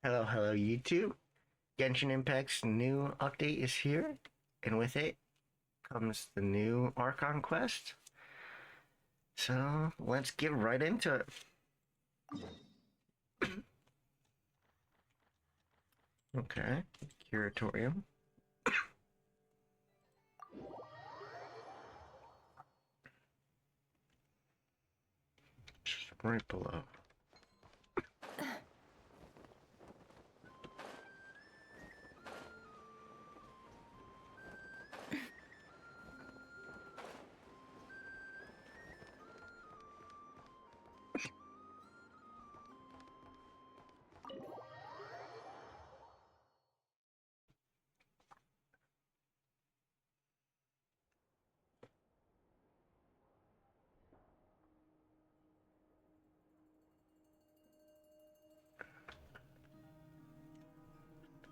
Hello, hello, YouTube. Genshin Impact's new update is here, and with it comes the new Archon Quest. So let's get right into it. Okay, Curatorium. Just right below.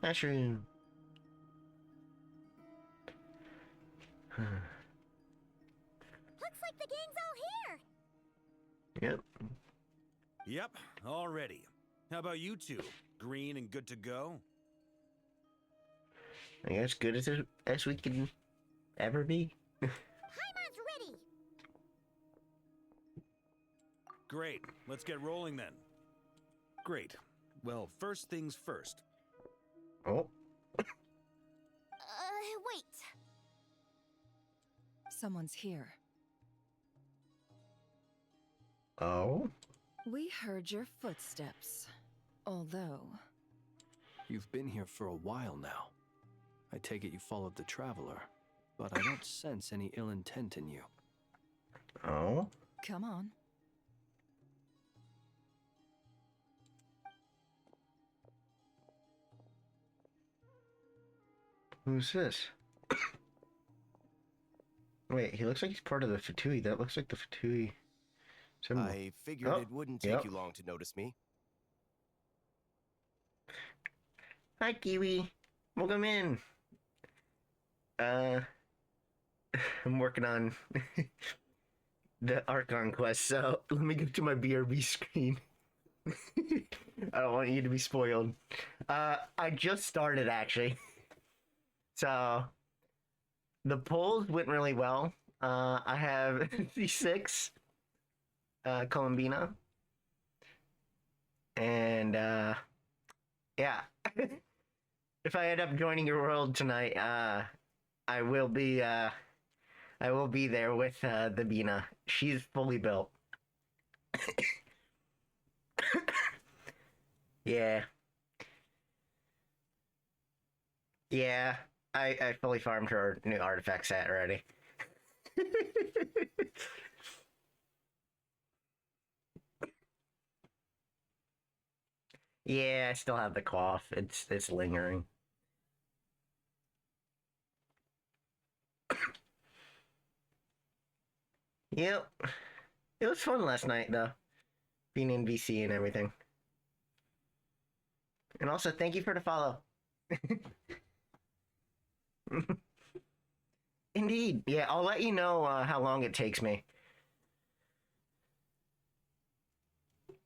Mushroom. Looks like the gang's all here. Yep. Yep, all ready. How about you two? Green and good to go? I guess good as we can ever be. Paimon's ready. Great, let's get rolling then. Great. Well, first things first. Oh. Wait. Someone's here. Oh. We heard your footsteps. Although... You've been here for a while now. I take it you followed the Traveler, but I don't sense any ill intent in you. Oh. Come on. Who's this? Wait, he looks like he's part of the Fatui. That looks like the Fatui symbol. I figured Oh, it wouldn't take yep. you long to notice me. Hi, Kiwi. Welcome in. I'm working on the Archon Quest, so let me go to my BRB screen. I don't want you to be spoiled. I just started, actually. So, the polls went really well. I have C6, Columbina. And, yeah. If I end up joining your world tonight, I will be there with the Bina. She's fully built. Yeah. Yeah. I fully farmed her new artifact set already. Yeah, I still have the cough. It's lingering. Yep. It was fun last night, though. Being in VC and everything. And also, thank you for the follow. Indeed. Yeah, I'll let you know how long it takes me.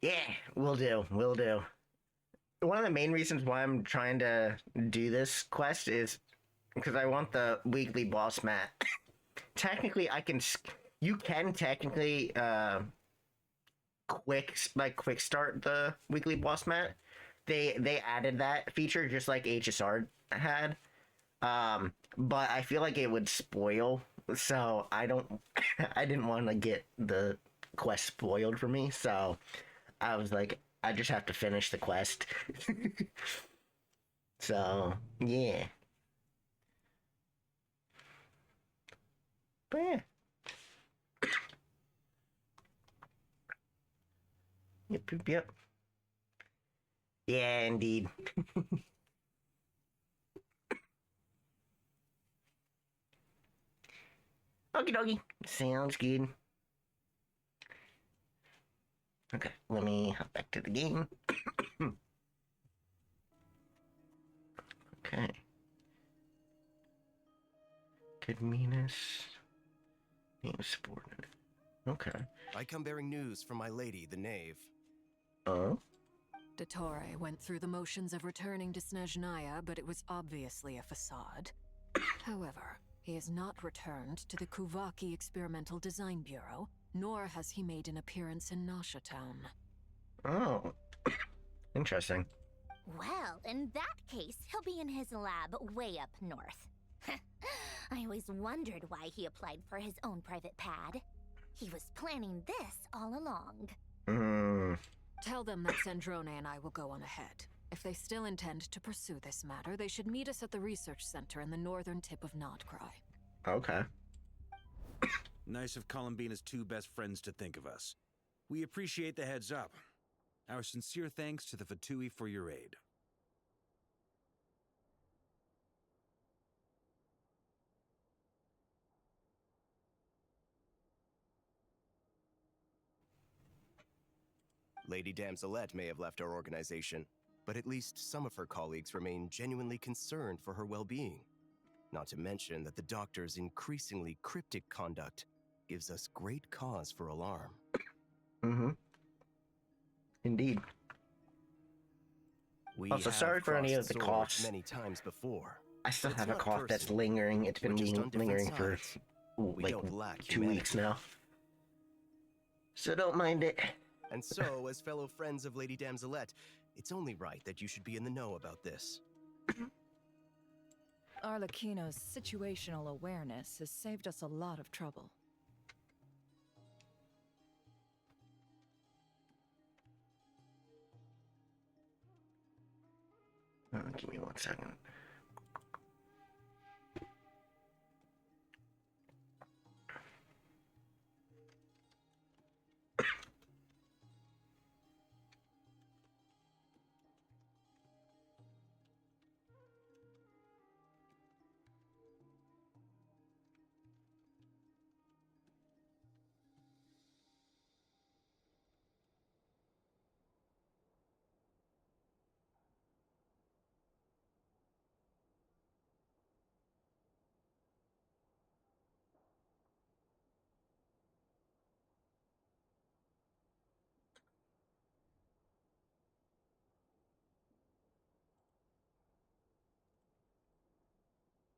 Yeah, will do. Will do. One of the main reasons why I'm trying to do this quest is because I want the weekly boss mat. Technically, you can technically quick start the weekly boss mat. They added that feature just like HSR had. But I feel like it would spoil, so I didn't want to get the quest spoiled for me, so I was like, I just have to finish the quest. So, yeah. But yeah. Yep. Yeah, indeed. Okie dokie. Sounds good. Okay, let me hop back to the game. Okay. Cadminus. Name subordinate. Okay. I come bearing news from my lady, the knave. Oh? Dottore went through the motions of returning to Snezhnaya, but it was obviously a facade. However, he has not returned to the Kuvaki Experimental Design Bureau, nor has he made an appearance in Nasha Town. Oh, interesting. Well, in that case, he'll be in his lab way up north. I always wondered why he applied for his own private pad. He was planning this all along. Tell them that Sandrone and I will go on ahead. If they still intend to pursue this matter, they should meet us at the research center in the northern tip of Nodcry. Okay. Nice of Columbina's two best friends to think of us. We appreciate the heads up. Our sincere thanks to the Fatui for your aid. Lady Damselette may have left our organization, but at least some of her colleagues remain genuinely concerned for her well-being. Not to mention that the Doctor's increasingly cryptic conduct gives us great cause for alarm. Indeed. We Also, have sorry for any of the crossed coughs. swords many times before. I still It's have a not cough that's personal. lingering. It's been We're just on different lingering for sides. We like don't lack 2 weeks humanity. now. So don't mind it. And so, as fellow friends of Lady Damselette, it's only right that you should be in the know about this. Arlecchino's situational awareness has saved us a lot of trouble. Give me 1 second.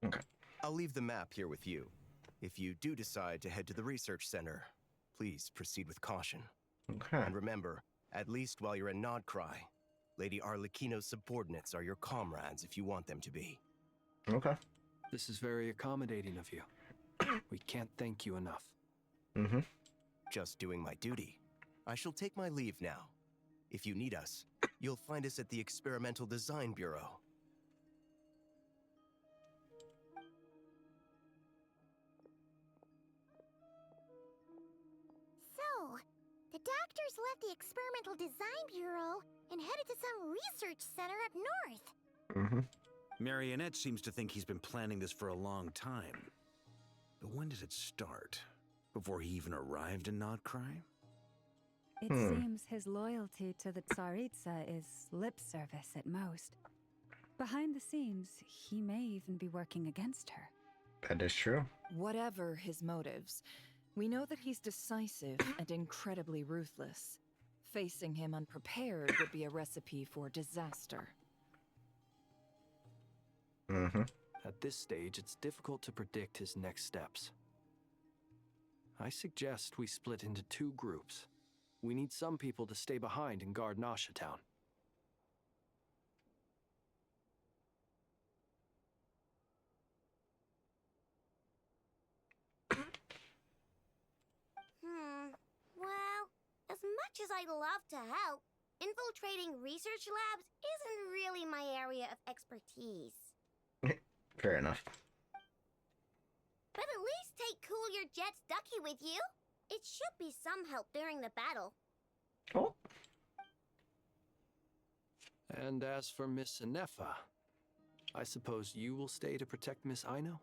Okay. I'll leave the map here with you. If you do decide to head to the research center, please proceed with caution. Okay. And remember, at least while you're in Nodcry, Lady Arlecchino's subordinates are your comrades if you want them to be. Okay. This is very accommodating of you. We can't thank you enough. Just doing my duty. I shall take my leave now. If you need us, you'll find us at the Experimental Design Bureau. So, the doctors left the Experimental Design Bureau and headed to some research center up north. Marionette seems to think he's been planning this for a long time. But when did it start? Before he even arrived in Nodcry? It seems his loyalty to the Tsaritsa is lip service at most. Behind the scenes, he may even be working against her. That is true. Whatever his motives, we know that he's decisive and incredibly ruthless. Facing him unprepared would be a recipe for disaster. At this stage, it's difficult to predict his next steps. I suggest we split into 2 groups. We need some people to stay behind and guard Nasha Town. Well, as much as I'd love to help, infiltrating research labs isn't really my area of expertise. Fair enough. But at least take Cool Your Jet's Ducky with you. It should be some help during the battle. Oh. And as for Miss Inefa, I suppose you will stay to protect Miss Aino?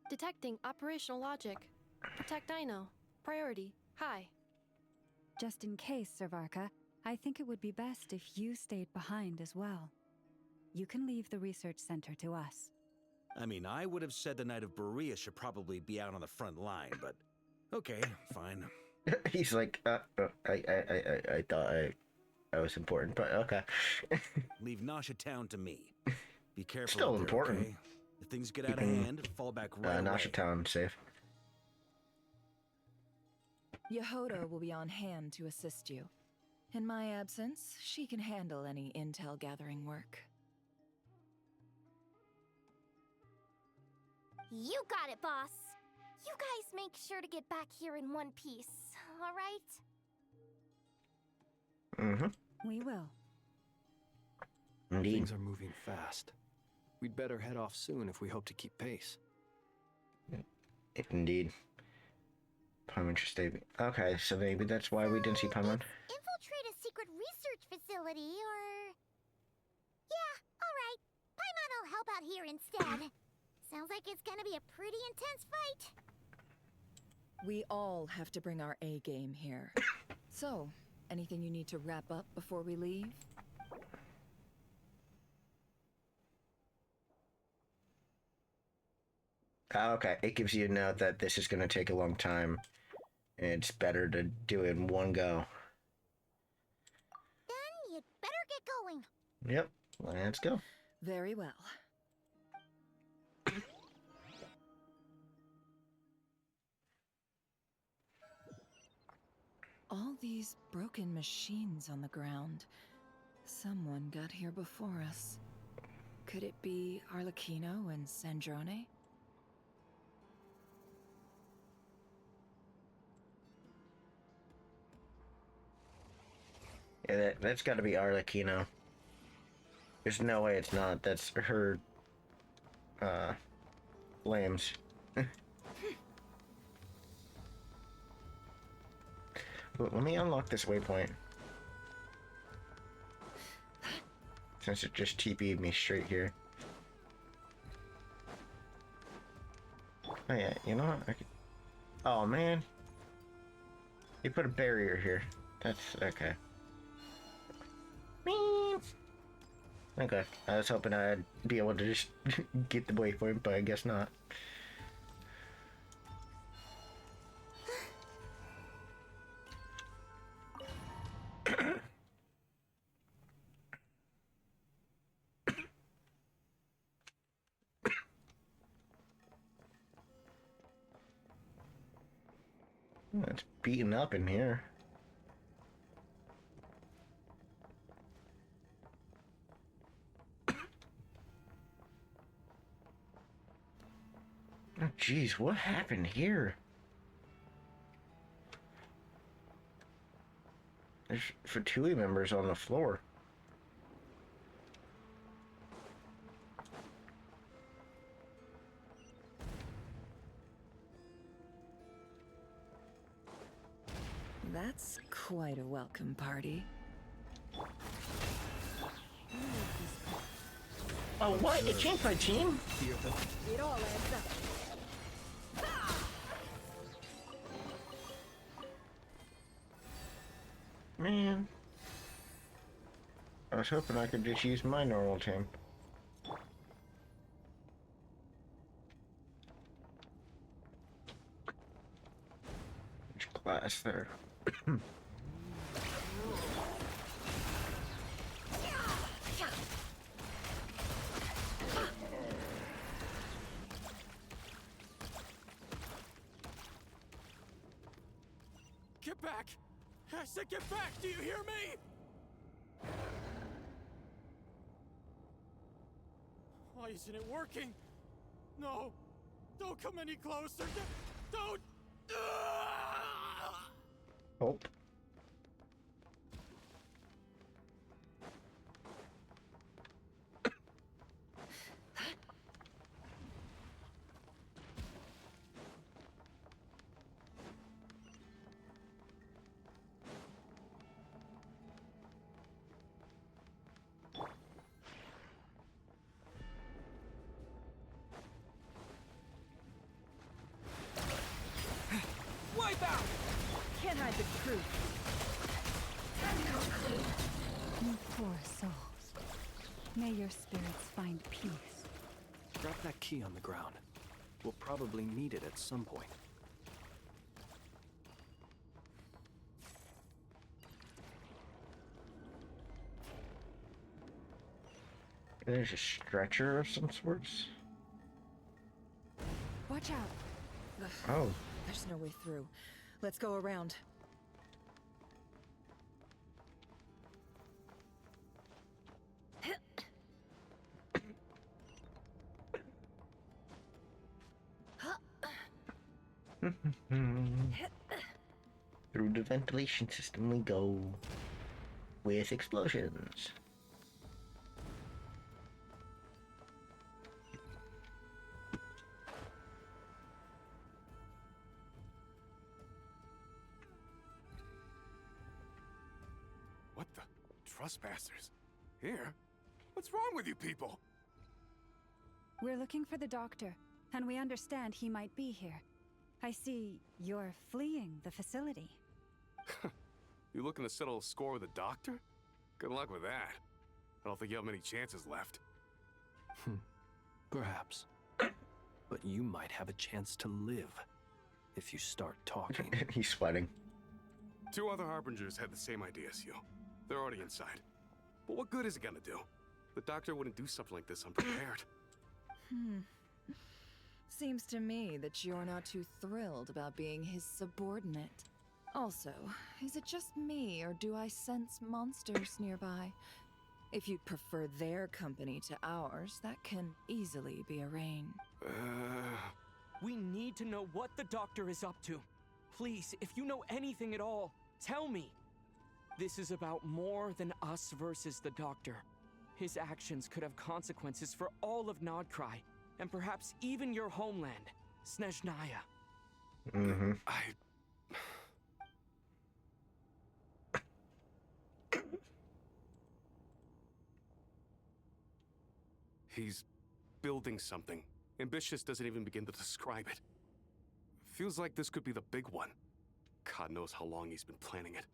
Detecting operational logic. Protect Dino. Priority. High. Just in case, Servarka, I think it would be best if you stayed behind as well. You can leave the research center to us. I mean, I would have said the Knight of Berea should probably be out on the front line, but okay, fine. He's like, I thought That was important, but okay. Leave Nasha Town to me. Be careful. Still out there, important. okay? If things get out of Keeping, hand, fall back right away. Nasha Town safe. Yehoda will be on hand to assist you. In my absence, she can handle any intel gathering work. You got it, boss. You guys make sure to get back here in one piece, all right? Mm-hmm. We will. Indeed. Things are moving fast. We'd better head off soon if we hope to keep pace. Indeed. Paimon should stay. Okay, so maybe that's why we didn't see Paimon. Infiltrate a secret research facility, or... Yeah, alright. Paimon will help out here instead. Sounds like it's gonna be a pretty intense fight. We all have to bring our A game here. So, anything you need to wrap up before we leave? Okay, it gives you a note that this is going to take a long time. And it's better to do it in one go. Then you'd better get going. Yep, let's go. Very well. All these broken machines on the ground. Someone got here before us. Could it be Arlecchino and Sandrone? Yeah, that's got to be Arlecchino. There's no way it's not. That's her, flames. Let me unlock this waypoint. Since it just TP'd me straight here. Oh yeah, you know what? I could... Oh man. You put a barrier here. That's okay. Okay, I was hoping I'd be able to just get the waypoint, but I guess not. It's beaten up in here. Oh, jeez, what happened here? There's Fatui members on the floor. That's quite a welcome party. Oh, what? It changed my team? It all adds up. Man. I was hoping I could just use my normal team. Which class there? Get back! I said get back! Do you hear me? Why isn't it working? No! Don't come any closer! Don't! Oh. Wipe out! Can't hide the truth. You poor souls. May your spirits find peace. Drop that key on the ground. We'll probably need it at some point. There's a stretcher of some sorts. Watch out. Ugh, Oh. there's no way through. Let's go around. Through the ventilation system we go. With explosions. What the? Trespassers? Here? What's wrong with you people? We're looking for the doctor, and we understand he might be here. I see you're fleeing the facility. You looking to settle a score with a doctor? Good luck with that. I don't think you have many chances left. Perhaps. But you might have a chance to live if you start talking. He's sweating. 2 other Harbingers had the same idea as you. They're already inside. But what good is it gonna do? The doctor wouldn't do something like this unprepared. Seems to me that you're not too thrilled about being his subordinate. Also, is it just me, or do I sense monsters nearby? If you'd prefer their company to ours, that can easily be arranged. We need to know what the doctor is up to. Please, if you know anything at all, tell me. This is about more than us versus the doctor. His actions could have consequences for all of Nodcry, and perhaps even your homeland, Snezhnaya. Mm-hmm. He's building something. Ambitious doesn't even begin to describe it. Feels like this could be the big one. God knows how long he's been planning it.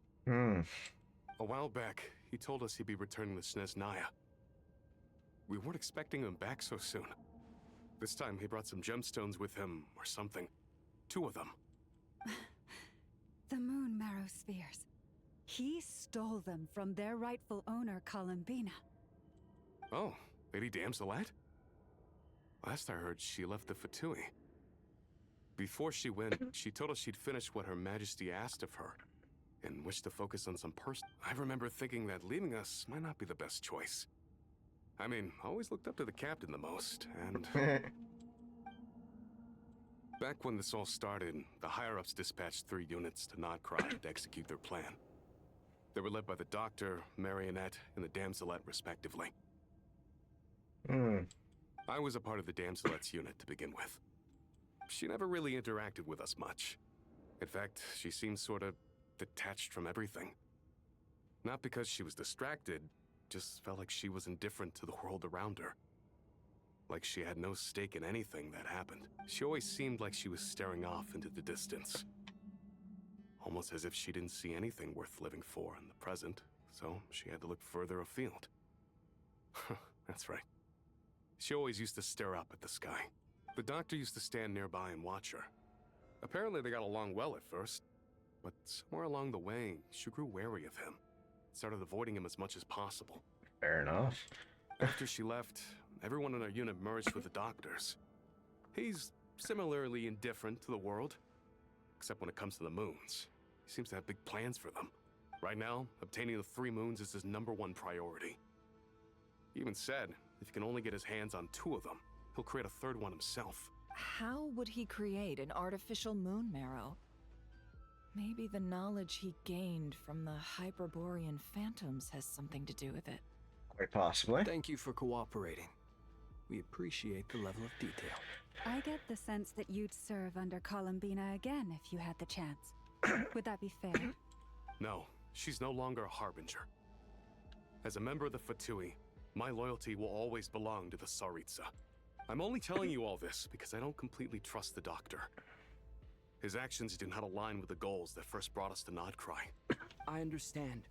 A while back, he told us he'd be returning to Snezhnaya. We weren't expecting him back so soon. This time he brought some gemstones with him, or something. 2 of them. The moon marrow spheres. He stole them from their rightful owner, Columbina. Oh, Lady Damselette? Last I heard, she left the Fatui. Before she went, she told us she'd finished what Her Majesty asked of her, and wished to focus on some person. I remember thinking that leaving us might not be the best choice. I mean, I always looked up to the captain the most, and... Back when this all started, the higher-ups dispatched 3 units to Nodcry to execute their plan. They were led by the Doctor, Marionette, and the Damselette, respectively. I was a part of the Damselette's unit to begin with. She never really interacted with us much. In fact, she seemed sort of detached from everything. Not because she was distracted, just felt like she was indifferent to the world around her. Like she had no stake in anything that happened. She always seemed like she was staring off into the distance. Almost as if she didn't see anything worth living for in the present, so she had to look further afield. That's right. She always used to stare up at the sky. The doctor used to stand nearby and watch her. Apparently they got along well at first, but somewhere along the way, she grew wary of him. Started avoiding him as much as possible. Fair enough. After she left, everyone in our unit merged with the doctors. He's similarly indifferent to the world, except when it comes to the moons. He seems to have big plans for them. Right now, obtaining the 3 moons is his #1 priority. He even said, if he can only get his hands on 2 of them, he'll create a 3rd one himself. How would he create an artificial moon marrow? Maybe the knowledge he gained from the Hyperborean phantoms has something to do with it. Quite possibly. Thank you for cooperating. We appreciate the level of detail. I get the sense that you'd serve under Columbina again if you had the chance. Would that be fair? No, she's no longer a Harbinger. As a member of the Fatui, my loyalty will always belong to the Tsaritsa. I'm only telling you all this because I don't completely trust the Doctor. His actions do not align with the goals that first brought us to Nodcry. I understand.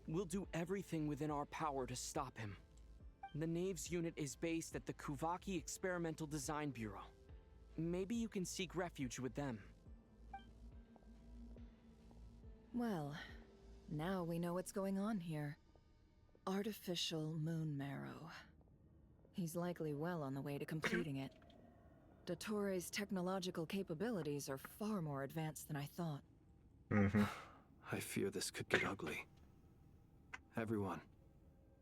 We'll do everything within our power to stop him. The Knaves unit is based at the Kuvaki Experimental Design Bureau. Maybe you can seek refuge with them. Well, now we know what's going on here. Artificial moon marrow. He's likely well on the way to completing it. Dottore technological capabilities are far more advanced than I thought. Mm-hmm. I fear this could get ugly. Everyone,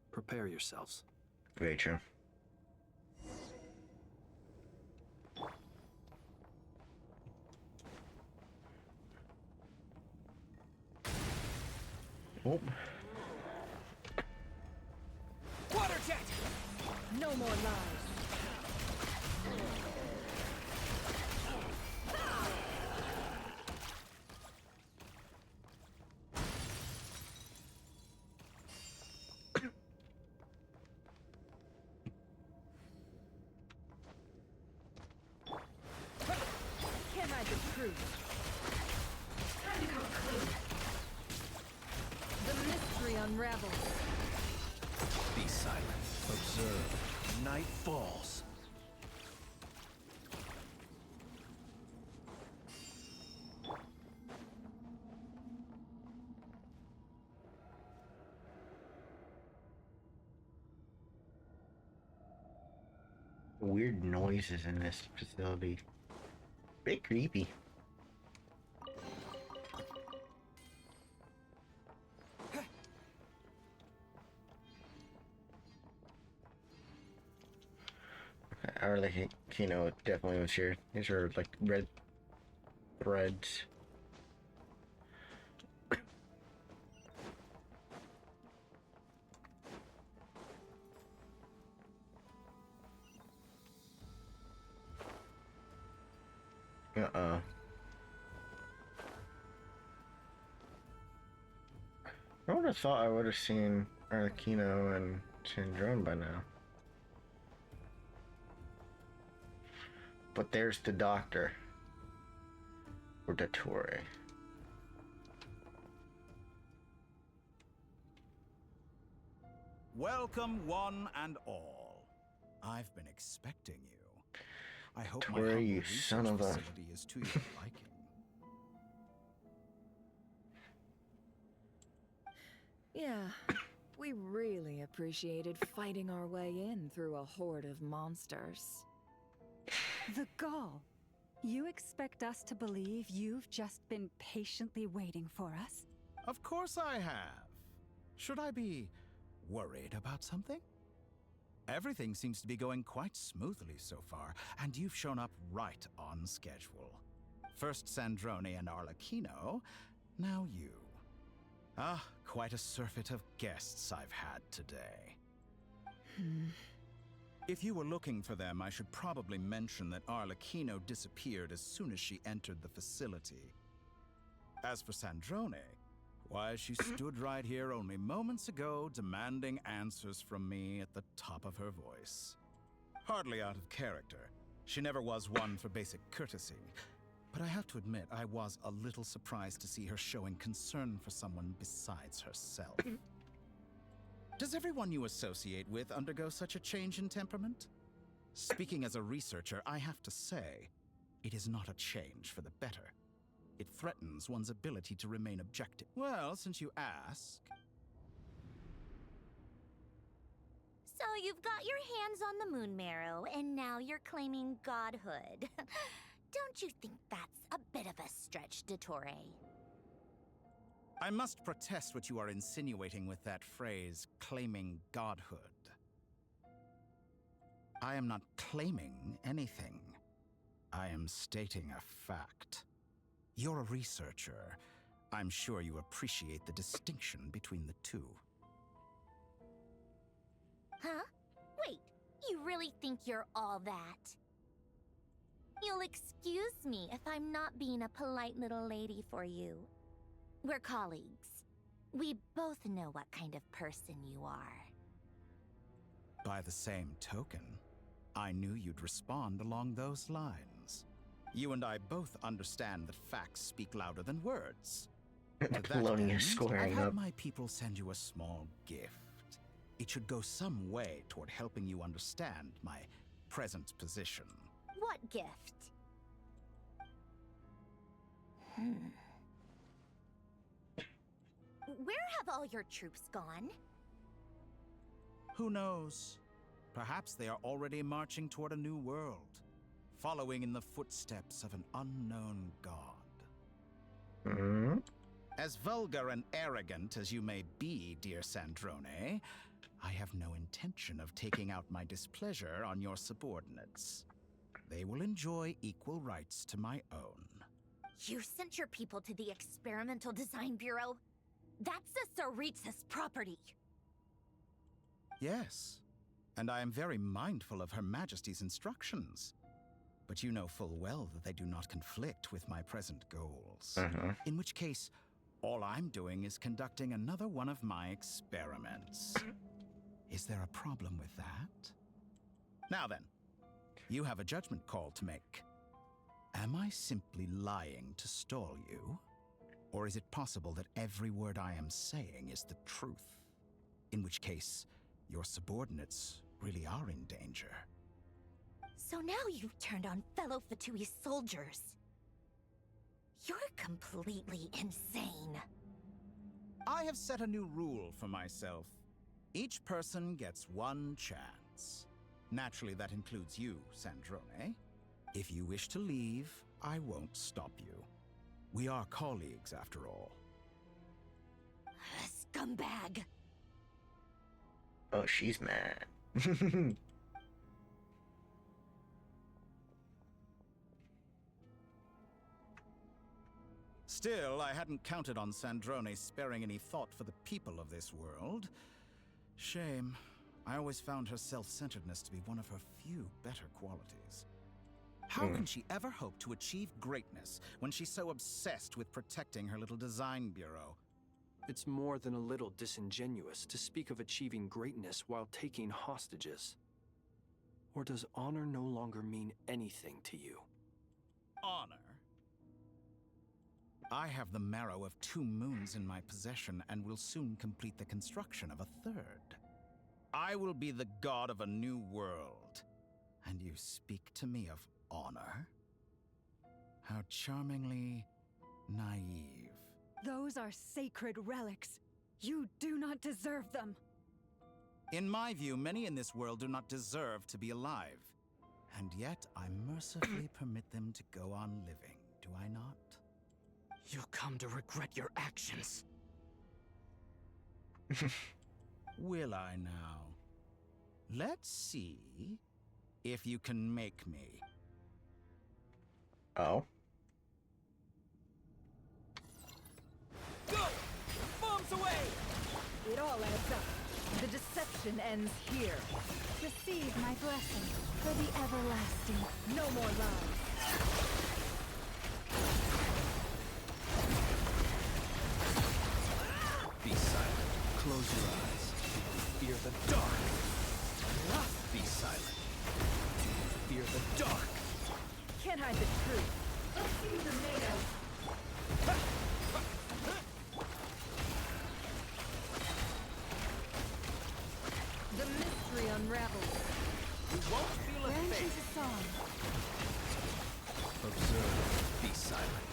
prepare yourselves. Very true. Oh. Water jet! No more lies. Can't hide the truth. Time to come clean. The mystery unravels. Be silent. Observe. Night falls. Weird noises in this facility. Bit creepy. Arlecchino definitely was here. These are like red threads. I would have thought I would have seen Arlecchino and Sandrone by now. But there's the doctor. Or Dottore. Welcome, one and all. I've been expecting you. I hope my Dottore, humble you research son of a... facility is to your liking. Yeah, we really appreciated fighting our way in through a horde of monsters. The gall. You expect us to believe you've just been patiently waiting for us? Of course I have. Should I be worried about something? Everything seems to be going quite smoothly so far, and you've shown up right on schedule. First Sandrone and Arlecchino, now you. Ah, quite a surfeit of guests I've had today. If you were looking for them, I should probably mention that Arlecchino disappeared as soon as she entered the facility. As for Sandrone, why, she stood right here only moments ago demanding answers from me at the top of her voice. Hardly out of character. She never was one for basic courtesy. But I have to admit, I was a little surprised to see her showing concern for someone besides herself. Does everyone you associate with undergo such a change in temperament? Speaking as a researcher, I have to say, it is not a change for the better. It threatens one's ability to remain objective. Well, since you ask... So you've got your hands on the moon marrow, and now you're claiming godhood. Don't you think that's a bit of a stretch, Dottore? I must protest what you are insinuating with that phrase, claiming godhood. I am not claiming anything. I am stating a fact. You're a researcher. I'm sure you appreciate the distinction between the two. Huh? Wait, you really think you're all that? You'll excuse me if I'm not being a polite little lady for you. We're colleagues. We both know what kind of person you are. By the same token, I knew you'd respond along those lines. You and I both understand that facts speak louder than words. To that Polonius end, squaring I've had up. my people send you a small gift. It should go some way toward helping you understand my present position. What gift? Where have all your troops gone? Who knows? Perhaps they are already marching toward a new world, following in the footsteps of an unknown god. Hmm? As vulgar and arrogant as you may be, dear Sandrone, I have no intention of taking out my displeasure on your subordinates. They will enjoy equal rights to my own. You sent your people to the Experimental Design Bureau? That's the Tsaritsa's property. Yes, and I am very mindful of Her Majesty's instructions. But you know full well that they do not conflict with my present goals. In which case, all I'm doing is conducting another one of my experiments. Is there a problem with that? Now then, you have a judgment call to make. Am I simply lying to stall you? Or is it possible that every word I am saying is the truth? In which case, your subordinates really are in danger. So now you've turned on fellow Fatui soldiers. You're completely insane. I have set a new rule for myself. Each person gets one chance. Naturally, that includes you, Sandrone. If you wish to leave, I won't stop you. We are colleagues, after all. Scumbag! Oh, she's mad. Still, I hadn't counted on Sandrone sparing any thought for the people of this world. Shame. I always found her self-centeredness to be one of her few better qualities. How can she ever hope to achieve greatness when she's so obsessed with protecting her little design bureau? It's more than a little disingenuous to speak of achieving greatness while taking hostages. Or does honor no longer mean anything to you? Honor? I have the marrow of 2 moons in my possession and will soon complete the construction of a 3rd. I will be the god of a new world. And you speak to me of honor? How charmingly naive. Those are sacred relics. You do not deserve them. In my view, many in this world do not deserve to be alive. And yet, I mercifully permit them to go on living, do I not? You'll come to regret your actions. Will I now? Let's see if you can make me. Oh. Go! Bombs away! It all adds up. The deception ends here. Receive my blessing for the everlasting. No more lies. Be silent. Close your eyes. Fear the dark. Be silent. Fear the dark. Can't hide the truth. Let's see what they're made of. The mystery unravels. You won't feel a Branches thing. a song. Observe. Be silent.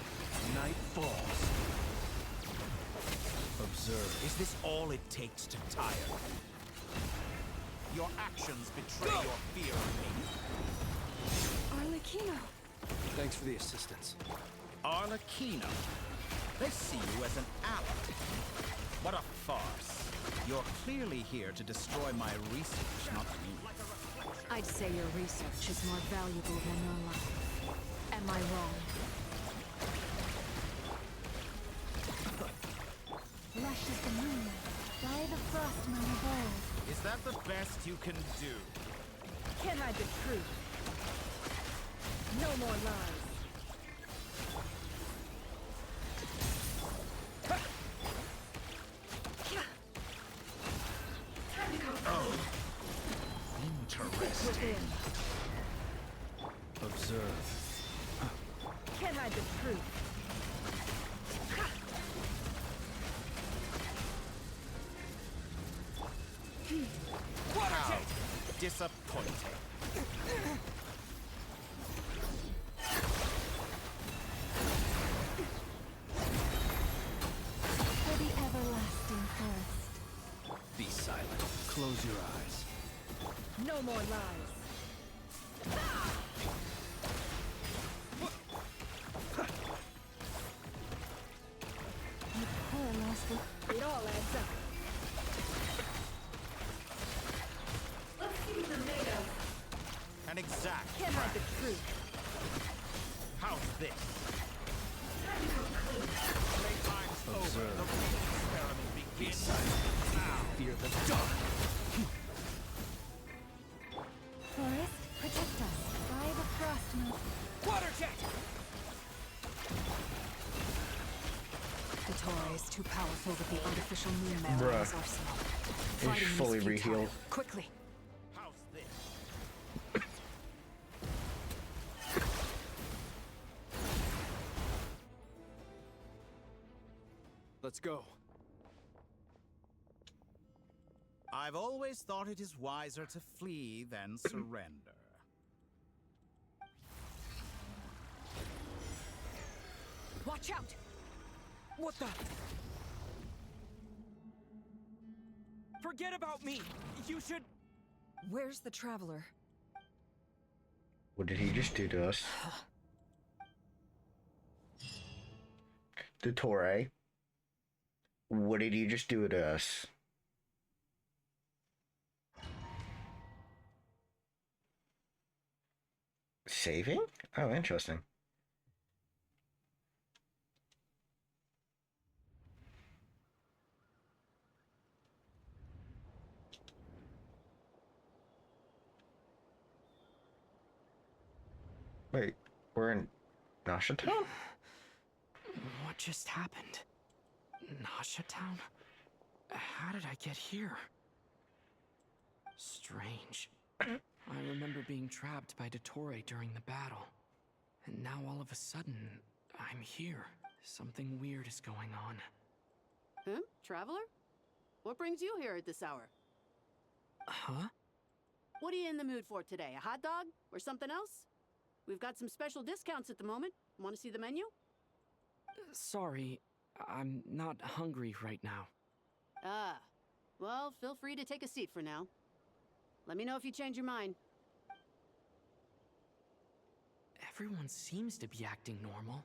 Night falls. Observe. Is this all it takes to tire? Your actions betray your fear of me. Arlecchino. Thanks for the assistance. Arlecchino. They see you as an ally. What a farce. You're clearly here to destroy my research, not me. I'd say your research is more valuable than your life. Am I wrong? Lush as the moonlight. By the frost moon of old. Is that the best you can do? Can't hide the truth. No more lies. Time to go. Interesting. Within. Observe. Can't hide the truth. How disappointing. For the everlasting forest. Be silent. Close your eyes. No more lies. It all adds up. Let's see what you're made of. An exact. Can't hide the truth. How's this? Playtime's over. The real experiment begins now. Fear the dark. Forest, protect us. By the frost moon. Water jet! The Torah is too powerful with the artificial moon marrow in his arsenal. Fighting him is fully futile. rehealed. Quickly. How's this? Let's go. I've always thought it is wiser to flee than surrender. Watch out! What the? Forget about me! You should... Where's the traveler? What did he just do to us? The Torre. What did he just do to us? Saving? Oh, interesting. Wait, we're in Nasha Town? What just happened? Nasha Town? How did I get here? Strange. I remember being trapped by Dottore during the battle. And now all of a sudden, I'm here. Something weird is going on. Huh? Traveler? What brings you here at this hour? Huh? What are you in the mood for today? A hot dog? Or something else? We've got some special discounts at the moment. Want to see the menu? Sorry, I'm not hungry right now. Ah. Well, feel free to take a seat for now. Let me know if you change your mind. Everyone seems to be acting normal.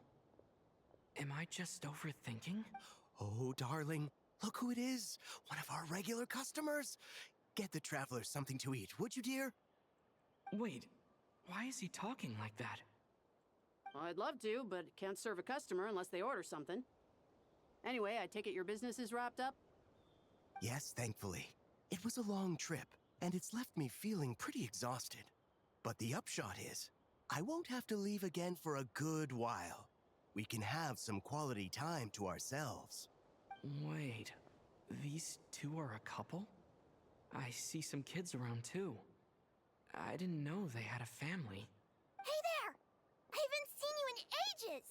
Am I just overthinking? Oh, darling, look who it is. One of our regular customers. Get the traveler something to eat, would you, dear? Wait, why is he talking like that? Well, I'd love to, but can't serve a customer unless they order something. Anyway, I take it your business is wrapped up? Yes, thankfully. It was a long trip, and it's left me feeling pretty exhausted. But the upshot is, I won't have to leave again for a good while. We can have some quality time to ourselves. Wait, these two are a couple? I see some kids around too. I didn't know they had a family. Hey there! I haven't seen you in ages!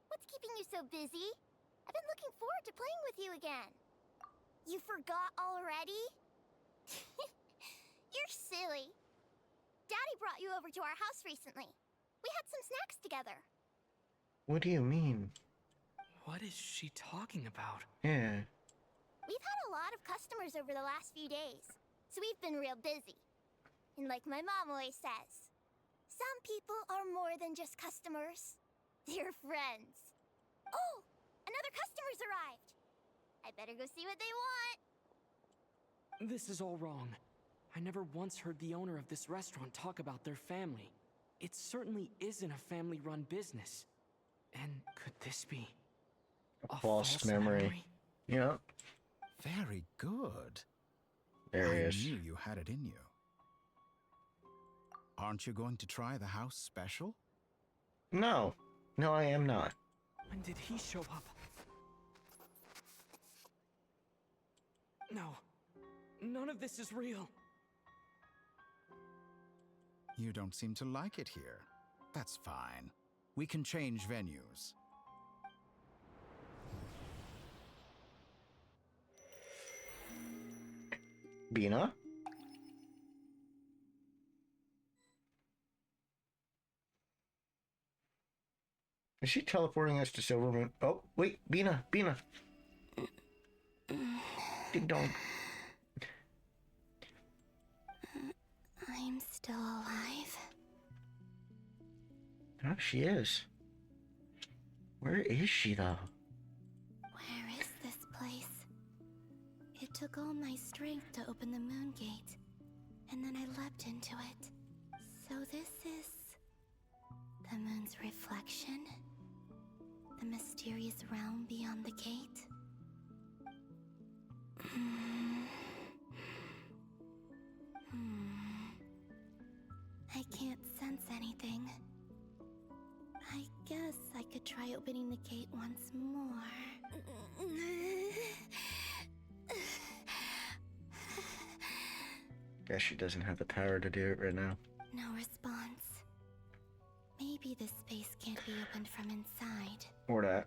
What's keeping you so busy? I've been looking forward to playing with you again. You forgot already? You're silly. Daddy brought you over to our house recently. We had some snacks together. What do you mean? What is she talking about? Yeah. We've had a lot of customers over the last few days, so we've been real busy. And like my mom always says, some people are more than just customers. They're friends. Oh, another customer's arrived. I better go see what they want. This is all wrong. I never once heard the owner of this restaurant talk about their family. It certainly isn't a family-run business. And could this be A false memory. Yep. Very good. There he I is. knew you had it in you. Aren't you going to try the house special? No. No, I am not. When did he show up? No. None of this is real. You don't seem to like it here. That's fine. We can change venues. Bina? Is she teleporting us to Silvermoon? Oh, wait, Bina, Bina. Ding dong. still alive? Oh, she is. Where is she, though? Where is this place? It took all my strength to open the moon gate, and then I leapt into it. So this is the moon's reflection? The mysterious realm beyond the gate? I can't sense anything. I guess I could try opening the gate once more. Guess she doesn't have the power to do it right now. No response. Maybe this space can't be opened from inside. Or that.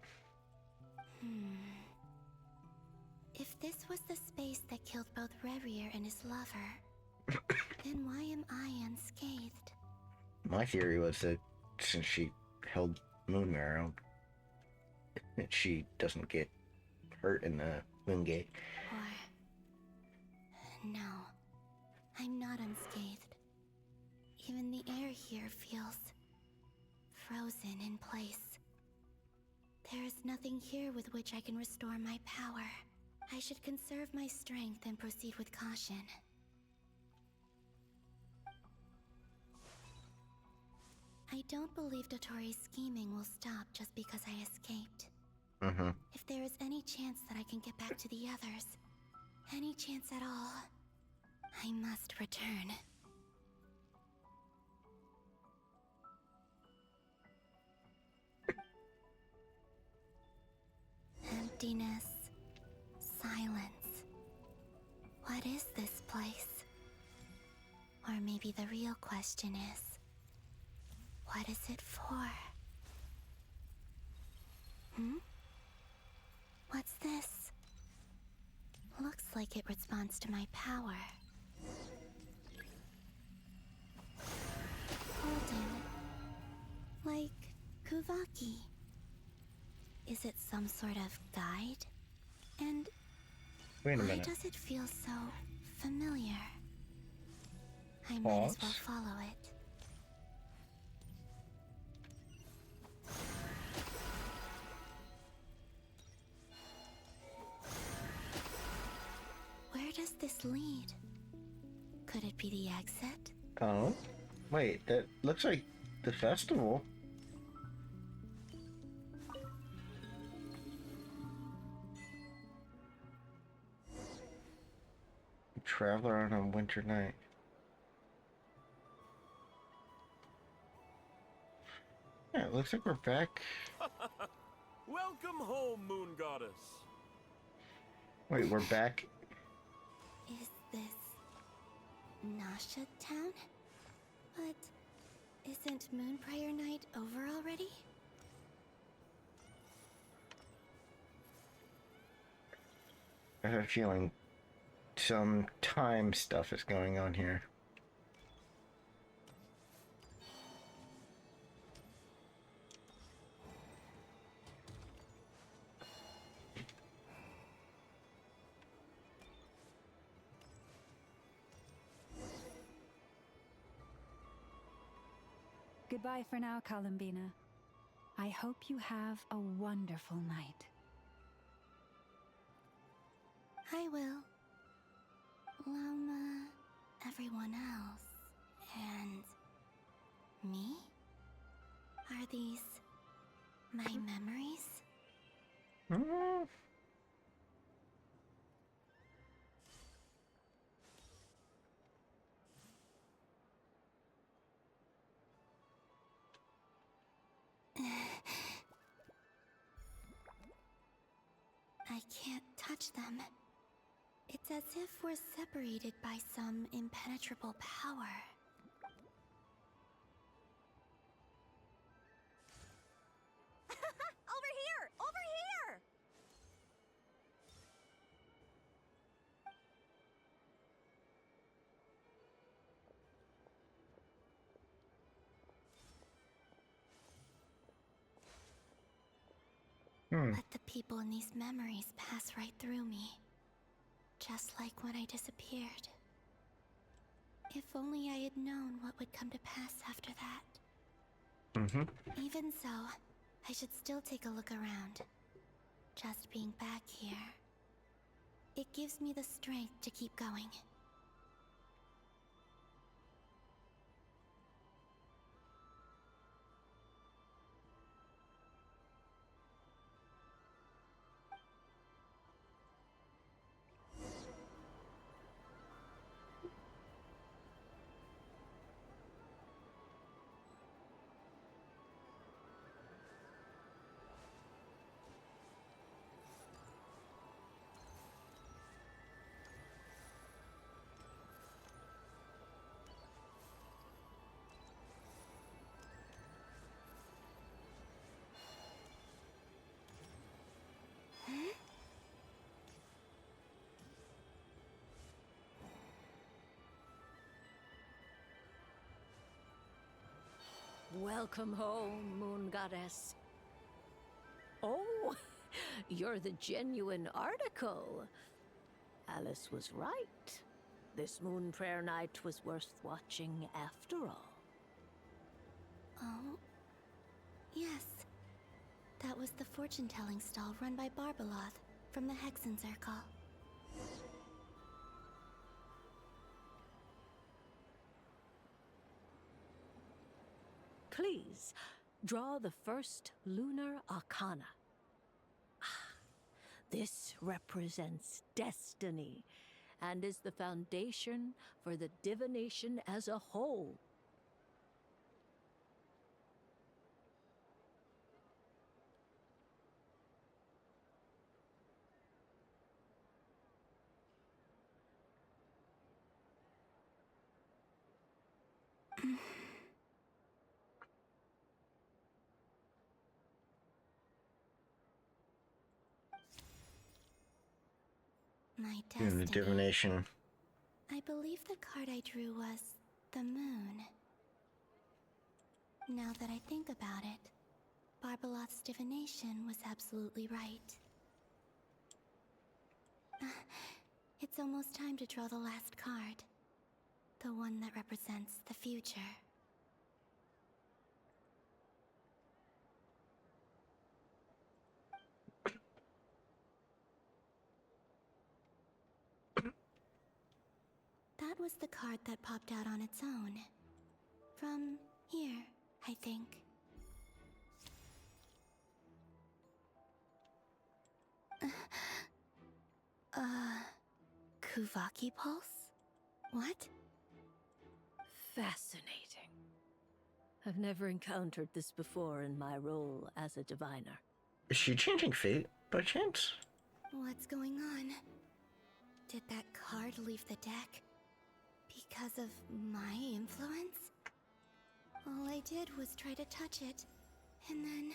If this was the space that killed both Revier and his lover, then why am I unscathed? My theory was that since she held Moon Marrow, that she doesn't get hurt in the Moon Gate. Or... no. I'm not unscathed. Even the air here feels... frozen in place. There is nothing here with which I can restore my power. I should conserve my strength and proceed with caution. I don't believe Dotori's scheming will stop just because I escaped. If there is any chance that I can get back to the others, any chance at all, I must return. Emptiness. Silence. What is this place? Or maybe the real question is, what is it for? What's this? Looks like it responds to my power. Golden. Like Kuvaki. Is it some sort of guide? And wait a why minute. does it feel so familiar? I might as well follow it. Where does this lead? Could it be the exit? Oh, wait, that looks like the festival. Traveler on a winter night. Yeah, it looks like we're back. Welcome home, Moon Goddess. Wait, we're back. Is this Nasha Town? But isn't Moonbriar Night over already? I have a feeling some time stuff is going on here. Goodbye for now, Columbina. I hope you have a wonderful night. I will. Lama, everyone else, and me? Are these my memories? I can't touch them. It's as if we're separated by some impenetrable power. Over here! Over here! But the people in these memories pass right through me. Just like when I disappeared. If only I had known what would come to pass after that. Even so, I should still take a look around. Just being back here, it gives me the strength to keep going. Welcome home, Moon Goddess. Oh, you're the genuine article. Alice was right. This Moon Prayer Night was worth watching after all. Oh, yes. That was the fortune-telling stall run by Barbeloth from the Hexen Circle. Please, draw the first lunar arcana. This represents destiny and is the foundation for the divination as a whole. My The destiny. divination. I believe the card I drew was the moon. Now that I think about it, Barbeloth's divination was absolutely right. It's almost time to draw the last card. The one that represents the future. That was the card that popped out on its own. From here, I think. Kuvaki Pulse? What? Fascinating. I've never encountered this before in my role as a diviner. Is she changing fate by chance? What's going on? Did that card leave the deck? Because of my influence? All I did was try to touch it, and then...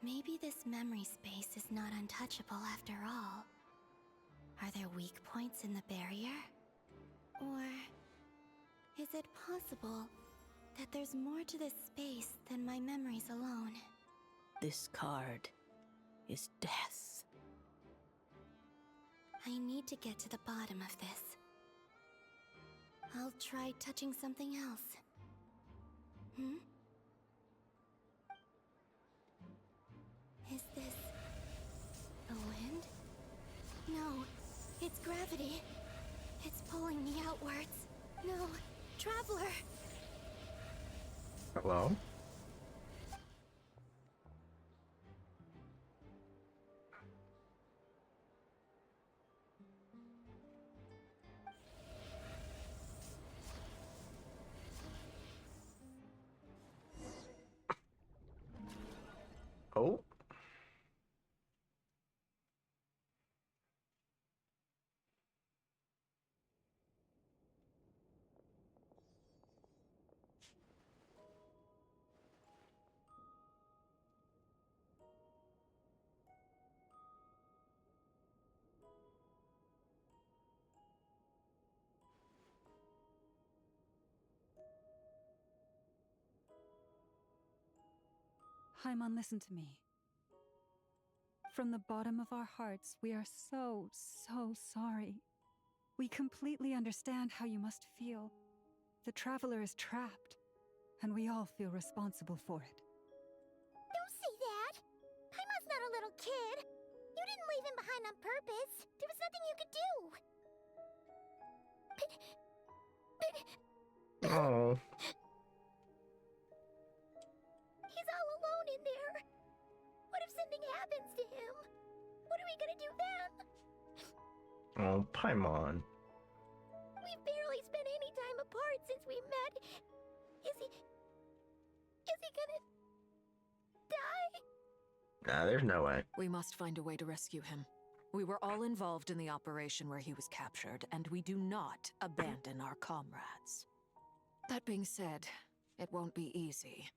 Maybe this memory space is not untouchable after all. Are there weak points in the barrier? Or... is it possible that there's more to this space than my memories alone? This card is death. I need to get to the bottom of this. I'll try touching something else. Hmm? Is this... the wind? No, it's gravity. It's pulling me outwards. No, Traveler! Hello? Oh? Haimon, listen to me. From the bottom of our hearts, we are so sorry. We completely understand how you must feel. The traveler is trapped, and we all feel responsible for it. Don't say that! Paimon's not a little kid! You didn't leave him behind on purpose! There was nothing you could do! Oh. He's all alone in there! What if something happens to him? What are we gonna do then? Oh, Paimon. We've barely spent any time apart since we met. Is he gonna die? Nah, there's no way. We must find a way to rescue him. We were all involved in the operation where he was captured, and we do not abandon our comrades. That being said, it won't be easy.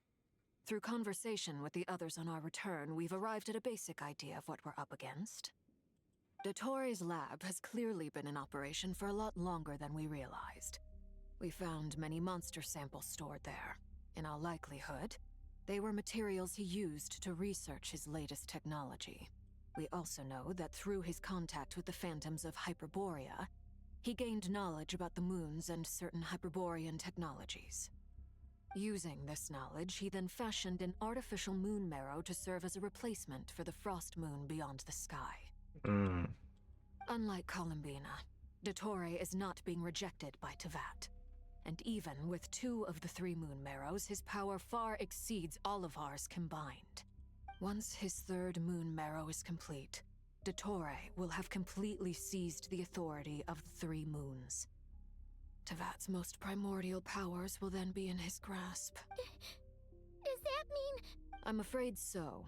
Through conversation with the others on our return, we've arrived at a basic idea of what we're up against. Dottore's lab has clearly been in operation for a lot longer than we realized. We found many monster samples stored there. In all likelihood, they were materials he used to research his latest technology. We also know that through his contact with the phantoms of Hyperborea, he gained knowledge about the moons and certain Hyperborean technologies. Using this knowledge, he then fashioned an artificial moon marrow to serve as a replacement for the frost moon beyond the sky. Unlike Columbina, Dottore is not being rejected by Teyvat. And even with 2 of the 3 moon marrows, his power far exceeds all of ours combined. Once his 3rd moon marrow is complete, Dottore will have completely seized the authority of the 3 moons. Teyvat's most primordial powers will then be in his grasp. Does that mean... I'm afraid so.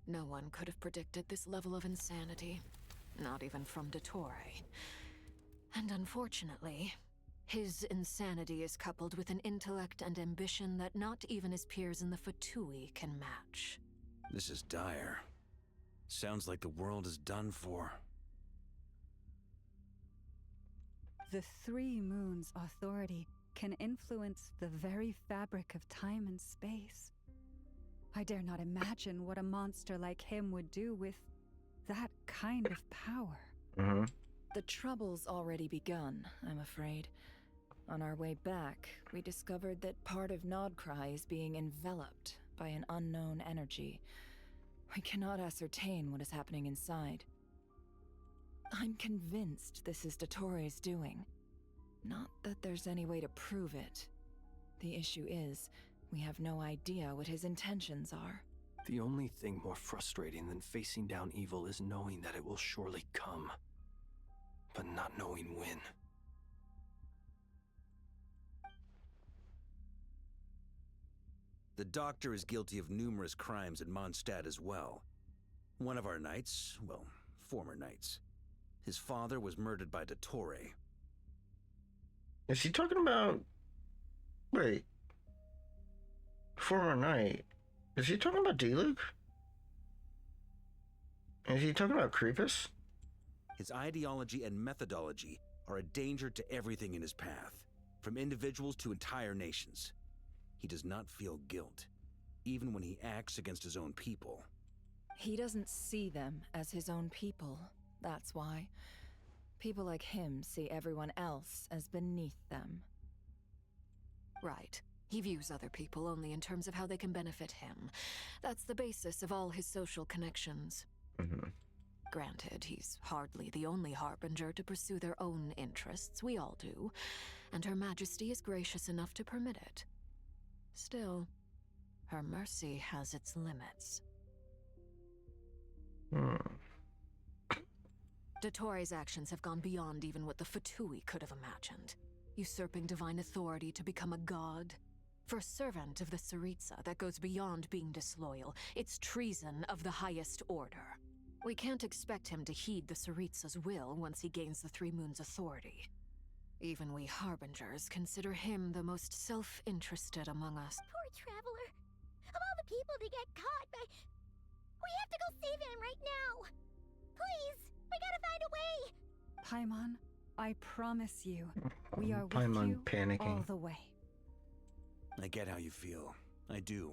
No one could have predicted this level of insanity. Not even from Dottore. And unfortunately, his insanity is coupled with an intellect and ambition that not even his peers in the Fatui can match. This is dire. Sounds like the world is done for. The 3 moons' authority can influence the very fabric of time and space. I dare not imagine what a monster like him would do with that kind of power. The trouble's already begun, I'm afraid. On our way back, we discovered that part of Nodcry is being enveloped by an unknown energy. We cannot ascertain what is happening inside. I'm convinced this is Dottore's doing. Not that there's any way to prove it. The issue is, we have no idea what his intentions are. The only thing more frustrating than facing down evil is knowing that it will surely come, but not knowing when. The Doctor is guilty of numerous crimes in Mondstadt as well. One of our knights, well, former knights. His father was murdered by Dottore. Is he talking about... Wait. Former knight. Is he talking about D-Luke? Is he talking about Creepus? His ideology and methodology are a danger to everything in his path, from individuals to entire nations. He does not feel guilt, even when he acts against his own people. He doesn't see them as his own people, that's why. People like him see everyone else as beneath them. Right. He views other people only in terms of how they can benefit him. That's the basis of all his social connections. Granted, he's hardly the only harbinger to pursue their own interests. We all do. And Her Majesty is gracious enough to permit it. Still, her mercy has its limits. Dottore's actions have gone beyond even what the Fatui could have imagined. Usurping divine authority to become a god. For a servant of the Tsaritsa, that goes beyond being disloyal. It's treason of the highest order. We can't expect him to heed the Tsaritsa's will once he gains the 3 Moons' authority. Even we Harbingers consider him the most self-interested among us. Poor traveler. Of all the people to get caught by... We have to go save him right now. Please, we gotta find a way. Paimon, I promise you, we are with Paimon you panicking. all the way. I get how you feel. I do.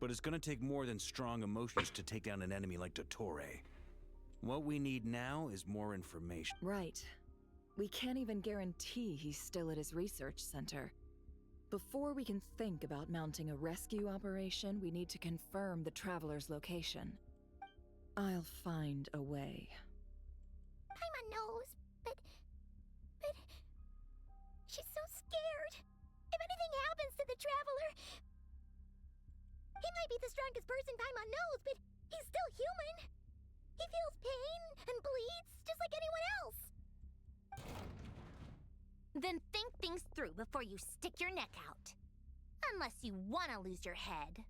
But it's gonna take more than strong emotions to take down an enemy like Dottore. What we need now is more information. Right. We can't even guarantee he's still at his research center. Before we can think about mounting a rescue operation, we need to confirm the Traveler's location. I'll find a way. Paimon knows, but... She's so scared. If anything happens to the Traveler... He might be the strongest person Paimon knows, but he's still human. He feels pain and bleeds just like anyone else. Then think things through before you stick your neck out. Unless you want to lose your head.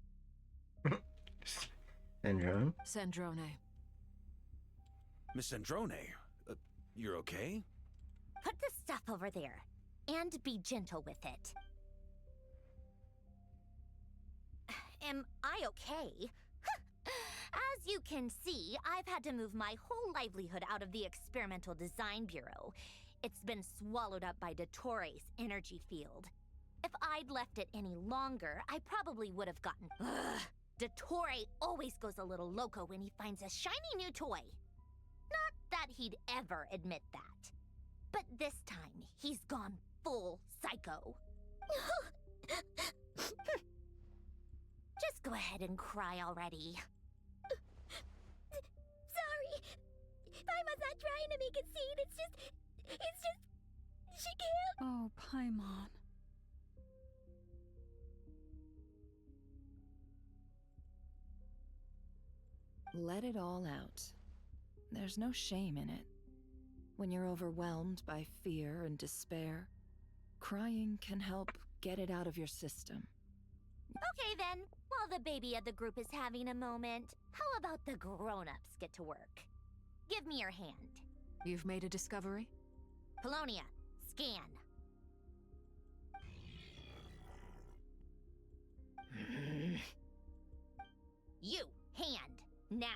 Sandrone? Sandrone. Miss Sandrone, you're okay? Put the stuff over there, and be gentle with it. Am I okay? As you can see, I've had to move my whole livelihood out of the Experimental Design Bureau. It's been swallowed up by Dottoro's energy field. If I'd left it any longer, I probably would have gotten... Dottore always goes a little loco when he finds a shiny new toy. Not that he'd ever admit that. But this time, he's gone full psycho. Just go ahead and cry already. Sorry. Paimon's not trying to make a scene. It's just... She can't... Oh, Paimon. Let it all out. There's no shame in it. When you're overwhelmed by fear and despair, crying can help get it out of your system. Okay then, while the baby of the group is having a moment, how about the grown-ups get to work? Give me your hand. You've made a discovery? Polonia, scan. You, hand, now.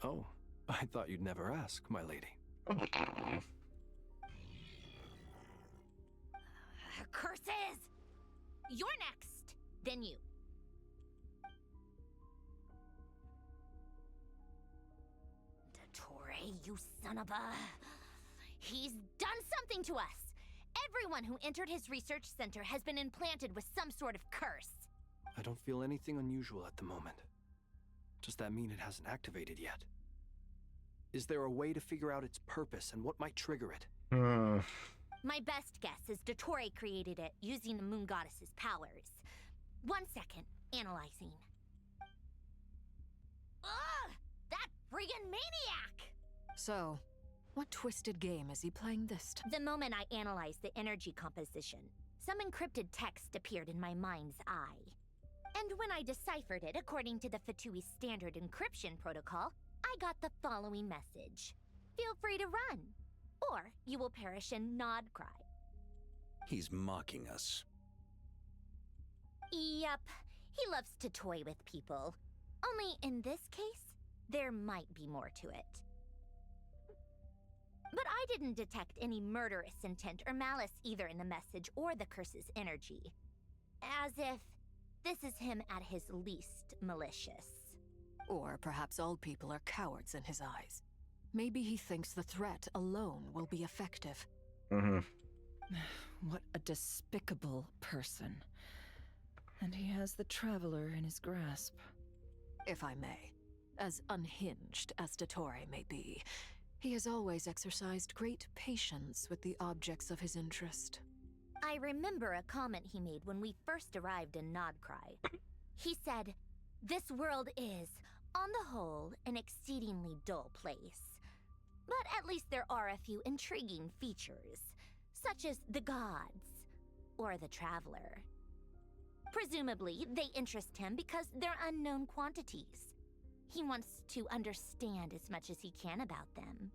Oh, I thought you'd never ask, my lady. Curses! You're next, then you. Dottore, you son of a... He's done something to us! Everyone who entered his research center has been implanted with some sort of curse. I don't feel anything unusual at the moment. Does that mean it hasn't activated yet? Is there a way to figure out its purpose and what might trigger it? My best guess is Dottore created it using the Moon Goddess's powers. 1 second, analyzing. Ugh! That friggin' maniac! So, what twisted game is he playing this time? The moment I analyzed the energy composition, some encrypted text appeared in my mind's eye. And when I deciphered it according to the Fatui standard encryption protocol, I got the following message. Feel free to run, or you will perish in Nod Cry. He's mocking us. Yep, he loves to toy with people. Only in this case, there might be more to it. But I didn't detect any murderous intent or malice either in the message or the curse's energy. As if this is him at his least malicious. Or perhaps all people are cowards in his eyes. Maybe he thinks the threat alone will be effective. What a despicable person. And he has the Traveler in his grasp. If I may, as unhinged as Dottore may be, he has always exercised great patience with the objects of his interest. I remember a comment he made when we first arrived in Nodcry. He said, "This world is, on the whole, an exceedingly dull place. But at least there are a few intriguing features, such as the gods, or the Traveler. Presumably, they interest him because they're unknown quantities. He wants to understand as much as he can about them."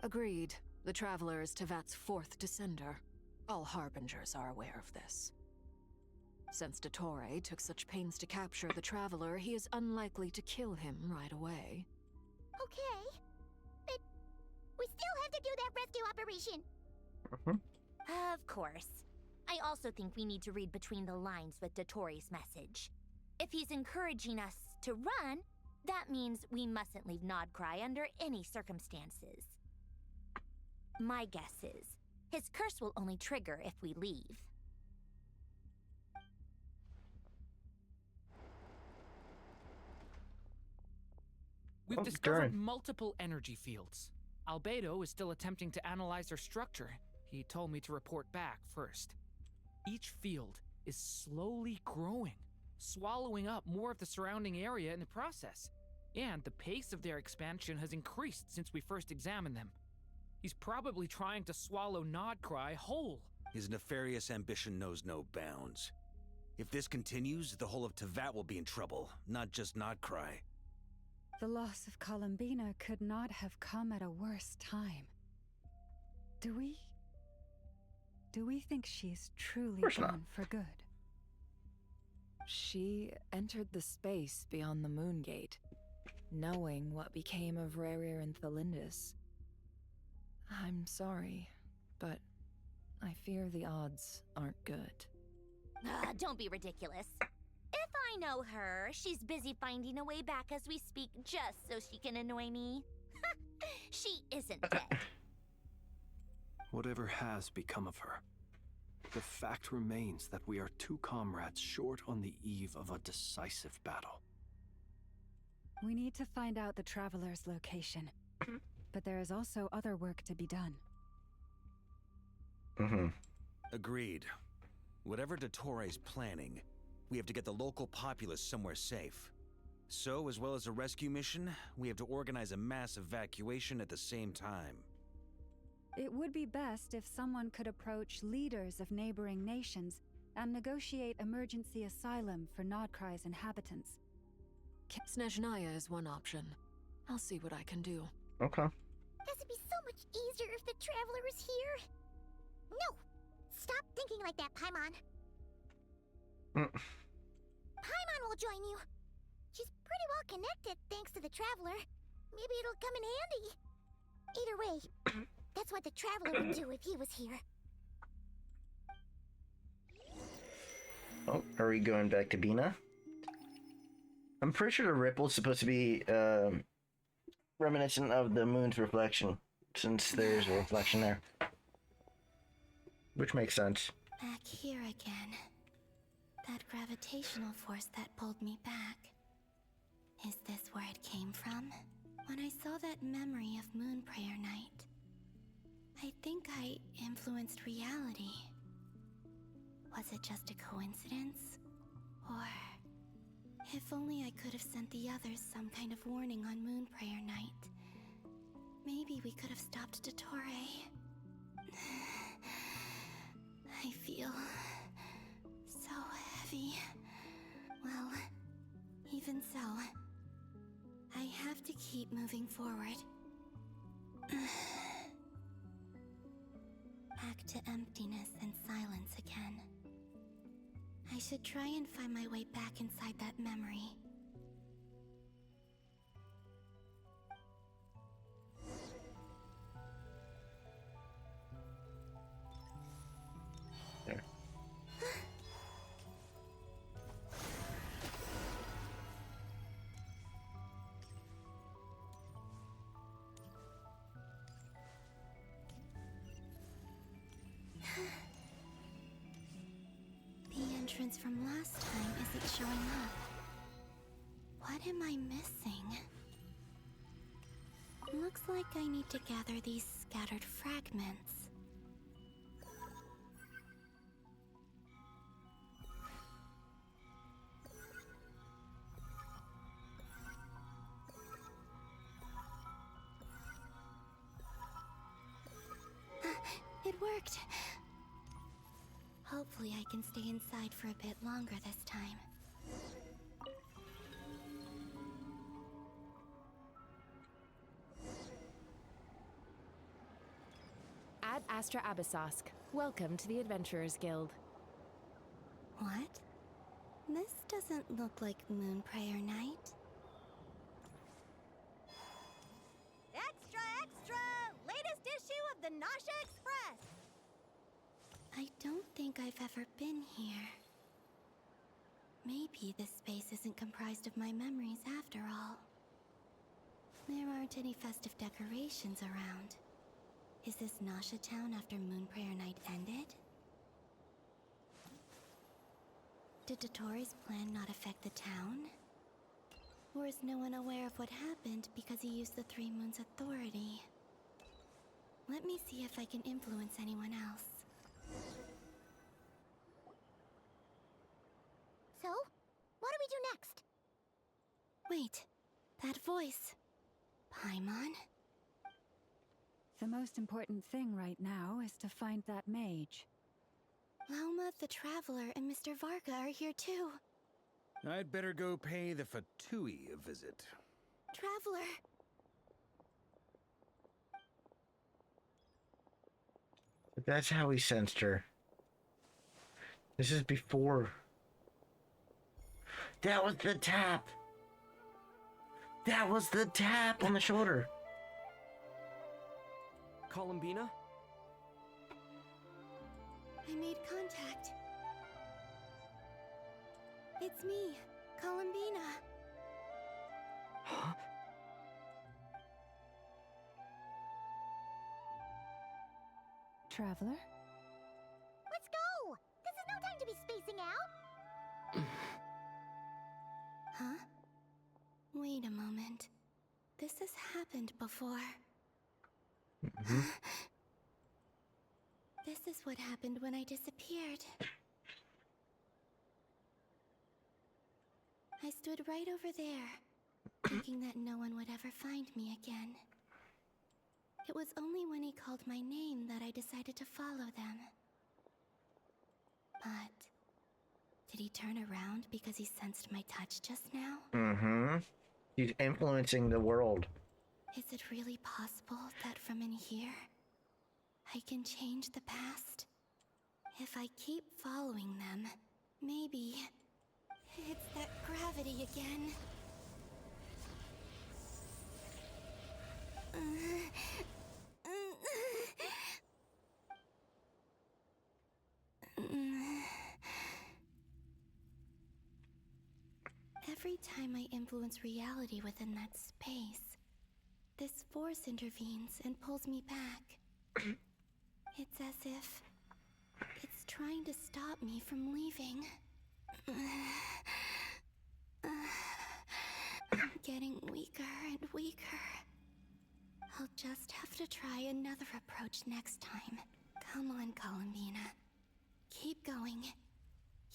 Agreed. The Traveler is Tevat's fourth descender. All Harbingers are aware of this. Since Dottore took such pains to capture the Traveler, he is unlikely to kill him right away. Okay, but we still have to do that rescue operation. Of course. I also think we need to read between the lines with Dottore's message. If he's encouraging us to run, that means we mustn't leave Nodcry under any circumstances. My guess is His curse will only trigger if we leave. We've discovered multiple energy fields. Albedo is still attempting to analyze their structure. He told me to report back first. Each field is slowly growing, swallowing up more of the surrounding area in the process. And the pace of their expansion has increased since we first examined them. He's probably trying to swallow Nodcry whole. His nefarious ambition knows no bounds. If this continues, the whole of Tevat will be in trouble, not just Nodcry. The loss of Columbina could not have come at a worse time. Do we think she's truly gone for good? She entered the space beyond the Moon Gate, knowing what became of Rerir and Thalindus. I'm sorry, but I fear the odds aren't good. Don't be ridiculous. If I know her, she's busy finding a way back as we speak just so she can annoy me. She isn't dead. Whatever has become of her, the fact remains that we are two comrades short on the eve of a decisive battle. We need to find out the Traveler's location. But there is also other work to be done. Agreed. Whatever Dottore is planning, we have to get the local populace somewhere safe. So, as well as a rescue mission, we have to organize a mass evacuation at the same time. It would be best if someone could approach leaders of neighboring nations and negotiate emergency asylum for Nodcry's inhabitants. Snezhnaya is one option. I'll see what I can do. Okay. This would be so much easier if the Traveler was here. No! Stop thinking like that, Paimon. Paimon will join you. She's pretty well connected thanks to the Traveler. Maybe it'll come in handy. Either way, that's what the Traveler would do if he was here. Oh, are we going back to Bina? I'm pretty sure the ripple's supposed to be reminiscent of the moon's reflection, since there's a reflection there. Which makes sense. Back here again. That gravitational force that pulled me back. Is this where it came from? When I saw that memory of Moon Prayer Night, I think I influenced reality. Was it just a coincidence? Or... if only I could have sent the others some kind of warning on Moon Prayer Night. Maybe we could have stopped Dottore. I feel... so heavy. Well, even so, I have to keep moving forward. Back to emptiness and silence again. I should try and find my way back inside that memory. There. The entrance from last time isn't showing up. What am I missing? Looks like I need to gather these scattered fragments. It worked! Hopefully I can stay inside for a bit longer this time. Ad Astra Abyssosque. Welcome to the Adventurers Guild. What? This doesn't look like Moon Prayer Night. Extra, extra! Latest issue of the Nasha Express! I don't think I've ever been here. Maybe this space isn't comprised of my memories after all. There aren't any festive decorations around. Is this Nasha Town after Moonprayer Night ended? Did Dotori's plan not affect the town? Or is no one aware of what happened because he used the Three Moons' authority? Let me see if I can influence anyone else. So, what do we do next? Wait, that voice. Paimon? The most important thing right now is to find that mage. Lauma the Traveler and Mr. Varga are here too. I'd better go pay the Fatui a visit. Traveler! That's how he sensed her. This is before. That was the tap! That was the tap on the shoulder! Columbina? I made contact. It's me, Columbina. Huh? Traveler? Let's go! This is no time to be spacing out! Huh? Wait a moment. This has happened before. This is what happened when I disappeared. I stood right over there, thinking that no one would ever find me again. It was only when he called my name that I decided to follow them. But did he turn around because he sensed my touch just now? Mm-hmm. He's influencing the world. Is it really possible that from in here, I can change the past? If I keep following them, maybe it's that gravity again. Every time I influence reality within that space, this force intervenes and pulls me back. It's as if it's trying to stop me from leaving. I'm getting weaker and weaker. I'll just have to try another approach next time. Come on, Columbina. Keep going.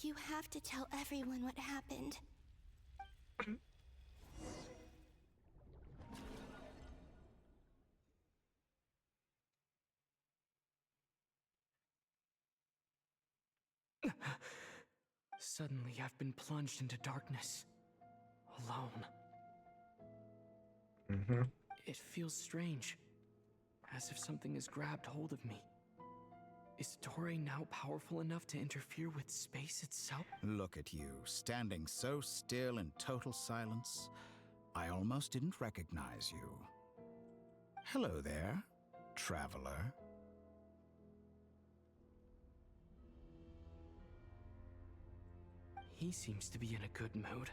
You have to tell everyone what happened. Suddenly, I've been plunged into darkness. Alone. Mm-hmm. It feels strange. As if something has grabbed hold of me. Is Torre now powerful enough to interfere with space itself? Look at you, standing so still in total silence. I almost didn't recognize you. Hello there, traveler. He seems to be in a good mood.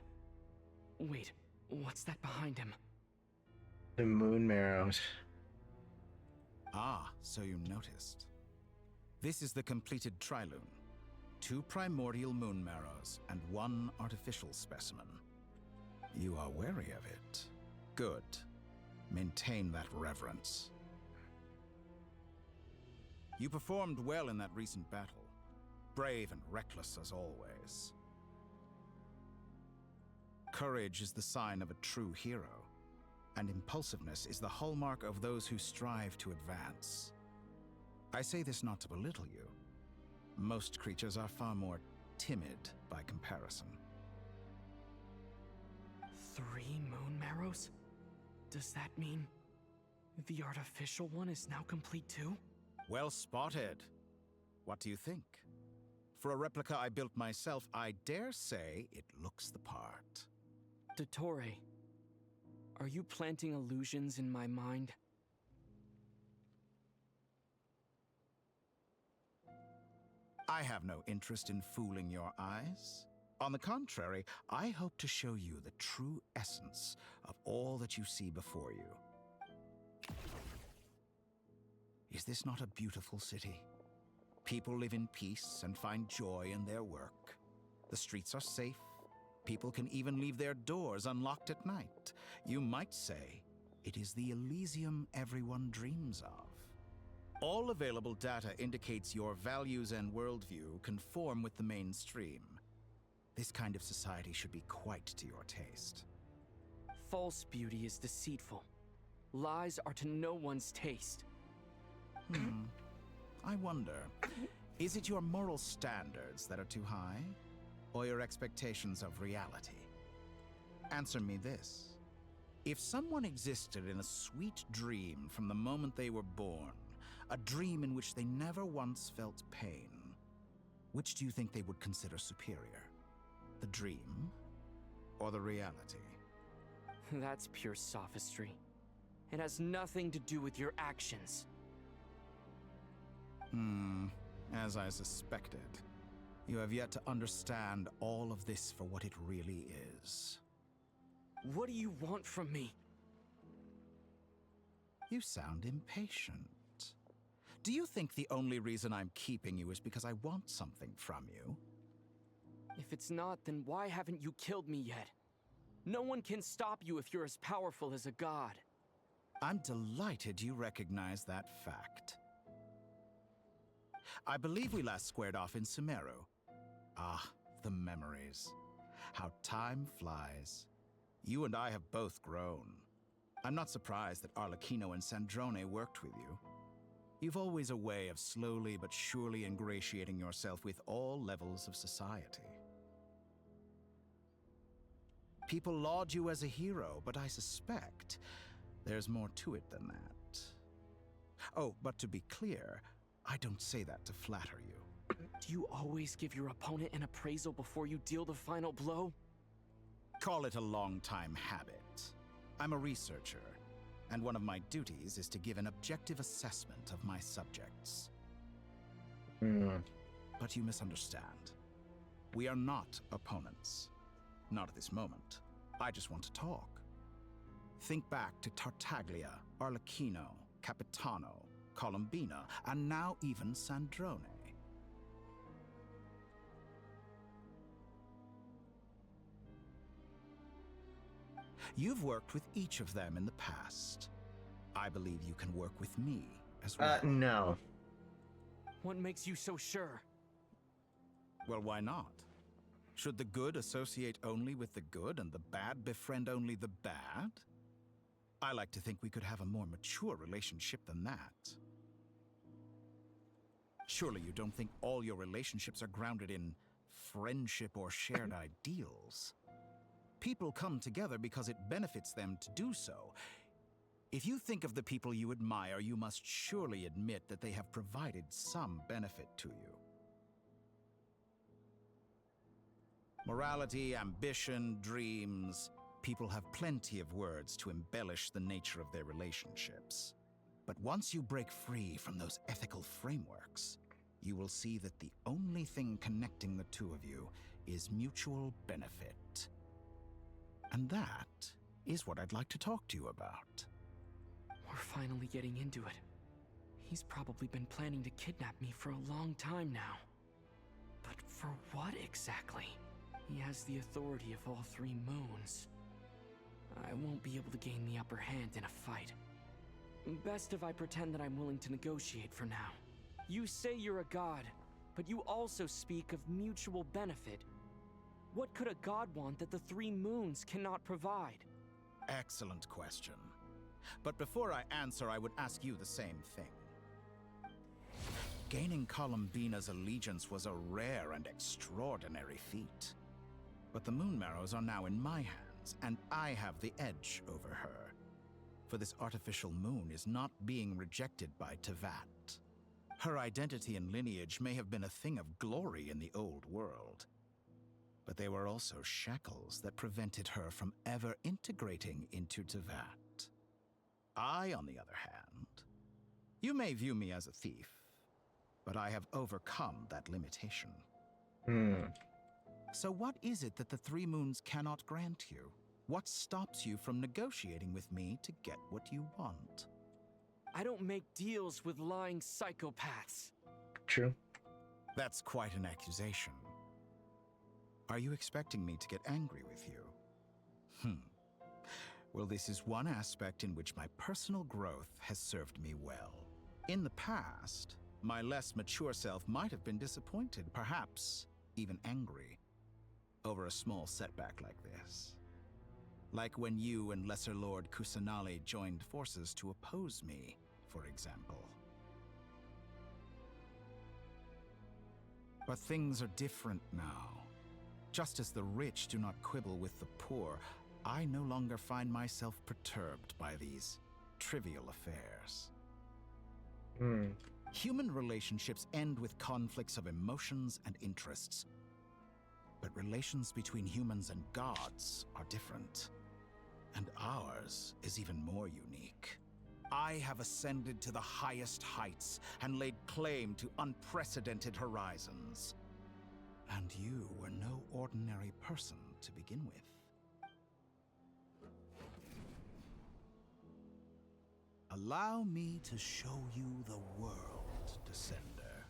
Wait, what's that behind him? The moon marrows. Ah, so you noticed. This is the completed Trilune. 2 primordial moon marrows and 1 artificial specimen. You are wary of it. Good. Maintain that reverence. You performed well in that recent battle. Brave and reckless as always. Courage is the sign of a true hero, and impulsiveness is the hallmark of those who strive to advance. I say this not to belittle you. Most creatures are far more timid by comparison. 3 moon marrows? Does that mean the artificial one is now complete too? Well spotted. What do you think? For a replica I built myself, I dare say it looks the part. Dottore, are you planting illusions in my mind? I have no interest in fooling your eyes. On the contrary, I hope to show you the true essence of all that you see before you. Is this not a beautiful city? People live in peace and find joy in their work. The streets are safe. People can even leave their doors unlocked at night. You might say it is the Elysium everyone dreams of. All available data indicates your values and worldview conform with the mainstream. This kind of society should be quite to your taste. False beauty is deceitful. Lies are to no one's taste. I wonder, is it your moral standards that are too high? Or your expectations of reality? Answer me this. If someone existed in a sweet dream from the moment they were born, a dream in which they never once felt pain, which do you think they would consider superior? The dream or the reality? That's pure sophistry. It has nothing to do with your actions. As I suspected. You have yet to understand all of this for what it really is. What do you want from me? You sound impatient. Do you think the only reason I'm keeping you is because I want something from you? If it's not, then why haven't you killed me yet? No one can stop you if you're as powerful as a god. I'm delighted you recognize that fact. I believe we last squared off in Sumeru. Ah, the memories. How time flies. You and I have both grown. I'm not surprised that Arlecchino and Sandrone worked with you. You've always a way of slowly but surely ingratiating yourself with all levels of society. People laud you as a hero, but I suspect there's more to it than that. Oh, but to be clear, I don't say that to flatter you. Do you always give your opponent an appraisal before you deal the final blow? Call it a long-time habit. I'm a researcher, and one of my duties is to give an objective assessment of my subjects. But you misunderstand. We are not opponents. Not at this moment. I just want to talk. Think back to Tartaglia, Arlecchino, Capitano, Columbina, and now even Sandrone. You've worked with each of them in the past. I believe you can work with me as well. No. What makes you so sure? Well, why not? Should the good associate only with the good and the bad befriend only the bad? I like to think we could have a more mature relationship than that. Surely you don't think all your relationships are grounded in friendship or shared ideals? People come together because it benefits them to do so. If you think of the people you admire, you must surely admit that they have provided some benefit to you. Morality, ambition, dreams. People have plenty of words to embellish the nature of their relationships. But once you break free from those ethical frameworks, you will see that the only thing connecting the two of you is mutual benefit. And that is what I'd like to talk to you about. We're finally getting into it. He's probably been planning to kidnap me for a long time now. But for what exactly? He has the authority of all three moons. I won't be able to gain the upper hand in a fight. Best if I pretend that I'm willing to negotiate for now. You say you're a god, but you also speak of mutual benefit. What could a god want that the three moons cannot provide? Excellent question. But before I answer, I would ask you the same thing. Gaining Columbina's allegiance was a rare and extraordinary feat. But the Moon Marrows are now in my hands, and I have the edge over her. For this artificial moon is not being rejected by Tevat. Her identity and lineage may have been a thing of glory in the old world, but they were also shackles that prevented her from ever integrating into Tevat. I, on the other hand, you may view me as a thief, but I have overcome that limitation. So what is it that the Three Moons cannot grant you? What stops you from negotiating with me to get what you want? I don't make deals with lying psychopaths. True. That's quite an accusation. Are you expecting me to get angry with you? Well, this is one aspect in which my personal growth has served me well. In the past, my less mature self might have been disappointed, perhaps even angry, over a small setback like this. Like when you and Lesser Lord Kusanali joined forces to oppose me, for example. But things are different now. Just as the rich do not quibble with the poor, I no longer find myself perturbed by these trivial affairs. Human relationships end with conflicts of emotions and interests. But relations between humans and gods are different. And ours is even more unique. I have ascended to the highest heights and laid claim to unprecedented horizons. And you were no ordinary person to begin with. Allow me to show you the world, Descender.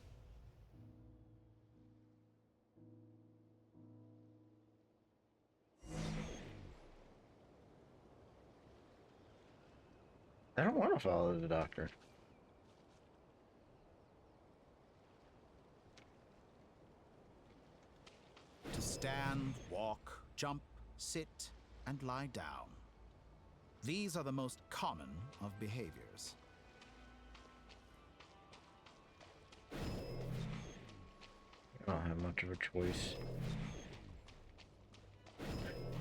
I don't want to follow the doctor. To stand, walk, jump, sit, and lie down. These are the most common of behaviors. I don't have much of a choice.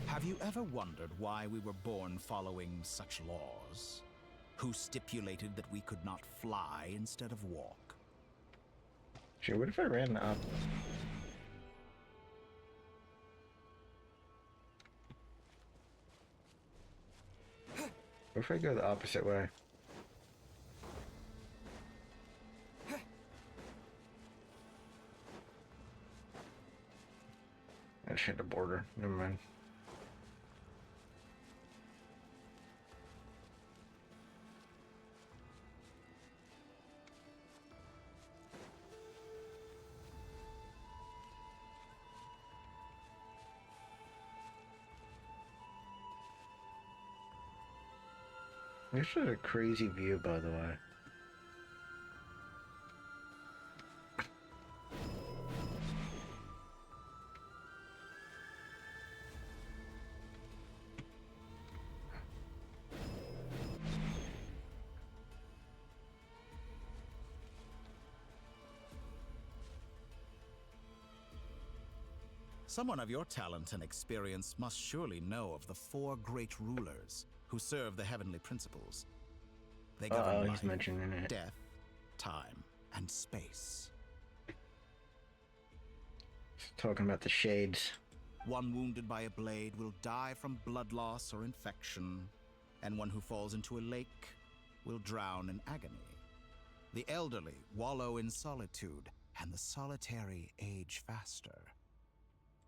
Have you ever wondered why we were born following such laws? Who stipulated that we could not fly instead of walk? Sure, what if I ran up? What if I go the opposite way? I just hit the border. Never mind. This is a crazy view, by the way. Someone of your talent and experience must surely know of the 4 great rulers who serve the heavenly principles. They govern he's mentioning it. death, time, and space. Talking about the shades. One wounded by a blade will die from blood loss or infection, and one who falls into a lake will drown in agony. The elderly wallow in solitude, and the solitary age faster.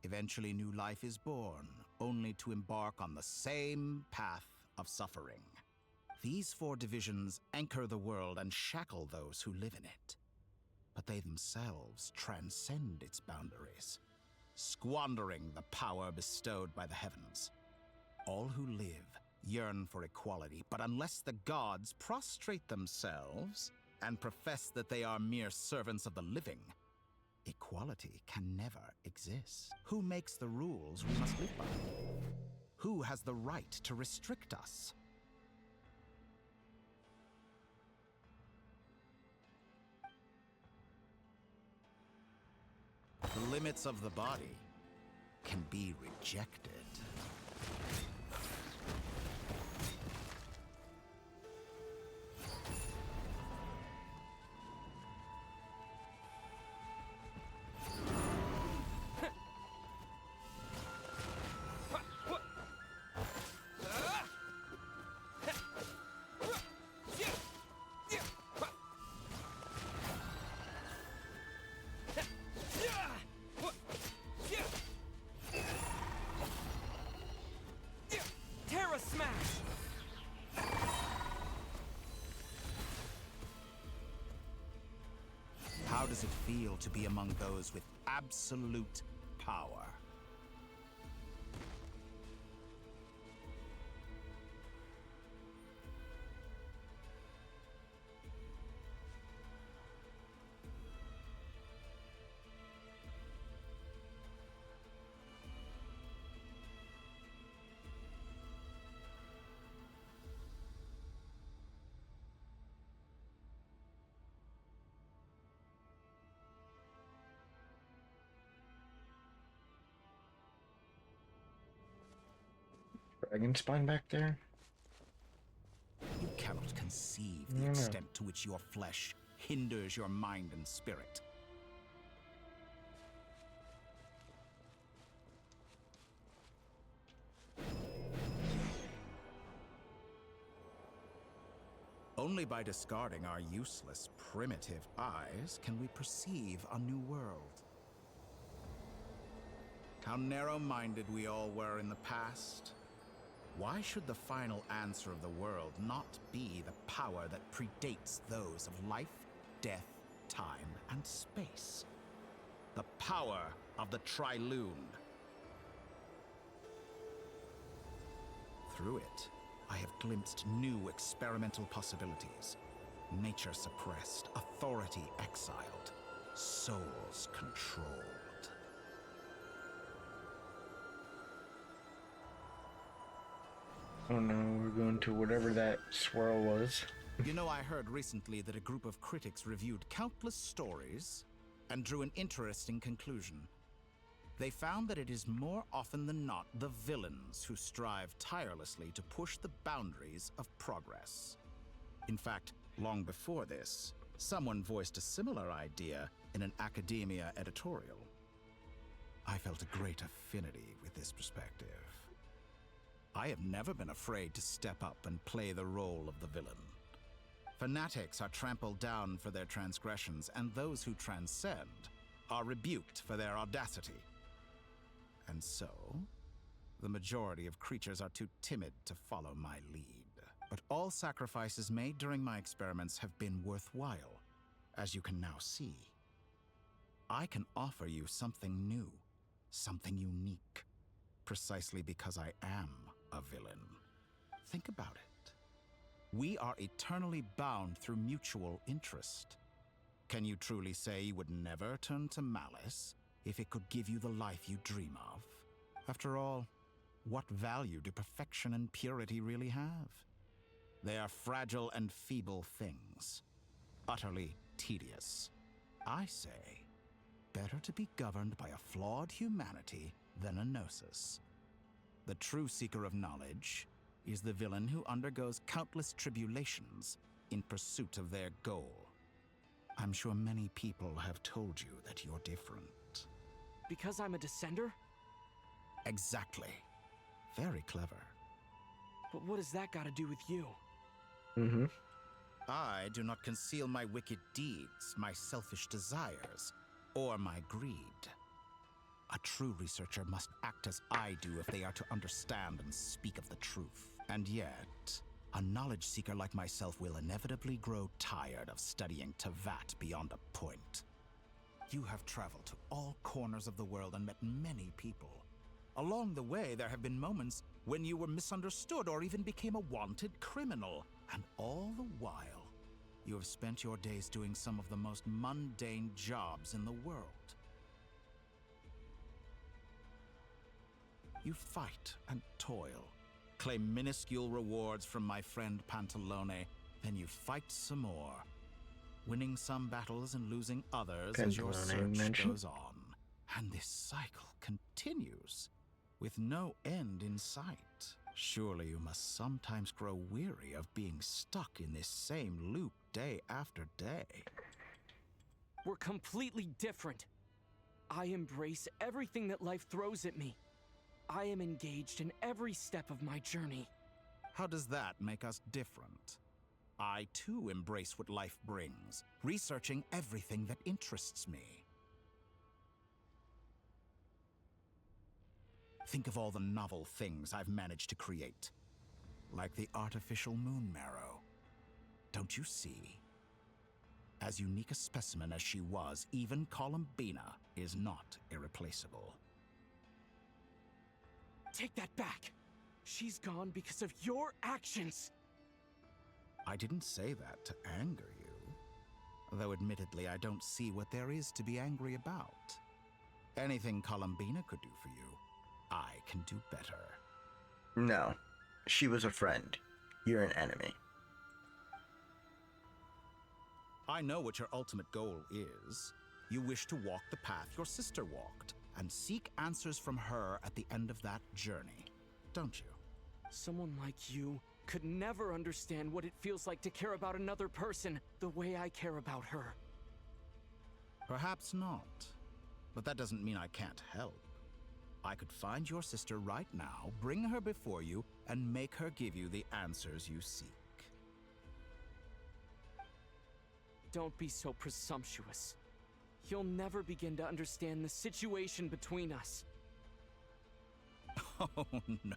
Eventually, new life is born, only to embark on the same path of suffering. These 4 divisions anchor the world and shackle those who live in it. But they themselves transcend its boundaries, squandering the power bestowed by the heavens. All who live yearn for equality, but unless the gods prostrate themselves and profess that they are mere servants of the living, equality can never exist. Who makes the rules we must live by? Who has the right to restrict us? The limits of the body can be rejected. does it feel to be among those with absolute power? Dragon spine back there? You cannot conceive the extent to which your flesh hinders your mind and spirit. Only by discarding our useless, primitive eyes can we perceive a new world. How narrow-minded we all were in the past. Why should the final answer of the world not be the power that predates those of life, death, time, and space? The power of the Trilune. Through it, I have glimpsed new experimental possibilities. Nature suppressed, authority exiled, souls controlled. Oh no, we're going to whatever that swirl was. You know, I heard recently that a group of critics reviewed countless stories and drew an interesting conclusion. They found that it is more often than not the villains who strive tirelessly to push the boundaries of progress. In fact, long before this, someone voiced a similar idea in an academia editorial. I felt a great affinity with this perspective. I have never been afraid to step up and play the role of the villain. Fanatics are trampled down for their transgressions, and those who transcend are rebuked for their audacity. And so, the majority of creatures are too timid to follow my lead. But all sacrifices made during my experiments have been worthwhile, as you can now see. I can offer you something new, something unique, precisely because I am a villain. Think about it. We are eternally bound through mutual interest. Can you truly say you would never turn to malice if it could give you the life you dream of? After all, what value do perfection and purity really have? They are fragile and feeble things, utterly tedious. I say, better to be governed by a flawed humanity than a gnosis. The true seeker of knowledge is the villain who undergoes countless tribulations in pursuit of their goal. I'm sure many people have told you that you're different. Because I'm a descender? Exactly. Very clever. But what does that got to do with you? I do not conceal my wicked deeds, my selfish desires, or my greed. A true researcher must act as I do if they are to understand and speak of the truth. And yet, a knowledge seeker like myself will inevitably grow tired of studying Teyvat beyond a point. You have traveled to all corners of the world and met many people. Along the way, there have been moments when you were misunderstood or even became a wanted criminal. And all the while, you have spent your days doing some of the most mundane jobs in the world. You fight and toil, claim minuscule rewards from my friend Pantalone, then you fight some more, winning some battles and losing others as your search goes on. And this cycle continues, with no end in sight. Surely you must sometimes grow weary of being stuck in this same loop day after day. We're completely different. I embrace everything that life throws at me. I am engaged in every step of my journey. How does that make us different? I too embrace what life brings, researching everything that interests me. Think of all the novel things I've managed to create, like the artificial moon marrow. Don't you see? As unique a specimen as she was, even Columbina is not irreplaceable. Take that back! She's gone because of your actions! I didn't say that to anger you. Though admittedly, I don't see what there is to be angry about. Anything Columbina could do for you, I can do better. No. She was a friend. You're an enemy. I know what your ultimate goal is. You wish to walk the path your sister walked, and seek answers from her at the end of that journey, don't you? Someone like you could never understand what it feels like to care about another person the way I care about her. Perhaps not. But that doesn't mean I can't help. I could find your sister right now, bring her before you, and make her give you the answers you seek. Don't be so presumptuous. You'll never begin to understand the situation between us. Oh, no.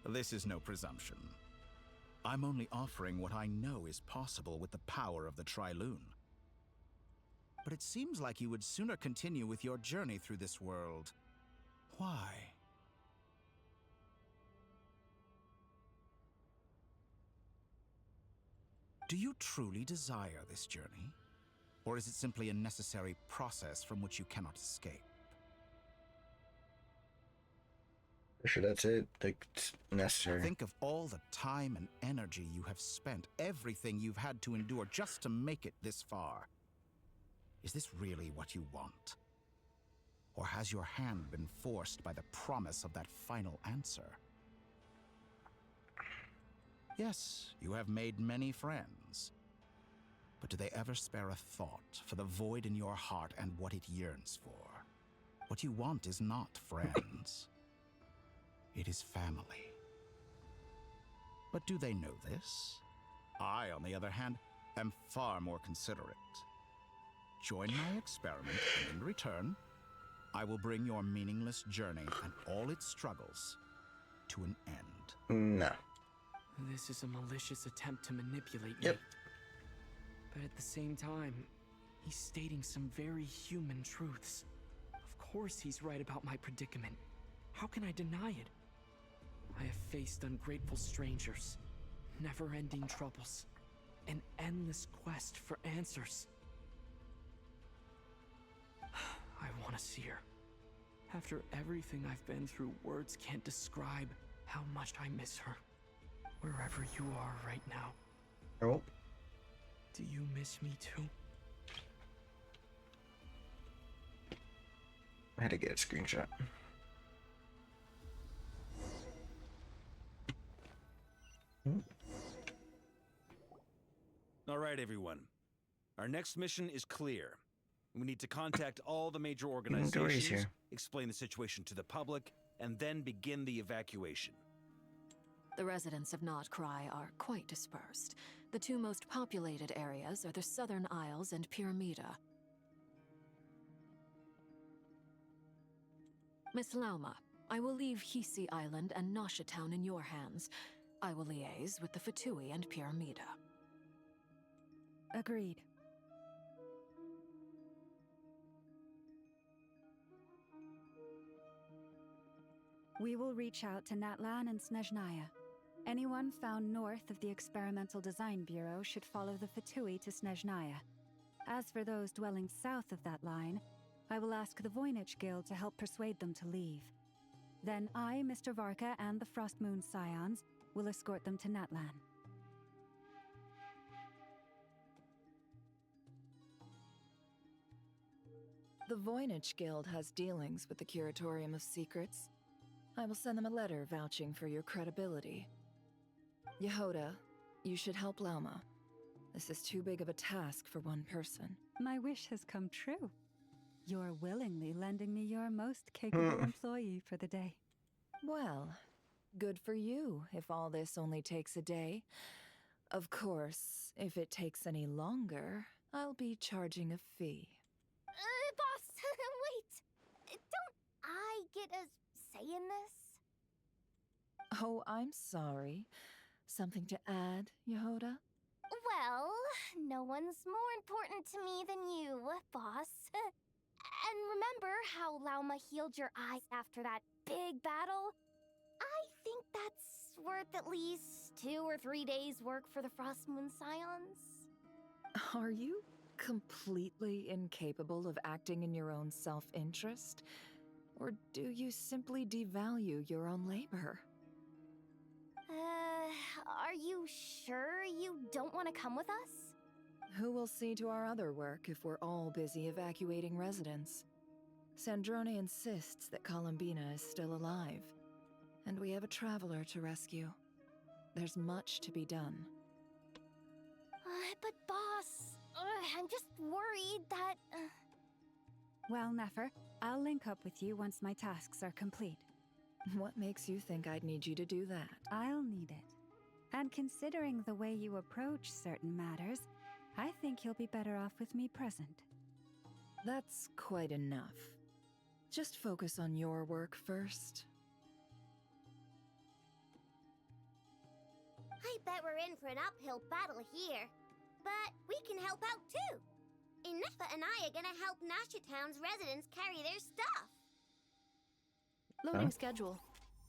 This is no presumption. I'm only offering what I know is possible with the power of the Trilune. But it seems like you would sooner continue with your journey through this world. Why? Do you truly desire this journey? Or is it simply a necessary process from which you cannot escape? Sure, that's it. Like, it's necessary. Think of all the time and energy you have spent, everything you've had to endure just to make it this far. Is this really what you want? Or has your hand been forced by the promise of that final answer? Yes, you have made many friends. But do they ever spare a thought for the void in your heart and what it yearns for? What you want is not friends. It is family. But do they know this? I, on the other hand, am far more considerate. Join my experiment, and in return, I will bring your meaningless journey and all its struggles to an end. No. This is a malicious attempt to manipulate me. Yep. But at the same time, he's stating some very human truths. Of course he's right about my predicament. How can I deny it? I have faced ungrateful strangers, never-ending troubles, an endless quest for answers. I want to see her. After everything I've been through, words can't describe how much I miss her. Wherever you are right now. Oh. Do you miss me too? I had to get a screenshot. All right, everyone. Our next mission is clear. We need to contact all the major organizations, explain the situation to the public, and then begin the evacuation. The residents of Not Cry are quite dispersed. The two most populated areas are the Southern Isles and Pyramida. Miss Lauma, I will leave Hisi Island and Nasha Town in your hands. I will liaise with the Fatui and Pyramida. Agreed. We will reach out to Natlan and Snezhnaya. Anyone found north of the Experimental Design Bureau should follow the Fatui to Snezhnaya. As for those dwelling south of that line, I will ask the Voynich Guild to help persuade them to leave. Then I, Mr. Varka, and the Frostmoon Scions will escort them to Natlan. The Voynich Guild has dealings with the Curatorium of Secrets. I will send them a letter vouching for your credibility. Yehoda, you should help Lauma. This is too big of a task for one person. My wish has come true. You're willingly lending me your most capable employee for the day. Well, good for you if all this only takes a day. Of course, if it takes any longer, I'll be charging a fee. Boss, wait! Don't I get a say in this? Oh, I'm sorry. Something to add, Yehoda? Well, no one's more important to me than you, boss. And remember how Lauma healed your eyes after that big battle? I think that's worth at least 2 or 3 days' work for the Frostmoon Scions. Are you completely incapable of acting in your own self-interest? Or do you simply devalue your own labor? Are you sure you don't want to come with us? Who will see to our other work if we're all busy evacuating residents? Sandrone insists that Columbina is still alive, and we have a traveler to rescue. There's much to be done. But boss, I'm just worried that... Well, Nefer, I'll link up with you once my tasks are complete. What makes you think I'd need you to do that? I'll need it. And considering the way you approach certain matters, I think you'll be better off with me present. That's quite enough. Just focus on your work first. I bet we're in for an uphill battle here. But we can help out too. Inefa and I are gonna help Nasha Town's residents carry their stuff. Loading schedule.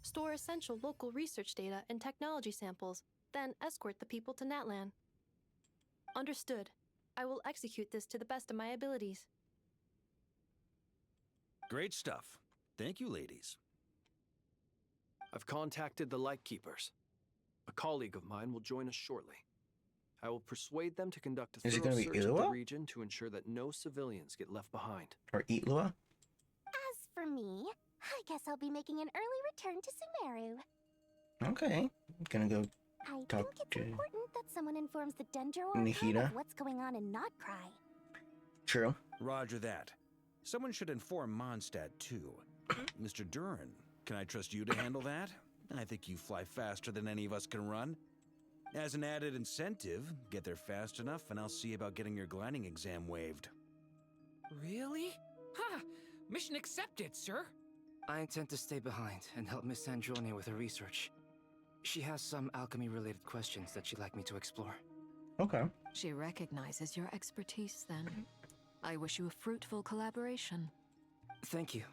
Store essential local research data and technology samples, then escort the people to Natlan. Understood. I will execute this to the best of my abilities. Great stuff. Thank you, ladies. I've contacted the Lightkeepers. A colleague of mine will join us shortly. I will persuade them to conduct a thorough search of the region to ensure that no civilians get left behind. Or Eatlua? As for me, I guess I'll be making an early return to Sumeru. Okay. I'm gonna go I talk think it's to important that someone informs the Dendro Nikita. of what's going on in Notcry. True. Roger that. Someone should inform Mondstadt, too. Mr. Duran, can I trust you to handle that? I think you fly faster than any of us can run. As an added incentive, get there fast enough and I'll see about getting your gliding exam waived. Really? Ha! Mission accepted, sir. I intend to stay behind and help Miss Sandrone with her research. She has some alchemy-related questions that she'd like me to explore. Okay. She recognizes your expertise, then. I wish you a fruitful collaboration. Thank you.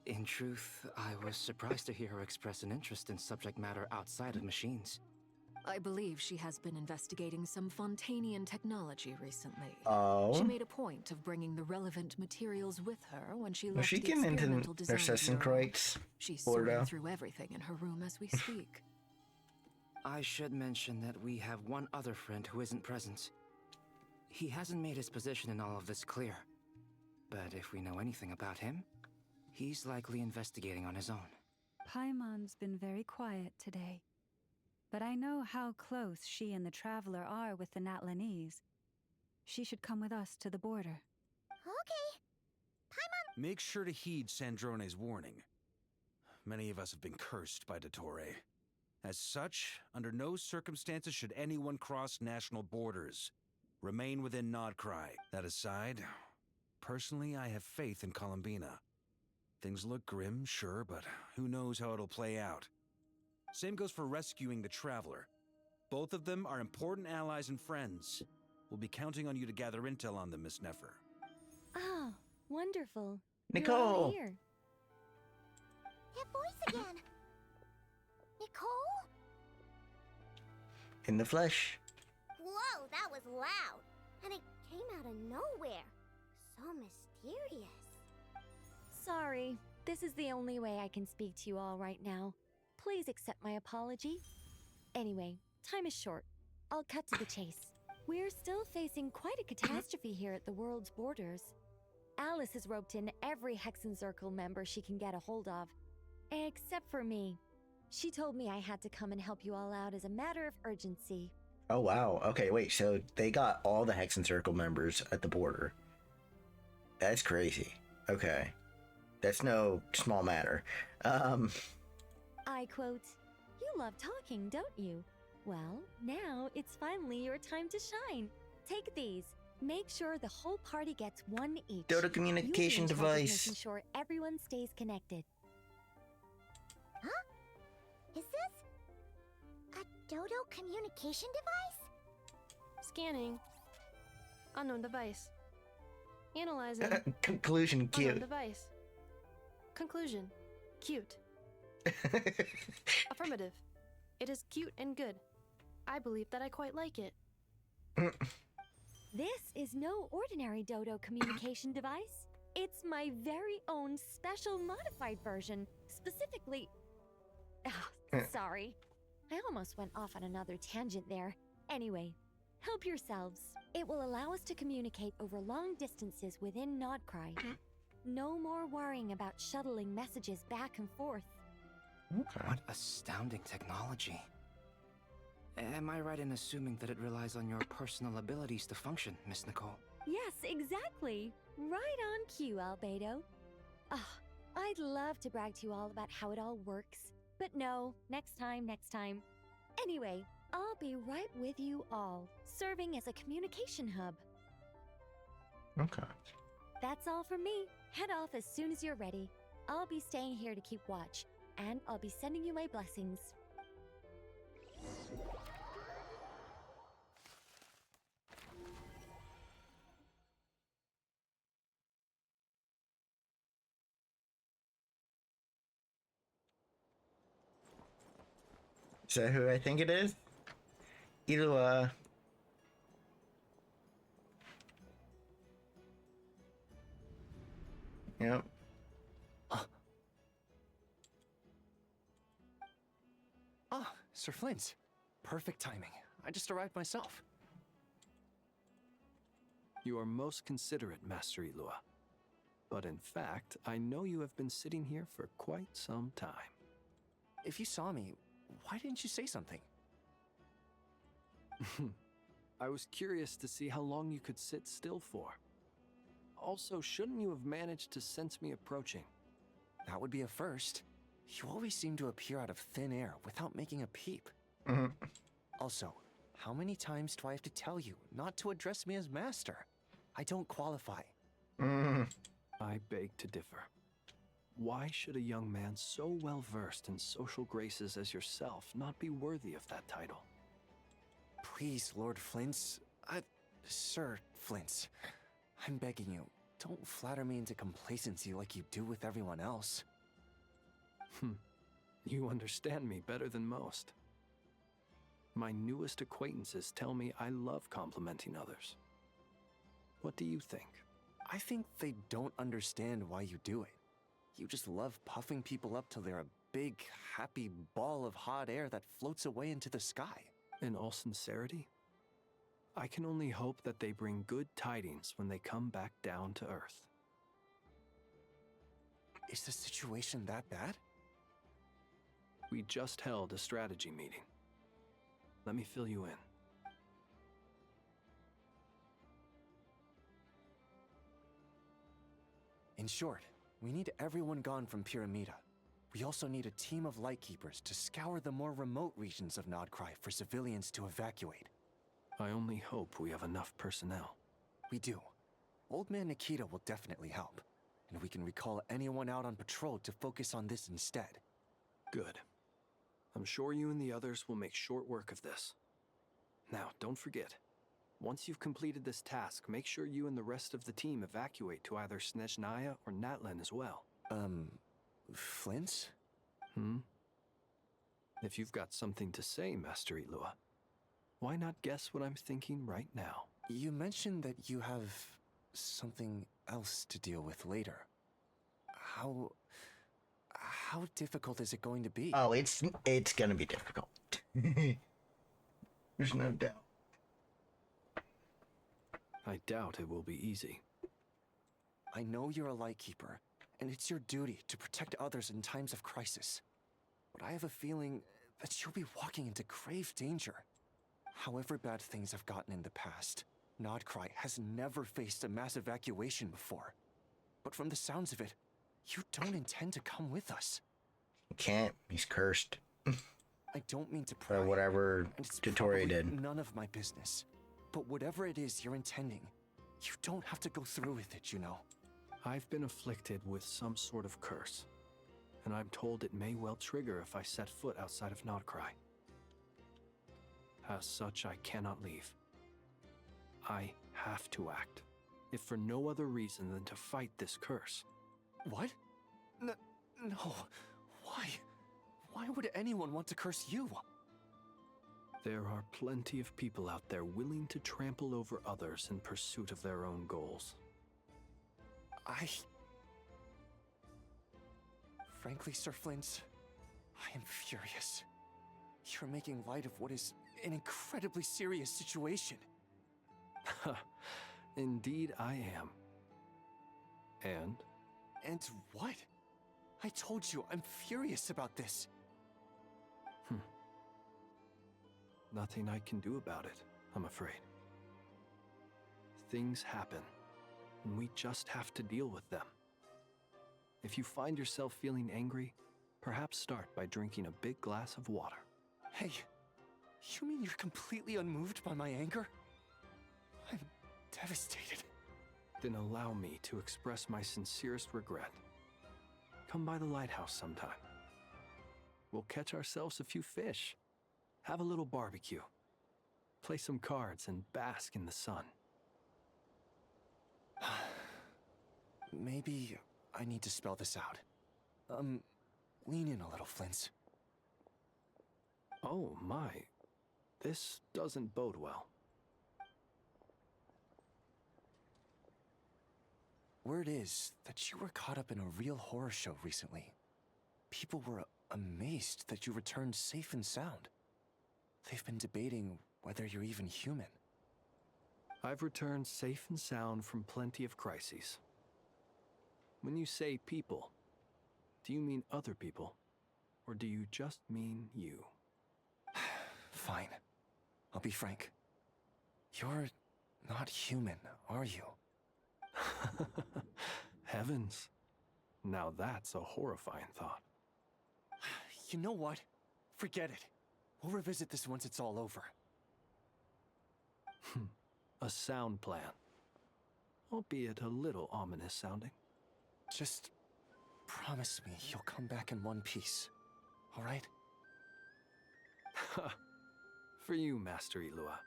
In truth, I was surprised to hear her express an interest in subject matter outside of machines. I believe she has been investigating some Fontanian technology recently. Oh. She made a point of bringing the relevant materials with her when she left she the getting into experimental design Narcissan bureau. Croix? She's sorting through everything in her room as we speak. I should mention that we have one other friend who isn't present. He hasn't made his position in all of this clear. But if we know anything about him, he's likely investigating on his own. Paimon's been very quiet today. But I know how close she and the Traveler are with the Natlanese. She should come with us to the border. Okay. Paimon! Make sure to heed Sandrone's warning. Many of us have been cursed by Dottore. As such, under no circumstances should anyone cross national borders. Remain within Nodcry. That aside, personally I have faith in Columbina. Things look grim, sure, but who knows how it'll play out. Same goes for rescuing the Traveler. Both of them are important allies and friends. We'll be counting on you to gather intel on them, Miss Nefer. Oh, wonderful. Nicole! You're all here. That voice again! Nicole? In the flesh. Whoa, that was loud. And it came out of nowhere. So mysterious. Sorry, this is the only way I can speak to you all right now. Please accept my apology. Anyway, time is short. I'll cut to the chase. We're still facing quite a catastrophe here at the world's borders. Alice has roped in every Hexen Circle member she can get a hold of. Except for me. She told me I had to come and help you all out as a matter of urgency. Oh, wow. Okay, wait. So they got all the Hexen Circle members at the border. That's crazy. Okay. That's no small matter. I quote, "You love talking, don't you? Well, now it's finally your time to shine. Take these. Make sure the whole party gets one each. Dodo communication You'll be in charge of device. making sure everyone stays connected." Huh? Is this a Dodo communication device? Scanning. Unknown device. Analyzing. Conclusion, Unknown cute. device. Conclusion. Cute. Affirmative. It is cute and good. I believe that I quite like it. This is no ordinary Dodo communication device. It's my very own special modified version, specifically... sorry. I almost went off on another tangent there. Anyway, help yourselves. It will allow us to communicate over long distances within Nodcry. No more worrying about shuttling messages back and forth. Okay. What astounding technology. Am I right in assuming that it relies on your personal abilities to function, Miss Nicole? Yes, exactly. Right on cue, Albedo. I'd love to brag to you all about how it all works. But no, next time. Anyway, I'll be right with you all, serving as a communication hub. Okay. That's all from me. Head off as soon as you're ready. I'll be staying here to keep watch, and I'll be sending you my blessings. Is that who I think it is? Either, Yep. Sir Flint. Perfect timing. I just arrived myself. You are most considerate, Master Elua. But in fact, I know you have been sitting here for quite some time. If you saw me, why didn't you say something? I was curious to see how long you could sit still for. Also, shouldn't you have managed to sense me approaching? That would be a first. You always seem to appear out of thin air without making a peep. Also, how many times do I have to tell you not to address me as master? I don't qualify. I beg to differ. Why should a young man so well versed in social graces as yourself not be worthy of that title? Please, Lord Flint's... Sir Flint's. I'm begging you, don't flatter me into complacency like you do with everyone else. You understand me better than most. My newest acquaintances tell me I love complimenting others. What do you think? I think they don't understand why you do it. You just love puffing people up till they're a big, happy ball of hot air that floats away into the sky. In all sincerity, I can only hope that they bring good tidings when they come back down to Earth. Is the situation that bad? We just held a strategy meeting. Let me fill you in. In short, we need everyone gone from Pyramida. We also need a team of Lightkeepers to scour the more remote regions of Nodcry for civilians to evacuate. I only hope we have enough personnel. We do. Old Man Nikita will definitely help, and we can recall anyone out on patrol to focus on this instead. Good. I'm sure you and the others will make short work of this. Now, don't forget, once you've completed this task, make sure you and the rest of the team evacuate to either Snezhnaya or Natlan as well. Flint? If you've got something to say, Master Elua, why not guess what I'm thinking right now? You mentioned that you have something else to deal with later. How difficult is it going to be? Oh, it's gonna be difficult. There's no doubt. I doubt it will be easy. I know you're a Lightkeeper, and it's your duty to protect others in times of crisis. But I have a feeling that you'll be walking into grave danger. However bad things have gotten in the past, Nodcry has never faced a mass evacuation before. But from the sounds of it, you don't intend to come with us. He can't. He's cursed. I don't mean to pry. Or whatever Tutoria did. None of my business. But whatever it is you're intending, you don't have to go through with it, you know. I've been afflicted with some sort of curse, and I'm told it may well trigger if I set foot outside of Nodcry. As such, I cannot leave. I have to act, if for no other reason than to fight this curse. What? No. Why? Why would anyone want to curse you? There are plenty of people out there willing to trample over others in pursuit of their own goals. Frankly, Sir Flint, I am furious. You're making light of what is an incredibly serious situation. Indeed I am. And? And what? I told you, I'm furious about this. Nothing I can do about it, I'm afraid. Things happen, and we just have to deal with them. If you find yourself feeling angry, perhaps start by drinking a big glass of water. Hey, you mean you're completely unmoved by my anger? I'm devastated. Then allow me to express my sincerest regret. Come by the lighthouse sometime. We'll catch ourselves a few fish, have a little barbecue, play some cards, and bask in the sun. Maybe I need to spell this out. Lean in a little, Flint. Oh my, this doesn't bode well. Word is that you were caught up in a real horror show recently. People were amazed that you returned safe and sound. They've been debating whether you're even human. I've returned safe and sound from plenty of crises. When you say people, do you mean other people? Or do you just mean you? Fine. I'll be frank. You're not human, are you? Heavens. Now that's a horrifying thought. You know what? Forget it. We'll revisit this once it's all over. A sound plan. Albeit a little ominous sounding. Just promise me you'll come back in one piece, all right? For you, Master Ilua.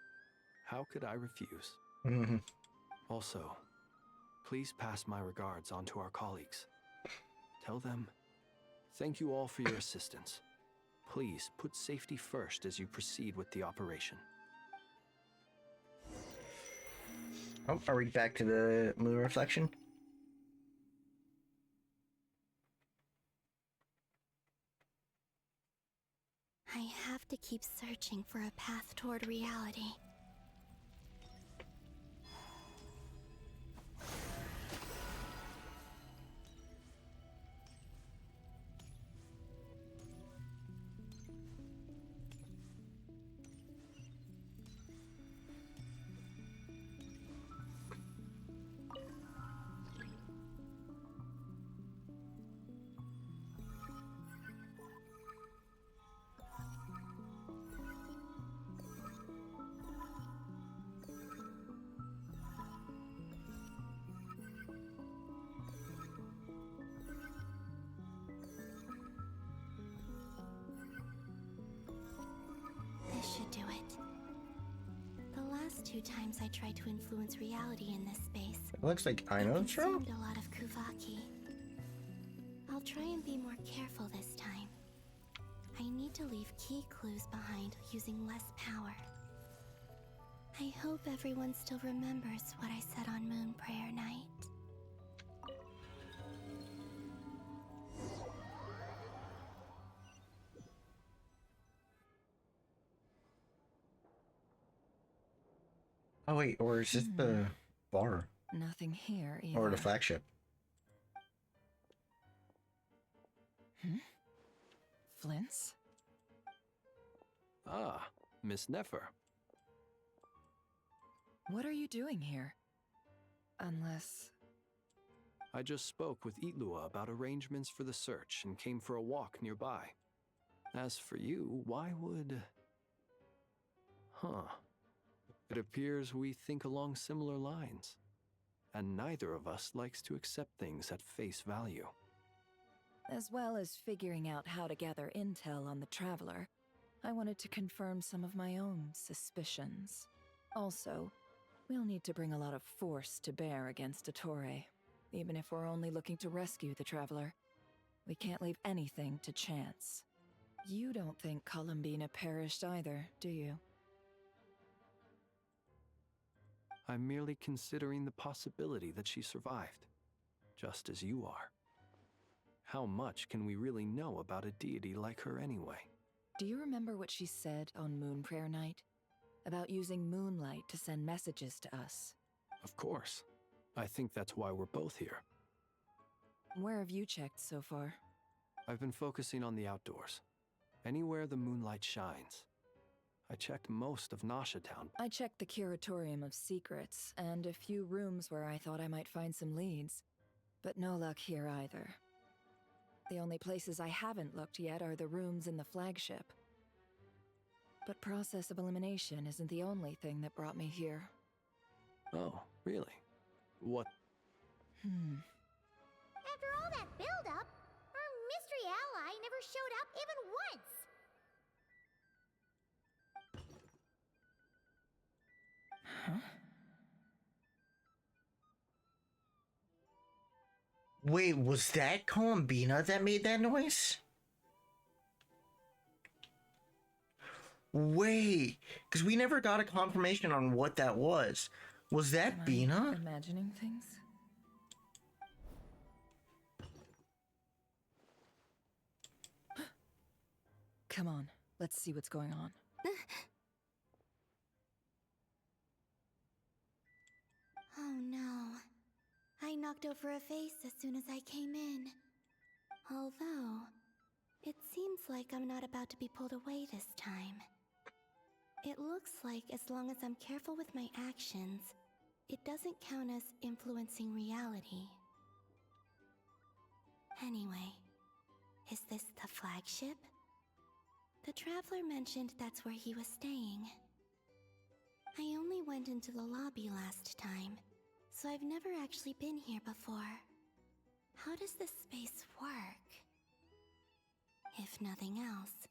How could I refuse? Also, please pass my regards on to our colleagues. Tell them, thank you all for your assistance. Please put safety first as you proceed with the operation. Oh, are we back to the moon reflection? I have to keep searching for a path toward reality. This should do it. The last 2 times I tried to influence reality in this space, It looks like I know it's wrong. consumed a lot of Kuvaki. I'll try and be more careful this time. I need to leave key clues behind using less power. I hope everyone still remembers what I said on Moon Prayer Night. Oh wait, or is this the bar? Nothing here either. Or the flagship? Flint's? Ah, Miss Nefer. What are you doing here? Unless... I just spoke with Ilua about arrangements for the search and came for a walk nearby. As for you, why would... It appears we think along similar lines, and neither of us likes to accept things at face value. As well as figuring out how to gather intel on the Traveler, I wanted to confirm some of my own suspicions. Also, We'll need to bring a lot of force to bear against Ettore, even if we're only looking to rescue the Traveler. We can't leave anything to chance. You don't think Columbina perished either, do you? I'm merely considering the possibility that she survived, just as you are. How much can we really know about a deity like her anyway? Do you remember what she said on Moon Prayer Night? About using moonlight to send messages to us? Of course. I think that's why we're both here. Where have you checked so far? I've been focusing on the outdoors. Anywhere the moonlight shines. I checked most of Nasha Town. I checked the Curatorium of Secrets, and a few rooms where I thought I might find some leads. But no luck here either. The only places I haven't looked yet are the rooms in the flagship. But process of elimination isn't the only thing that brought me here. Oh, really? What? After all that build-up, our mystery ally never showed up even once! Huh? Wait, was that Columbina that made that noise? Wait, because we never got a confirmation on what that was. Was that Am I Bina? imagining things? Come on, let's see what's going on. Oh no. I knocked over a vase as soon as I came in. Although, it seems like I'm not about to be pulled away this time. It looks like as long as I'm careful with my actions, it doesn't count as influencing reality. Anyway, is this the flagship? The Traveler mentioned that's where he was staying. I only went into the lobby last time, so I've never actually been here before. How does this space work? If nothing else,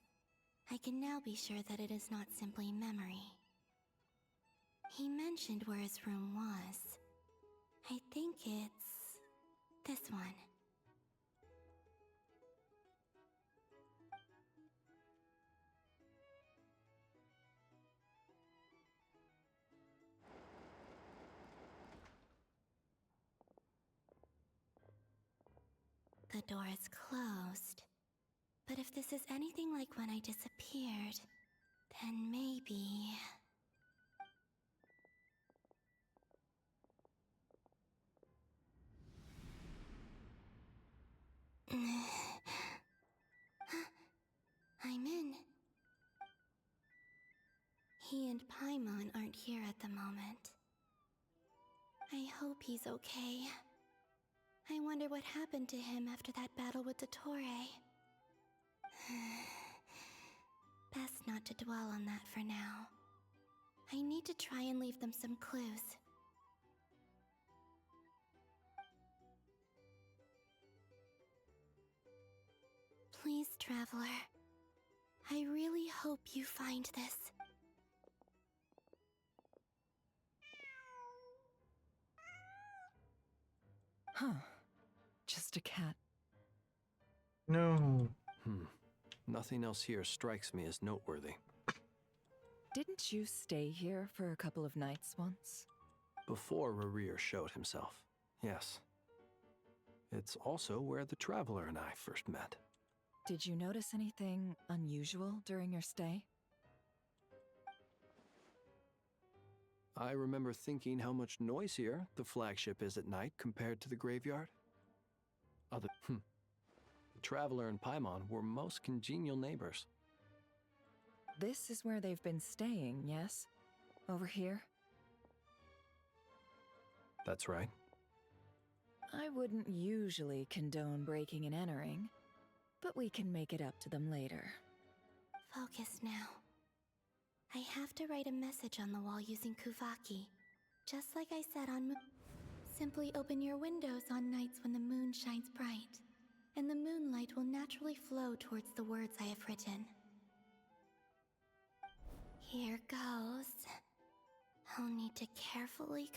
I can now be sure that it is not simply memory. He mentioned where his room was. I think it's this one. The door is closed. But if this is anything like when I disappeared, then maybe... I'm in. He and Paimon aren't here at the moment. I hope he's okay. I wonder what happened to him after that battle with Ettore. Best not to dwell on that for now. I need to try and leave them some clues. Please, Traveler. I really hope you find this. Huh. Just a cat. No. Nothing else here strikes me as noteworthy. Didn't you stay here for a couple of nights once? Before Rerir showed himself, yes. It's also where the Traveler and I first met. Did you notice anything unusual during your stay? I remember thinking how much noisier the flagship is at night compared to the graveyard. The Traveler and Paimon were most congenial neighbors. This is where they've been staying, yes? Over here? That's right. I wouldn't usually condone breaking and entering, but we can make it up to them later. Focus now. I have to write a message on the wall using Kuvaki. Just like I said on Simply open your windows on nights when the moon shines bright, and the moonlight will naturally flow towards the words I have written. Here goes. I'll need to carefully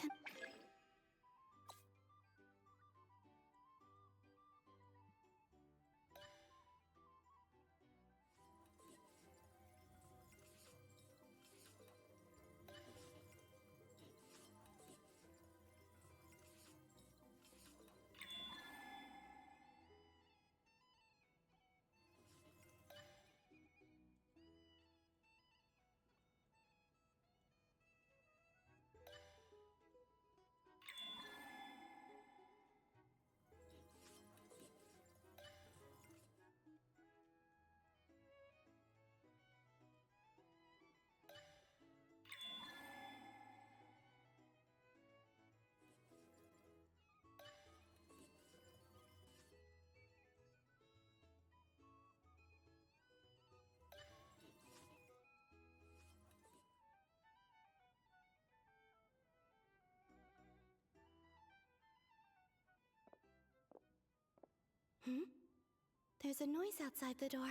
There's a noise outside the door.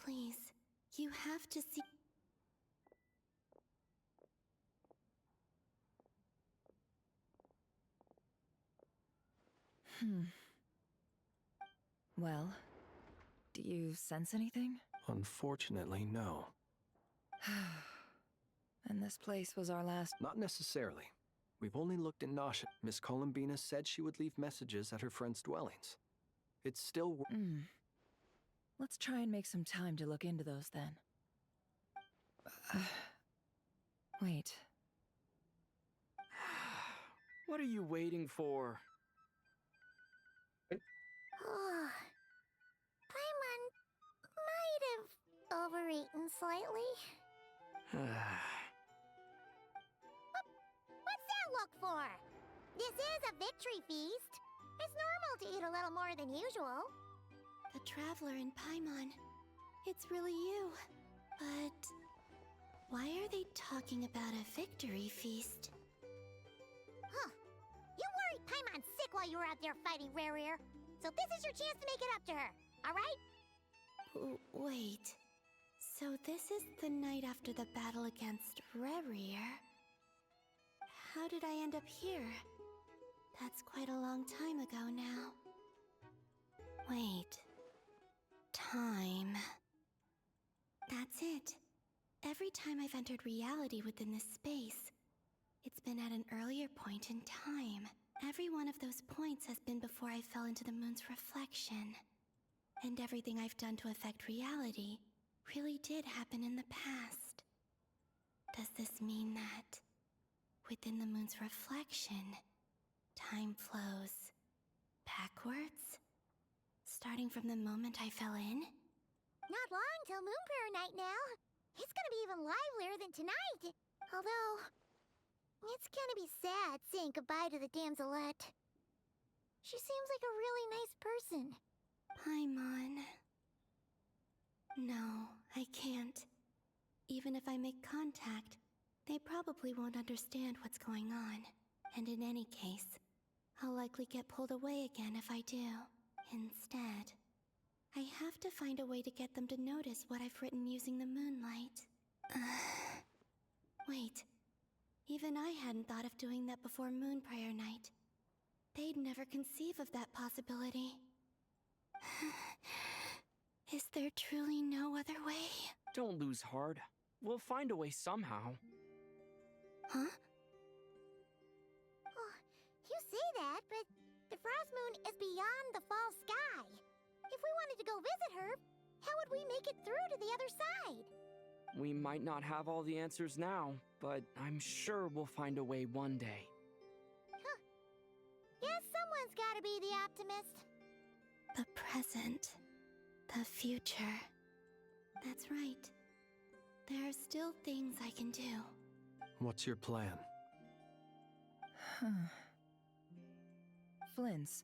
Please, you have to see. Well, do you sense anything? Unfortunately, no. And this place was our last. Not necessarily. We've only looked in Nasha. Miss Columbina said she would leave messages at her friends' dwellings. It's still. Let's try and make some time to look into those then. Wait. What are you waiting for? Paimon might have overeaten slightly. What's that look for? This is a victory feast. It's normal to eat a little more than usual. The Traveler in Paimon. It's really you. But why are they talking about a victory feast? Huh. You worried Paimon sick while you were out there fighting Rare. So this is your chance to make it up to her, alright? Wait. So this is the night after the battle against Rare. How did I end up here? That's quite a long time ago now. Wait. Time. That's it. Every time I've entered reality within this space, it's been at an earlier point in time. Every one of those points has been before I fell into the moon's reflection. And everything I've done to affect reality really did happen in the past. Does this mean that within the moon's reflection, time flows backwards? Starting from the moment I fell in? Not long till Moon Prayer Night now. It's gonna be even livelier than tonight. Although, it's gonna be sad saying goodbye to the damselette. She seems like a really nice person. Paimon. No, I can't. Even if I make contact, they probably won't understand what's going on. And in any case, I'll likely get pulled away again if I do. Instead, I have to find a way to get them to notice what I've written using the moonlight. Wait. Even I hadn't thought of doing that before Moon Prayer Night. They'd never conceive of that possibility. Is there truly no other way? Don't lose heart. We'll find a way somehow. Huh? Oh, you say that, but the Frost Moon is beyond the fall sky. If we wanted to go visit her, how would we make it through to the other side? We might not have all the answers now, but I'm sure we'll find a way one day. Huh. Guess someone's gotta be the optimist. The present. The future. That's right. There are still things I can do. What's your plan? Flint's,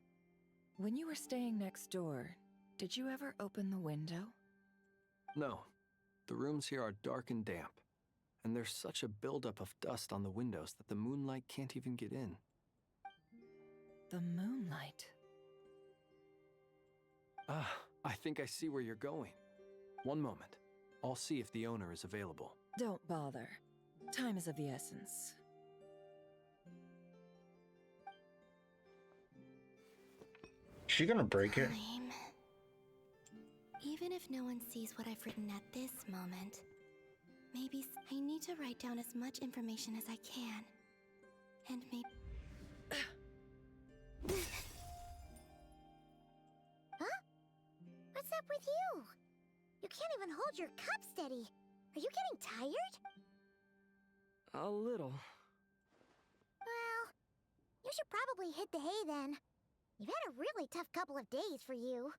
when you were staying next door, did you ever open the window? No. The rooms here are dark and damp, and there's such a buildup of dust on the windows that the moonlight can't even get in. The moonlight? Ah, I think I see where you're going. One moment. I'll see if the owner is available. Don't bother. Time is of the essence. She gonna break it? Fine. Even if no one sees what I've written at this moment, maybe I need to write down as much information as I can. And maybe... Huh? What's up with you? You can't even hold your cup steady. Are you getting tired? A little. Well, you should probably hit the hay then. You've had a really tough couple of days for you.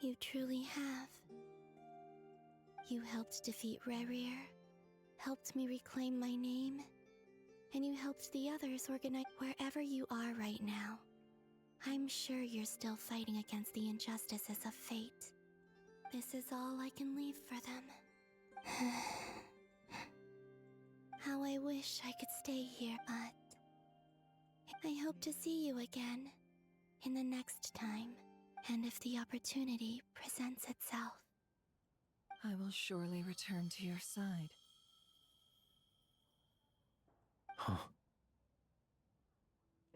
You truly have. You helped defeat Rerir, helped me reclaim my name, and you helped the others organize wherever you are right now. I'm sure you're still fighting against the injustices of fate. This is all I can leave for them. How I wish I could stay here, but I hope to see you again in the next time, and if the opportunity presents itself. I will surely return to your side. Huh.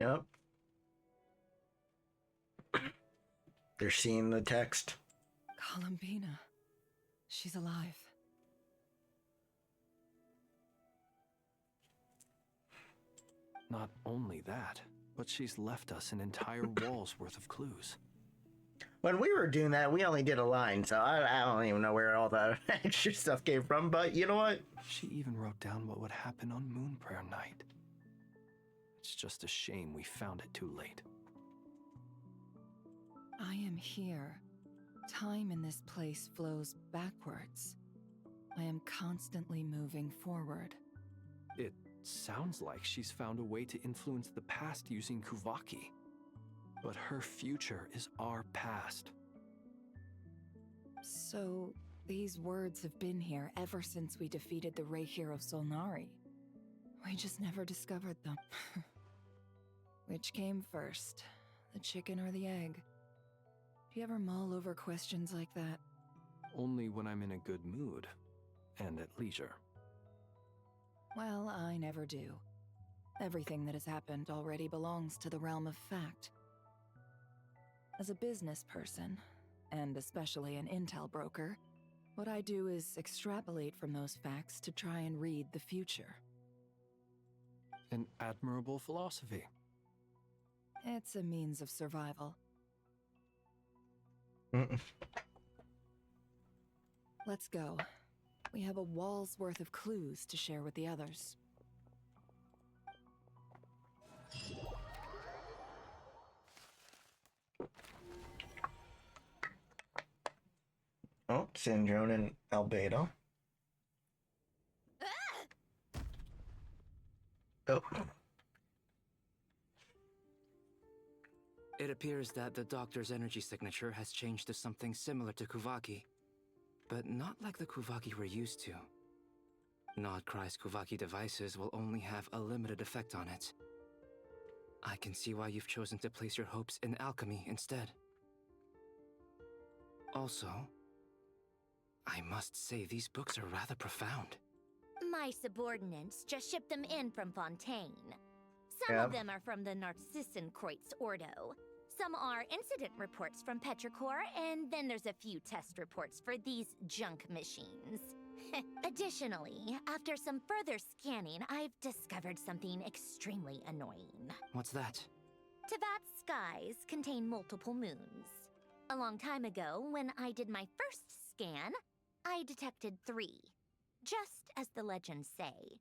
Yep. They're seeing the text. Columbina. She's alive. Not only that, but she's left us an entire wall's worth of clues. When we were doing that, we only did a line, so I don't even know where all the extra stuff came from, but you know what? She even wrote down what would happen on Moon Prayer Night. It's just a shame we found it too late. I am here. Time in this place flows backwards. I am constantly moving forward. It sounds like she's found a way to influence the past using Kuvaki. But her future is our past. So, these words have been here ever since we defeated the Ray Hero Solnari. We just never discovered them. Which came first, the chicken or the egg? Do you ever mull over questions like that? Only when I'm in a good mood and at leisure. Well, I never do. Everything that has happened already belongs to the realm of fact. As a business person, and especially an intel broker, what I do is extrapolate from those facts to try and read the future. An admirable philosophy. It's a means of survival. Let's go. We have a wall's worth of clues to share with the others. Oh, Syndrome and Albedo. Oh. It appears that the doctor's energy signature has changed to something similar to Kuvaki, but not like the Kuvaki we're used to. Nodcry's Kuvaki devices will only have a limited effect on it. I can see why you've chosen to place your hopes in alchemy instead. Also, I must say these books are rather profound. My subordinates just shipped them in from Fontaine. Some of them are from the Narcissenkreuz Ordo. Some are incident reports from Petrichor, and then there's a few test reports for these junk machines. Additionally, after some further scanning, I've discovered something extremely annoying. What's that? Tevat's skies contain multiple moons. A long time ago, when I did my first scan, I detected 3, just as the legends say.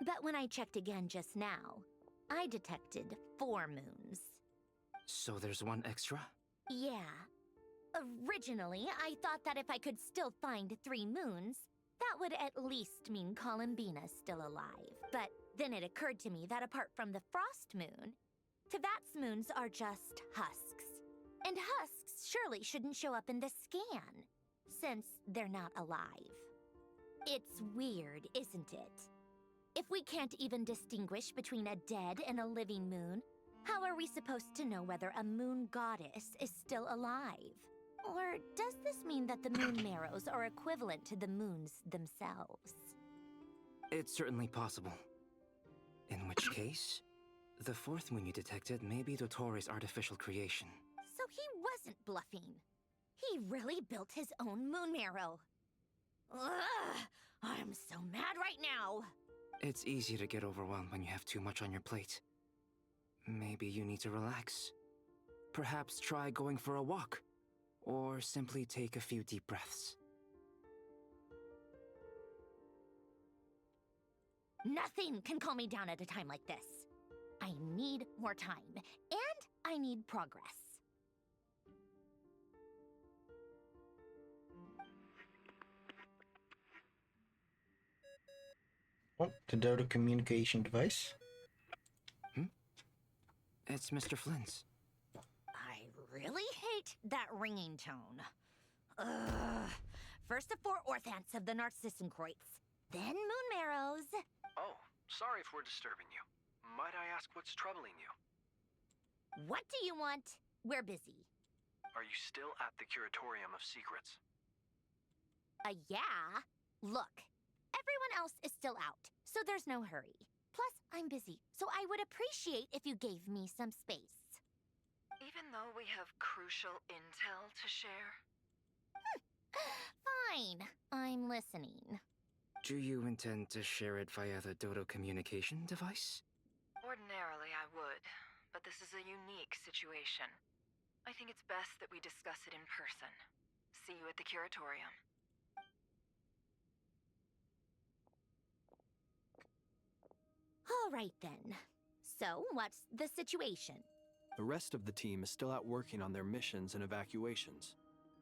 But when I checked again just now, I detected 4 moons. So there's one extra? Yeah. Originally, I thought that if I could still find 3 moons, that would at least mean Columbina's still alive. But then it occurred to me that apart from the frost moon, Tevat's moons are just husks. And husks surely shouldn't show up in the scan, since they're not alive. It's weird, isn't it? If we can't even distinguish between a dead and a living moon, how are we supposed to know whether a moon goddess is still alive? Or does this mean that the moon marrows are equivalent to the moons themselves? It's certainly possible. In which case, the fourth moon you detected may be Dottore artificial creation. So he wasn't bluffing. He really built his own moon marrow. Ugh! I'm so mad right now! It's easy to get overwhelmed when you have too much on your plate. Maybe you need to relax. Perhaps try going for a walk. Or simply take a few deep breaths. Nothing can calm me down at a time like this. I need more time, and I need progress. Oh, the Dodo communication device. It's Mr. Flynn's. I really hate that ringing tone. Ugh. First the 4 orthants of the Narcissenkreuz, then moon marrows. Oh, sorry if we're disturbing you. Might I ask what's troubling you? What do you want? We're busy. Are you still at the Curatorium of Secrets? Yeah. Look, everyone else is still out, so there's no hurry. Plus, I'm busy, so I would appreciate if you gave me some space. Even though we have crucial intel to share? Fine, I'm listening. Do you intend to share it via the Dodo communication device? Ordinarily, I would, but this is a unique situation. I think it's best that we discuss it in person. See you at the Curatorium. All right then. So, what's the situation? The rest of the team is still out working on their missions and evacuations,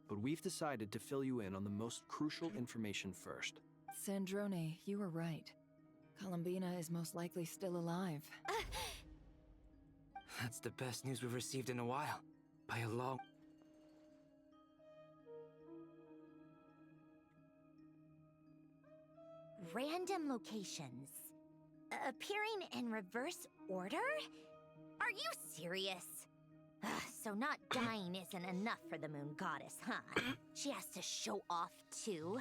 but we've decided to fill you in on the most crucial information first. Sandrone, you were right. Columbina is most likely still alive. That's the best news we've received in a while. By a long... Random locations. Appearing in reverse order? Are you serious? So not dying isn't enough for the moon goddess, huh? She has to show off too.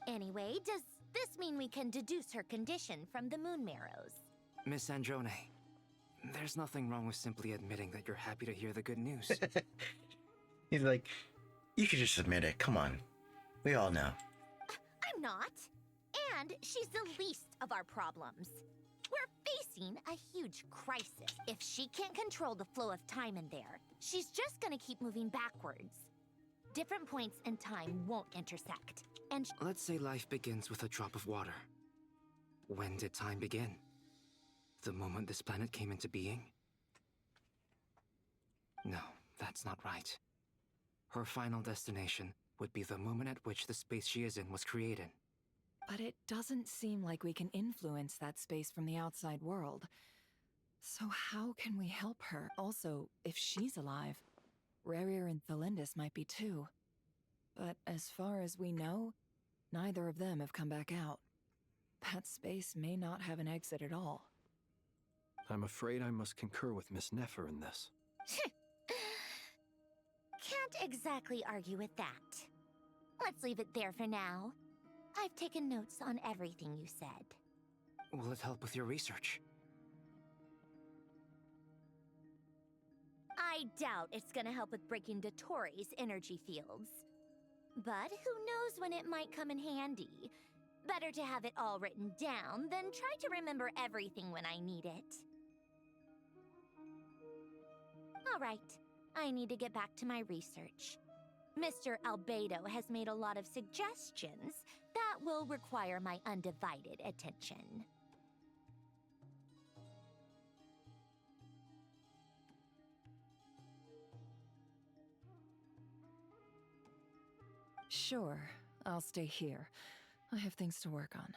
Anyway, does this mean we can deduce her condition from the moon marrows? Miss Sandrone, there's nothing wrong with simply admitting that you're happy to hear the good news. He's like, you could just admit it. Come on. We all know. I'm not. And she's the least of our problems. We're facing a huge crisis. If she can't control the flow of time in there, she's just gonna keep moving backwards. Different points in time won't intersect. And Let's say life begins with a drop of water. When did time begin? The moment this planet came into being? No, that's not right. Her final destination would be the moment at which the space she is in was created. But it doesn't seem like we can influence that space from the outside world. So how can we help her? Also, if she's alive, Rerir and Thalindis might be too. But as far as we know, neither of them have come back out. That space may not have an exit at all. I'm afraid I must concur with Miss Nefer in this. can't exactly argue with that. Let's leave it there for now. I've taken notes on everything you said. Will it help with your research? I doubt it's gonna help with breaking Dottori's energy fields. But who knows when it might come in handy. Better to have it all written down than try to remember everything when I need it. Alright, I need to get back to my research. Mr. Albedo has made a lot of suggestions that will require my undivided attention. Sure, I'll stay here. I have things to work on.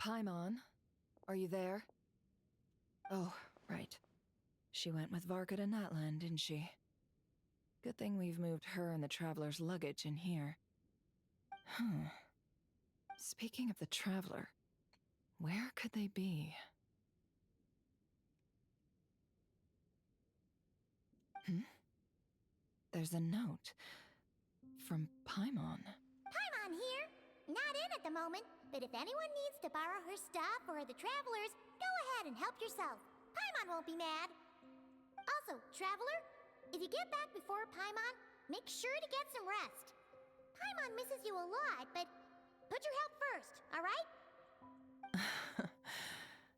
Paimon, are you there? Oh, Right. She went with Varka to Natlan, didn't she? Good thing we've moved her and the Traveler's luggage in here. Speaking of the Traveler, where could they be? There's a note from Paimon. Paimon here. Not in at the moment, but if anyone needs to borrow her stuff or the Travelers, go ahead and help yourself. Paimon won't be mad. Also, Traveler, if you get back before Paimon, make sure to get some rest. Paimon misses you a lot, but put your help first, all right?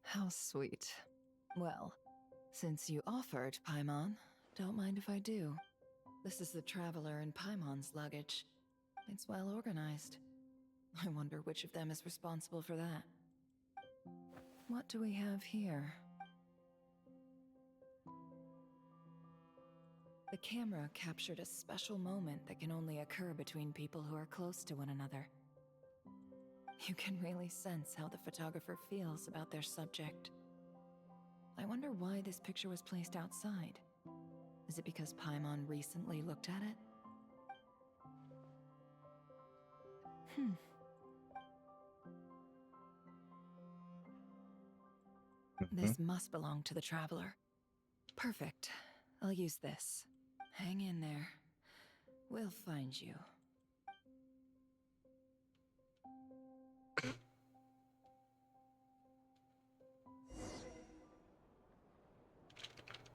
How sweet. Well, since you offered, Paimon, don't mind if I do. This is the Traveler and Paimon's luggage. It's well organized. I wonder which of them is responsible for that. What do we have here? The camera captured a special moment that can only occur between people who are close to one another. You can really sense how the photographer feels about their subject. I wonder why this picture was placed outside. Is it because Paimon recently looked at it? This must belong to the Traveler. Perfect. I'll use this. Hang in there. We'll find you.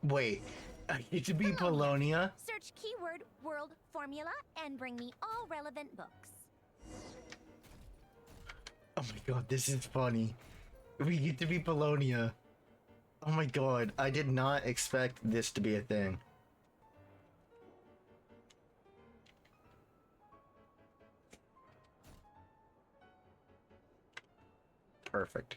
Wait, I get to be Polonia? Search keyword world formula and bring me all relevant books. Oh my god, this is funny. We get to be Polonia. Oh my god, I did not expect this to be a thing. Perfect.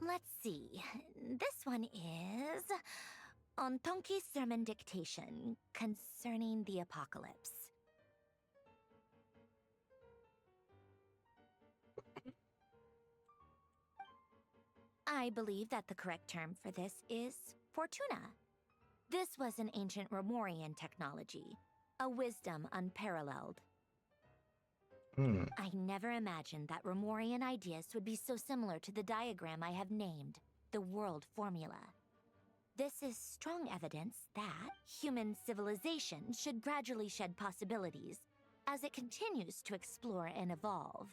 Let's see. This one is on Tonki's sermon dictation concerning the apocalypse. I believe that the correct term for this is Fortuna. This was an ancient Romorian technology, a wisdom unparalleled. I never imagined that Romorian ideas would be so similar to the diagram I have named, the World Formula. This is strong evidence that human civilization should gradually shed possibilities as it continues to explore and evolve.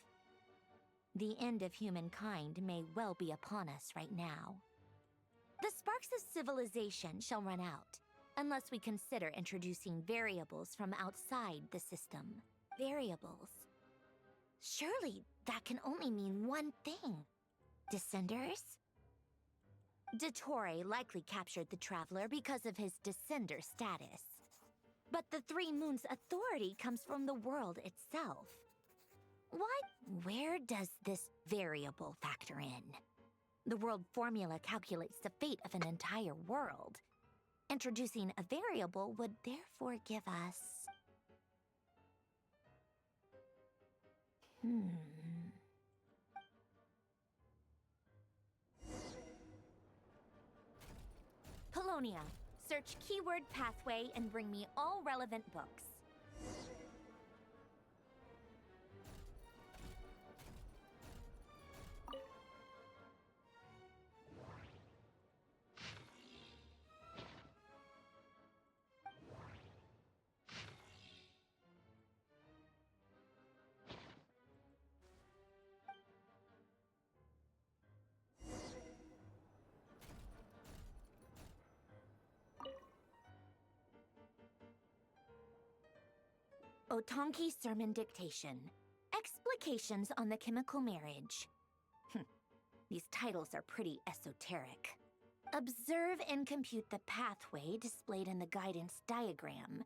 The end of humankind may well be upon us right now. The sparks of civilization shall run out, unless we consider introducing variables from outside the system. Variables. Surely that can only mean one thing. Descenders? Dottore likely captured the Traveler because of his descender status. But the Three Moons' authority comes from the world itself. Where does this variable factor in? The world formula calculates the fate of an entire world. Introducing a variable would therefore give us... Polonia. Search keyword pathway and bring me all relevant books. Otonki sermon dictation. Explications on the chemical marriage. These titles are pretty esoteric. Observe and compute the pathway displayed in the guidance diagram.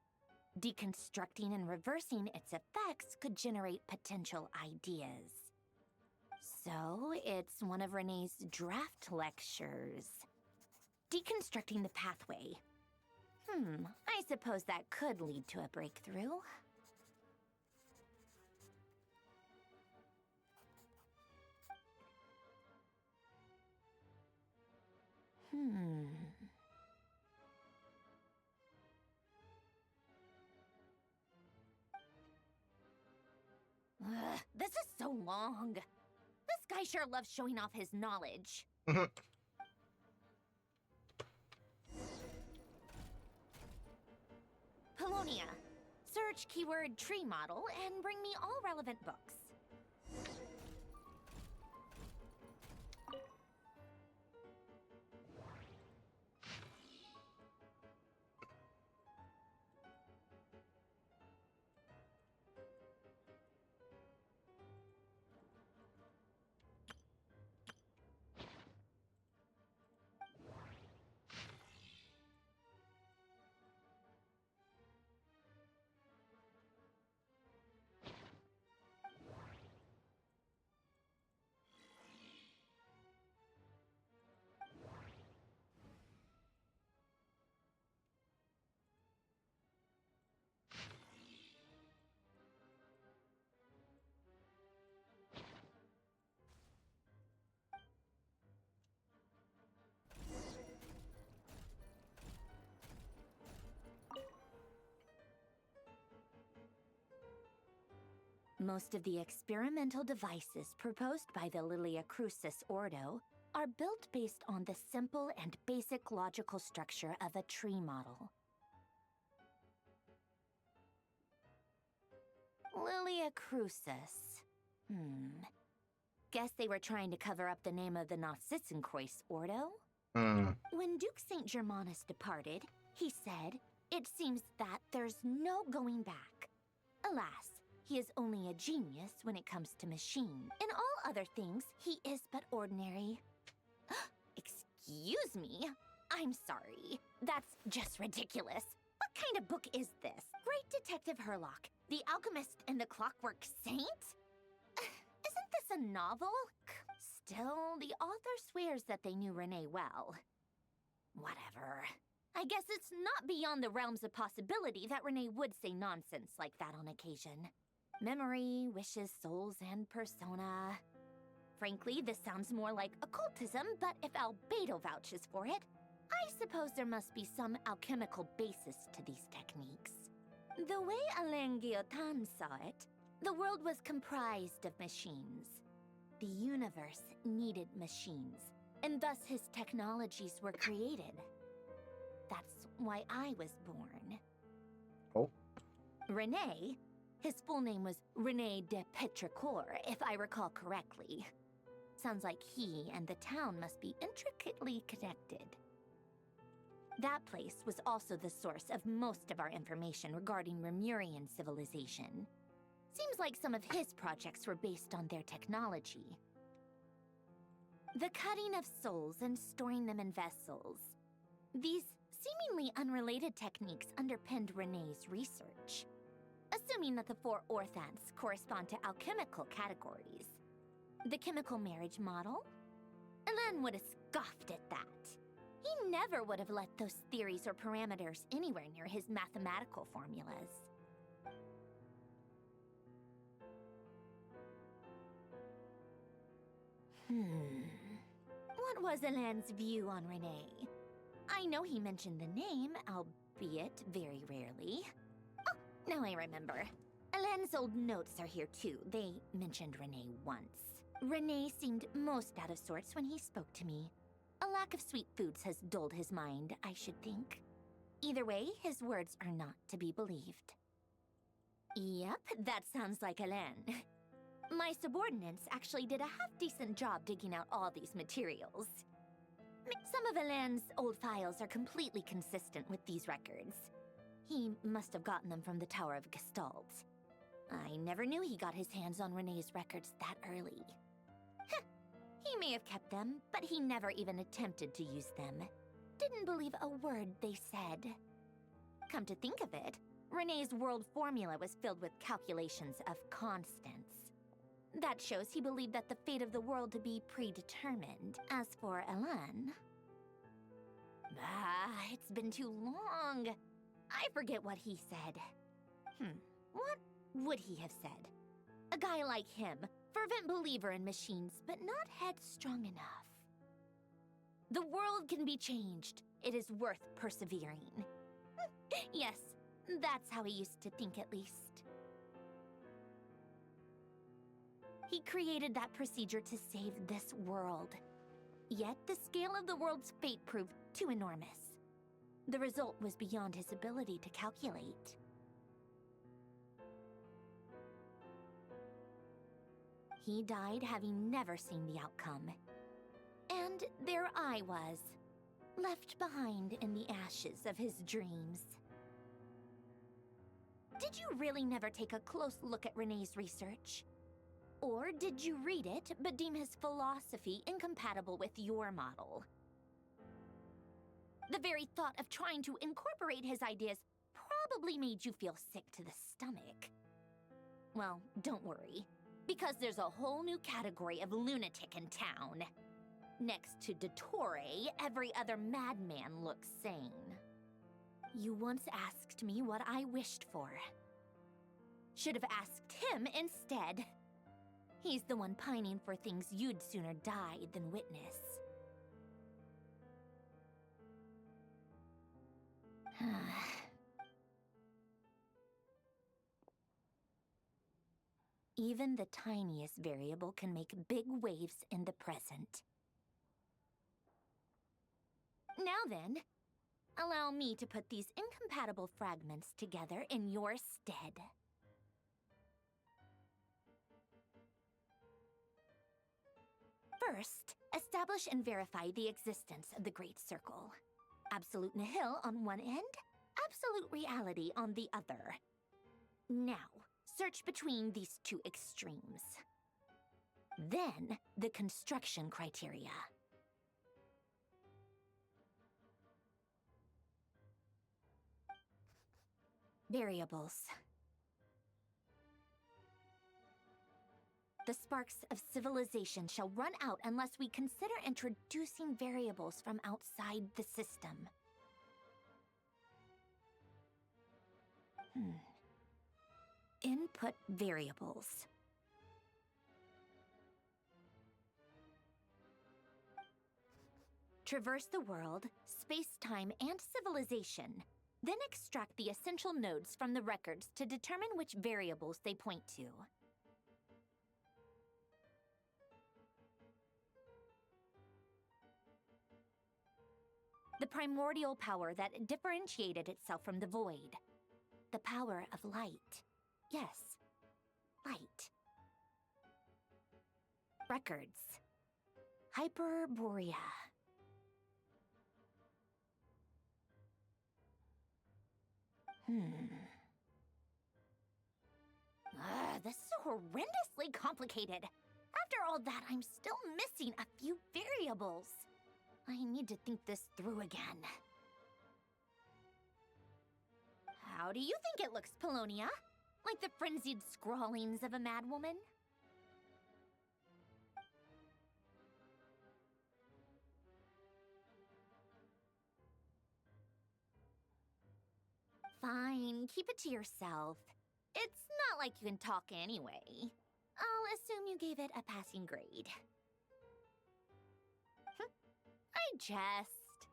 Deconstructing and reversing its effects could generate potential ideas. So, it's one of Renee's draft lectures. Deconstructing the pathway. I suppose that could lead to a breakthrough. Ugh, this is so long. This guy sure loves showing off his knowledge. Polonia. Search keyword tree model and bring me all relevant books. Most of the experimental devices proposed by the Lilia Crucis Ordo are built based on the simple and basic logical structure of a tree model. Lilia Crucis. Guess they were trying to cover up the name of the Nautitzenkreuz Ordo? When Duke St. Germanus departed, he said, "It seems that there's no going back." Alas, he is only a genius when it comes to machine. In all other things, he is but ordinary. Excuse me? I'm sorry. That's just ridiculous. What kind of book is this? Great Detective Herlock, The Alchemist and the Clockwork Saint? Isn't this a novel? Still, the author swears that they knew Renee well. Whatever. I guess it's not beyond the realms of possibility that Renee would say nonsense like that on occasion. Memory, wishes, souls, and persona. Frankly, this sounds more like occultism, but if Albedo vouches for it, I suppose there must be some alchemical basis to these techniques. The way Alain Guillotin saw it, the world was comprised of machines. The universe needed machines, and thus his technologies were created. That's why I was born. Oh. Renee, his full name was René de Petrichor, if I recall correctly. Sounds like he and the town must be intricately connected. That place was also the source of most of our information regarding Remurian civilization. Seems like some of his projects were based on their technology. The cutting of souls and storing them in vessels. These seemingly unrelated techniques underpinned Renée's research. Assuming that the 4 orthants correspond to alchemical categories. The chemical marriage model? Alain would have scoffed at that. He never would have let those theories or parameters anywhere near his mathematical formulas. What was Alain's view on Renee? I know he mentioned the name, albeit very rarely. Oh, now I remember. Alain's old notes are here too. They mentioned Renee once. Renee seemed most out of sorts when he spoke to me. A lack of sweet foods has dulled his mind, I should think. Either way, his words are not to be believed. Yep, that sounds like Alain. My subordinates actually did a half-decent job digging out all these materials. Some of Alain's old files are completely consistent with these records. He must have gotten them from the Tower of Gestalt. I never knew he got his hands on Renee's records that early. He may have kept them, but he never even attempted to use them. Didn't believe a word they said. Come to think of it, Renee's world formula was filled with calculations of constants. That shows he believed that the fate of the world to be predetermined. As for Elan... it's been too long. I forget what he said. What would he have said? A guy like him, fervent believer in machines, but not headstrong enough. The world can be changed. It is worth persevering. Yes, that's how he used to think at least. He created that procedure to save this world. Yet the scale of the world's fate proved too enormous. The result was beyond his ability to calculate. He died having never seen the outcome. And there I was, left behind in the ashes of his dreams. Did you really never take a close look at Renee's research? Or did you read it, but deem his philosophy incompatible with your model? The very thought of trying to incorporate his ideas probably made you feel sick to the stomach. Well, don't worry, because there's a whole new category of lunatic in town. Next to Dottore, every other madman looks sane. You once asked me what I wished for. Should have asked him instead. He's the one pining for things you'd sooner die than witness. Even the tiniest variable can make big waves in the present. Now then, allow me to put these incompatible fragments together in your stead. First, establish and verify the existence of the Great Circle. Absolute nihil on one end, absolute reality on the other. Now, search between these two extremes. Then, the construction criteria. Variables. The sparks of civilization shall run out unless we consider introducing variables from outside the system. Input variables. Traverse the world, space-time, and civilization. Then extract the essential nodes from the records to determine which variables they point to. The primordial power that differentiated itself from the void. The power of light. Yes, light. Records. Hyperborea. This is horrendously complicated. After all that, I'm still missing a few variables. I need to think this through again. How do you think it looks, Polonia? Like the frenzied scrawlings of a madwoman? Fine, keep it to yourself. It's not like you can talk anyway. I'll assume you gave it a passing grade. I jest.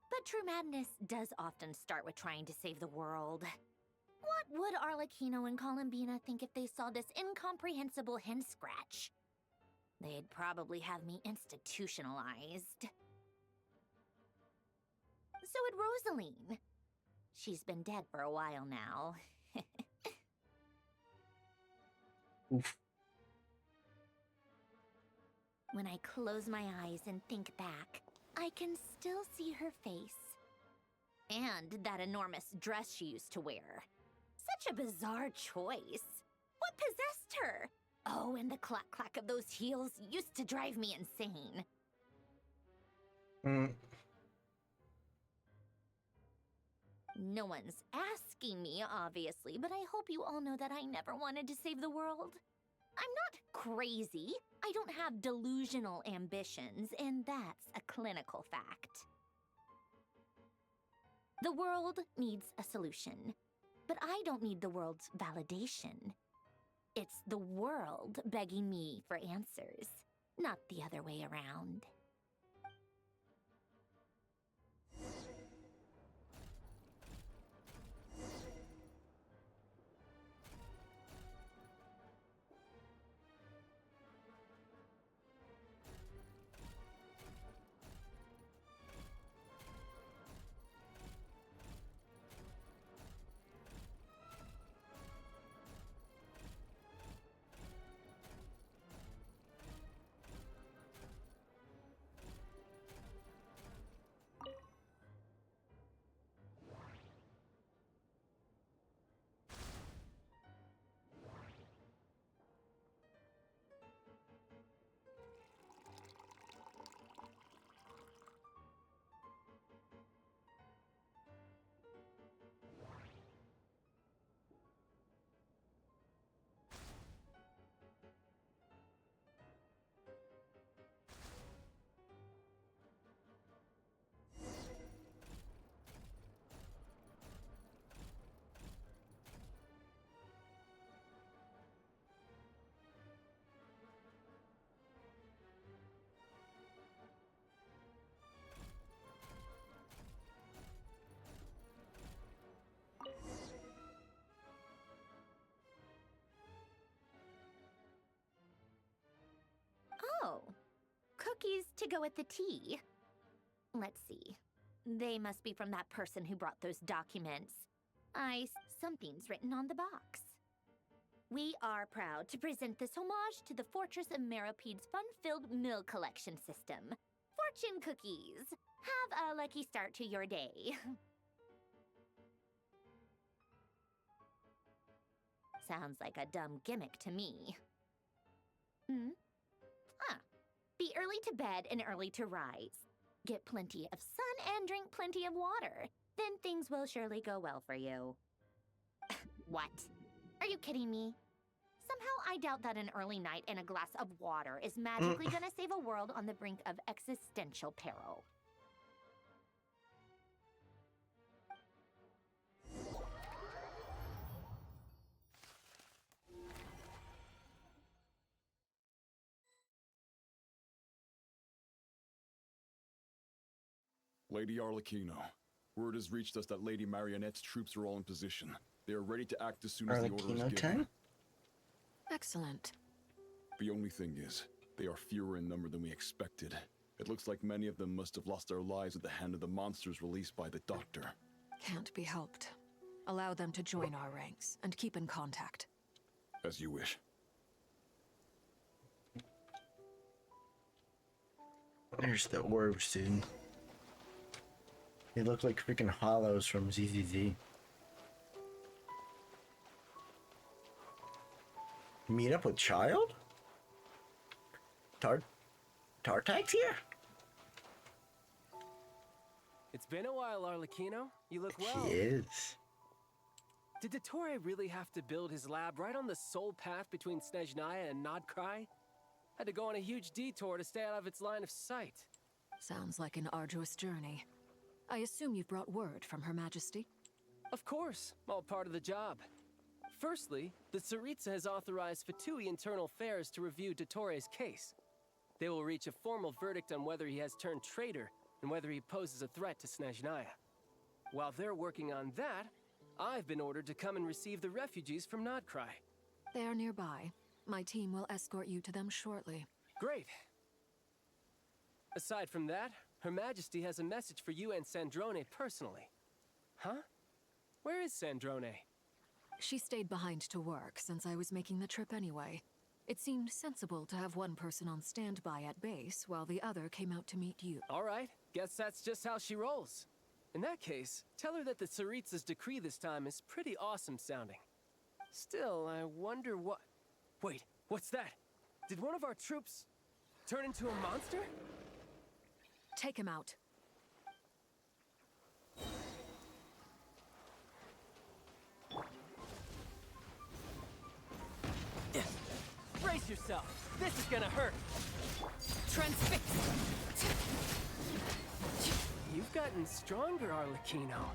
But true madness does often start with trying to save the world. What would Arlecchino and Columbina think if they saw this incomprehensible hen scratch? They'd probably have me institutionalized. So would Rosaline. She's been dead for a while now. Oof. When I close my eyes and think back, I can still see her face. And that enormous dress she used to wear. Such a bizarre choice. What possessed her? Oh, and the clack-clack of those heels used to drive me insane. No one's asking me, obviously, but I hope you all know that I never wanted to save the world. I'm not crazy. I don't have delusional ambitions, and that's a clinical fact. The world needs a solution, but I don't need the world's validation. It's the world begging me for answers, not the other way around. Oh, cookies to go with the tea. Let's see. They must be from that person who brought those documents. Something's written on the box. We are proud to present this homage to the Fortress of Meropede's fun-filled mill collection system. Fortune cookies. Have a lucky start to your day. Sounds like a dumb gimmick to me. Be early to bed and early to rise. Get plenty of sun and drink plenty of water. Then things will surely go well for you. What? Are you kidding me? Somehow I doubt that an early night and a glass of water is magically gonna save a world on the brink of existential peril. Lady Arlecchino, word has reached us that Lady Marionette's troops are all in position. They are ready to act as soon as the order is given. Excellent. The only thing is, they are fewer in number than we expected. It looks like many of them must have lost their lives at the hand of the monsters released by the Doctor. Can't be helped. Allow them to join our ranks, and keep in contact. As you wish. There's the orbs, dude. They look like freaking hollows from ZZZ. Meet up with Child? Tartag's here? It's been a while, Arlecchino. You look well. He is. Did Dottore really have to build his lab right on the sole path between Snezhnaya and Nodkrai? Had to go on a huge detour to stay out of its line of sight. Sounds like an arduous journey. I assume you've brought word from Her Majesty? Of course, all part of the job. Firstly, the Tsaritsa has authorized Fatui Internal Affairs to review Dottore's case. They will reach a formal verdict on whether he has turned traitor and whether he poses a threat to Snezhnaya. While they're working on that, I've been ordered to come and receive the refugees from Nodkrai. They are nearby. My team will escort you to them shortly. Great. Aside from that, Her Majesty has a message for you and Sandrone personally. Huh? Where is Sandrone? She stayed behind to work since I was making the trip anyway. It seemed sensible to have one person on standby at base while the other came out to meet you. All right, guess that's just how she rolls. In that case, tell her that the Tsaritsa's decree this time is pretty awesome sounding. Still, I wonder what... Wait, what's that? Did one of our troops turn into a monster? Take him out. Brace yourself. This is gonna hurt. Transfix. You've gotten stronger, Arlecchino.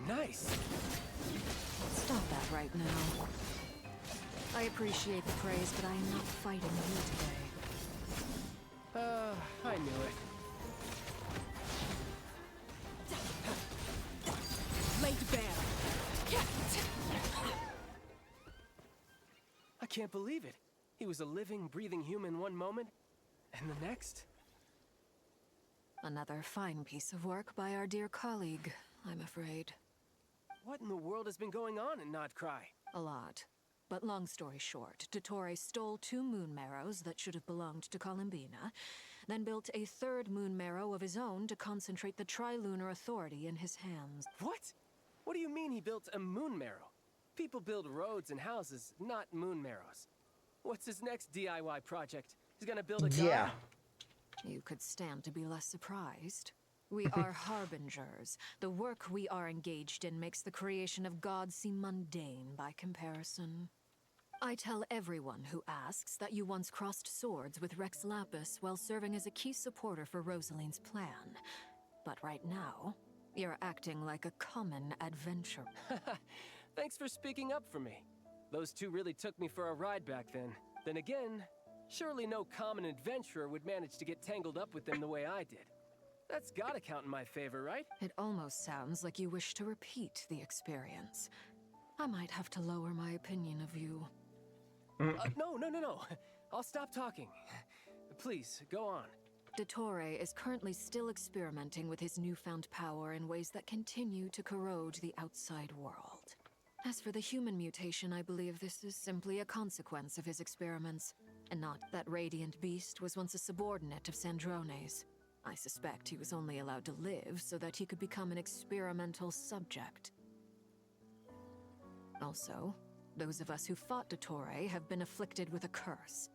Nice. Stop that right now. I appreciate the praise, but I am not fighting you today. I knew it. Laid bare. I can't believe it. He was a living, breathing human one moment, and the next? Another fine piece of work by our dear colleague, I'm afraid. What in the world has been going on in Nodcry? A lot. But long story short, Dottore stole 2 moon marrows that should have belonged to Columbina, then built a 3rd moon marrow of his own to concentrate the Tri-Lunar Authority in his hands. What? What do you mean he built a moon marrow? People build roads and houses, not moon marrows. What's his next DIY project? He's gonna build a god? Yeah. You could stand to be less surprised. We are harbingers. The work we are engaged in makes the creation of gods seem mundane by comparison. I tell everyone who asks that you once crossed swords with Rex Lapis while serving as a key supporter for Rosaline's plan. But right now, you're acting like a common adventurer. Thanks for speaking up for me. Those 2 really took me for a ride back then. Then again, surely no common adventurer would manage to get tangled up with them the way I did. That's gotta count in my favor, right? It almost sounds like you wish to repeat the experience. I might have to lower my opinion of you. No. I'll stop talking. Please, go on. Dottore is currently still experimenting with his newfound power in ways that continue to corrode the outside world. As for the human mutation, I believe this is simply a consequence of his experiments, and not that Radiant Beast was once a subordinate of Sandrone's. I suspect he was only allowed to live so that he could become an experimental subject. Also, those of us who fought Dottore have been afflicted with a curse.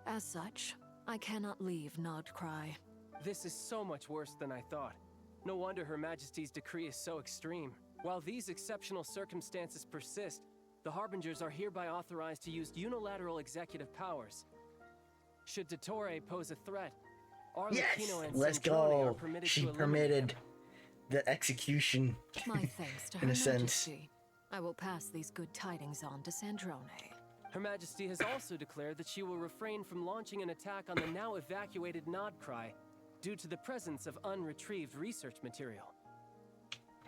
As such, I cannot leave Nodcry. This is so much worse than I thought. No wonder Her Majesty's decree is so extreme. While these exceptional circumstances persist, the Harbingers are hereby authorized to use unilateral executive powers. Should Dottore pose a threat, Arlecchino and Let's Sandrone are go. permitted She to eliminate permitted the execution. My thanks to in Her a sense. Majesty. I will pass these good tidings on to Sandrone. Her Majesty has also declared that she will refrain from launching an attack on the now evacuated Nodcry due to the presence of unretrieved research material.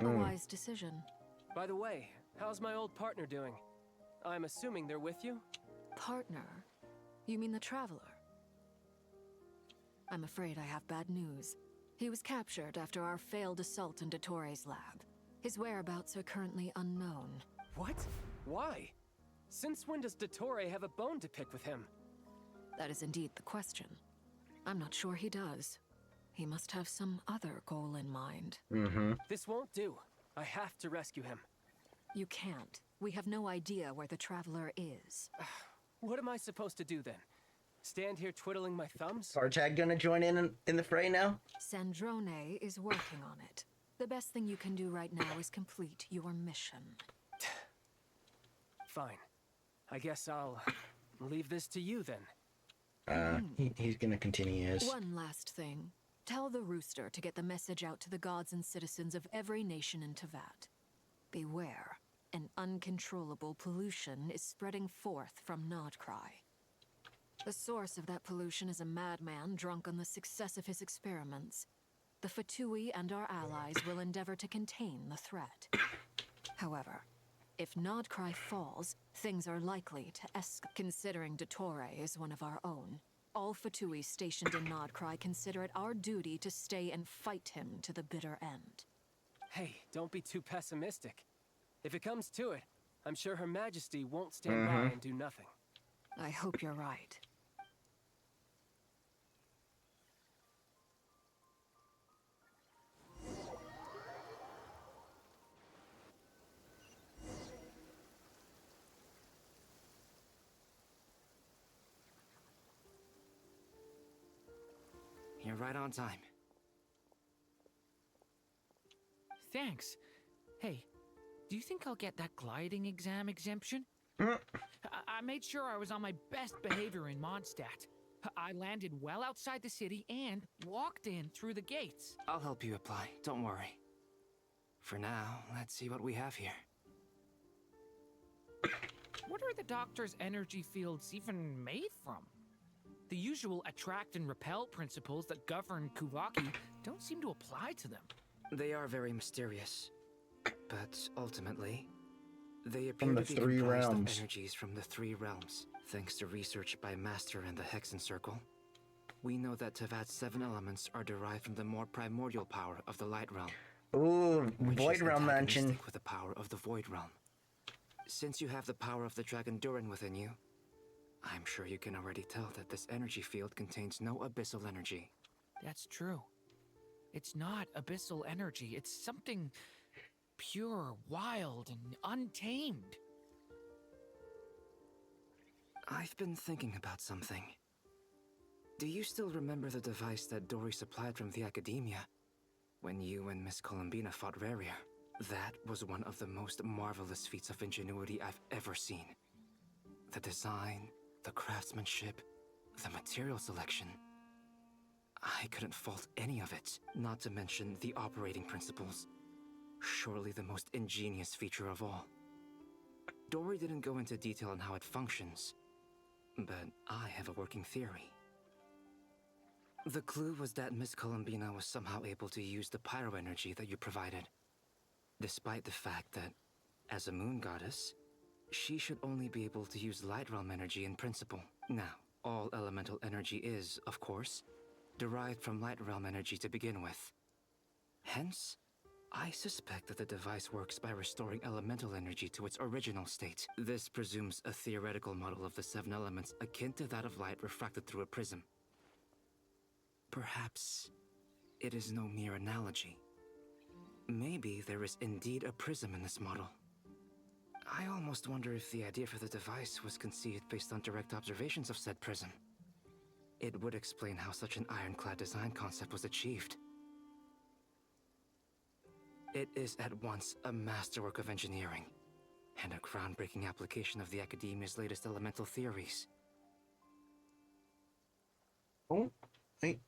A wise decision. By the way, how's my old partner doing? I'm assuming they're with you? Partner? You mean the Traveler? I'm afraid I have bad news. He was captured after our failed assault in Dottore's lab. His whereabouts are currently unknown. What? Why? Since when does Dottore have a bone to pick with him? That is indeed the question. I'm not sure he does. He must have some other goal in mind. This won't do. I have to rescue him. You can't. We have no idea where the Traveler is. What am I supposed to do then? Stand here twiddling my thumbs? Partag gonna join in the fray now? Sandrone is working on it. The best thing you can do right now is complete your mission. Fine. I guess I'll leave this to you then. He's gonna continue his. One last thing. Tell the Rooster to get the message out to the gods and citizens of every nation in Tevat. Beware. An uncontrollable pollution is spreading forth from Nodcry. The source of that pollution is a madman drunk on the success of his experiments. The Fatui and our allies will endeavor to contain the threat. However, if Nodcry falls, things are likely to escalate. Considering Dottore is one of our own, all Fatui stationed in Nodcry consider it our duty to stay and fight him to the bitter end. Hey, don't be too pessimistic. If it comes to it, I'm sure Her Majesty won't stand by and do nothing. I hope you're right. right on time. Thanks. Hey, do you think I'll get that gliding exam exemption? I made sure I was on my best behavior in Mondstadt. I landed well outside the city and walked in through the gates. I'll help you apply, don't worry. For now, let's see what we have here. What are the doctor's energy fields even made from? The usual attract and repel principles that govern Kuvaki don't seem to apply to them. They are very mysterious, but ultimately, they appear From the to be three comprised realms. of energies from the three realms. Thanks to research by Master and the Hexen Circle, we know that Tevat's 7 elements are derived from the more primordial power of the Light Realm. Ooh, which Void is Realm mention. antagonistic with the power of the Void Realm. Since you have the power of the Dragon Durin within you, I'm sure you can already tell that this energy field contains no abyssal energy. That's true. It's not abyssal energy. It's something pure, wild, and untamed. I've been thinking about something. Do you still remember the device that Dory supplied from the Academia when you and Miss Columbina fought Raria? That was one of the most marvelous feats of ingenuity I've ever seen. The design, the craftsmanship, the material selection. I couldn't fault any of it, not to mention the operating principles. Surely the most ingenious feature of all. Dory didn't go into detail on how it functions, but I have a working theory. The clue was that Miss Columbina was somehow able to use the pyro energy that you provided, despite the fact that, as a moon goddess, she should only be able to use Light Realm energy in principle. Now, all elemental energy is, of course, derived from Light Realm energy to begin with. Hence, I suspect that the device works by restoring elemental energy to its original state. This presumes a theoretical model of the 7 elements akin to that of light refracted through a prism. Perhaps it is no mere analogy. Maybe there is indeed a prism in this model. I almost wonder if the idea for the device was conceived based on direct observations of said prism. It would explain how such an ironclad design concept was achieved. It is at once a masterwork of engineering and a groundbreaking application of the Academia's latest elemental theories. Oh, wait.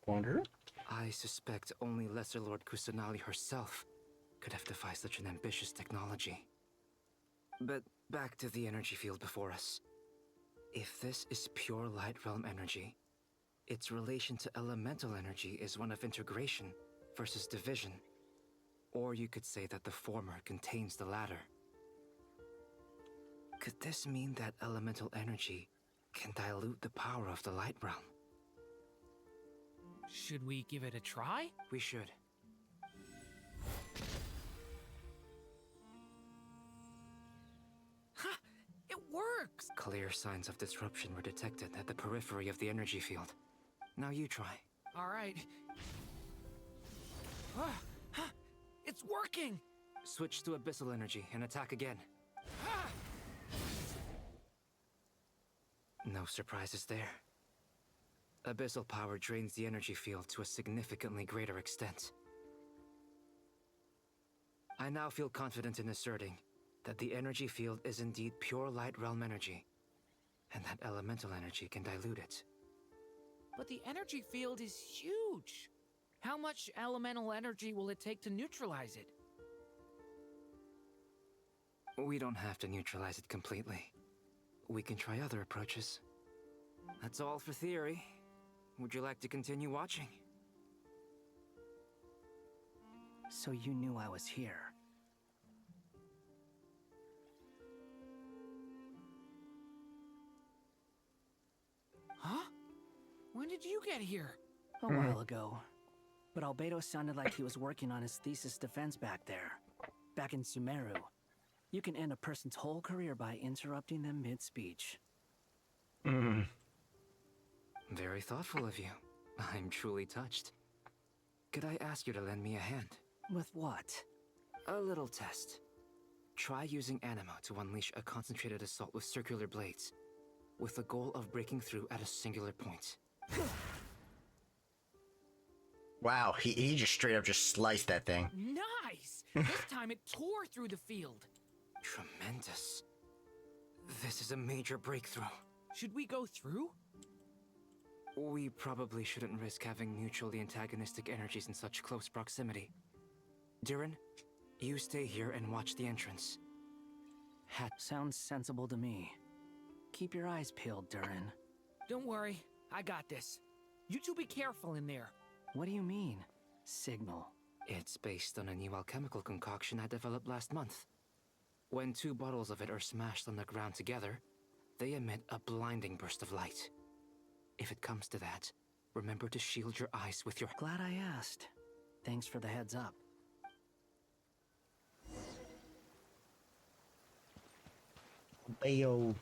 Wonder? I suspect only Lesser Lord Kusanali herself could have devised such an ambitious technology. But back to the energy field before us. If this is pure Light Realm energy, its relation to elemental energy is one of integration versus division. Or you could say that the former contains the latter. Could this mean that elemental energy can dilute the power of the Light Realm? Should we give it a try? We should. Ha! It works! Clear signs of disruption were detected at the periphery of the energy field. Now you try. All right. It's working! Switch to abyssal energy and attack again. No surprises there. Abyssal power drains the energy field to a significantly greater extent. I now feel confident in asserting that the energy field is indeed pure Light Realm energy, and that elemental energy can dilute it. But the energy field is huge! How much elemental energy will it take to neutralize it? We don't have to neutralize it completely. We can try other approaches. That's all for theory. Would you like to continue watching? So you knew I was here. Huh? When did you get here? A while ago. But Albedo sounded like he was working on his thesis defense back there. Back in Sumeru. You can end a person's whole career by interrupting them mid-speech. Very thoughtful of you. I'm truly touched. Could I ask you to lend me a hand? With what? A little test. Try using Anima to unleash a concentrated assault with circular blades, with the goal of breaking through at a singular point. Wow, he just straight up just sliced that thing. Nice! This time it tore through the field. Tremendous. This is a major breakthrough. Should we go through? We probably shouldn't risk having mutually antagonistic energies in such close proximity. Durin, you stay here and watch the entrance. Sounds sensible to me. Keep your eyes peeled, Durin. Don't worry, I got this. You two be careful in there. What do you mean, signal? It's based on a new alchemical concoction I developed last month. When 2 bottles of it are smashed on the ground together, they emit a blinding burst of light. If it comes to that, remember to shield your eyes with your... Glad I asked. Thanks for the heads up. Bayo.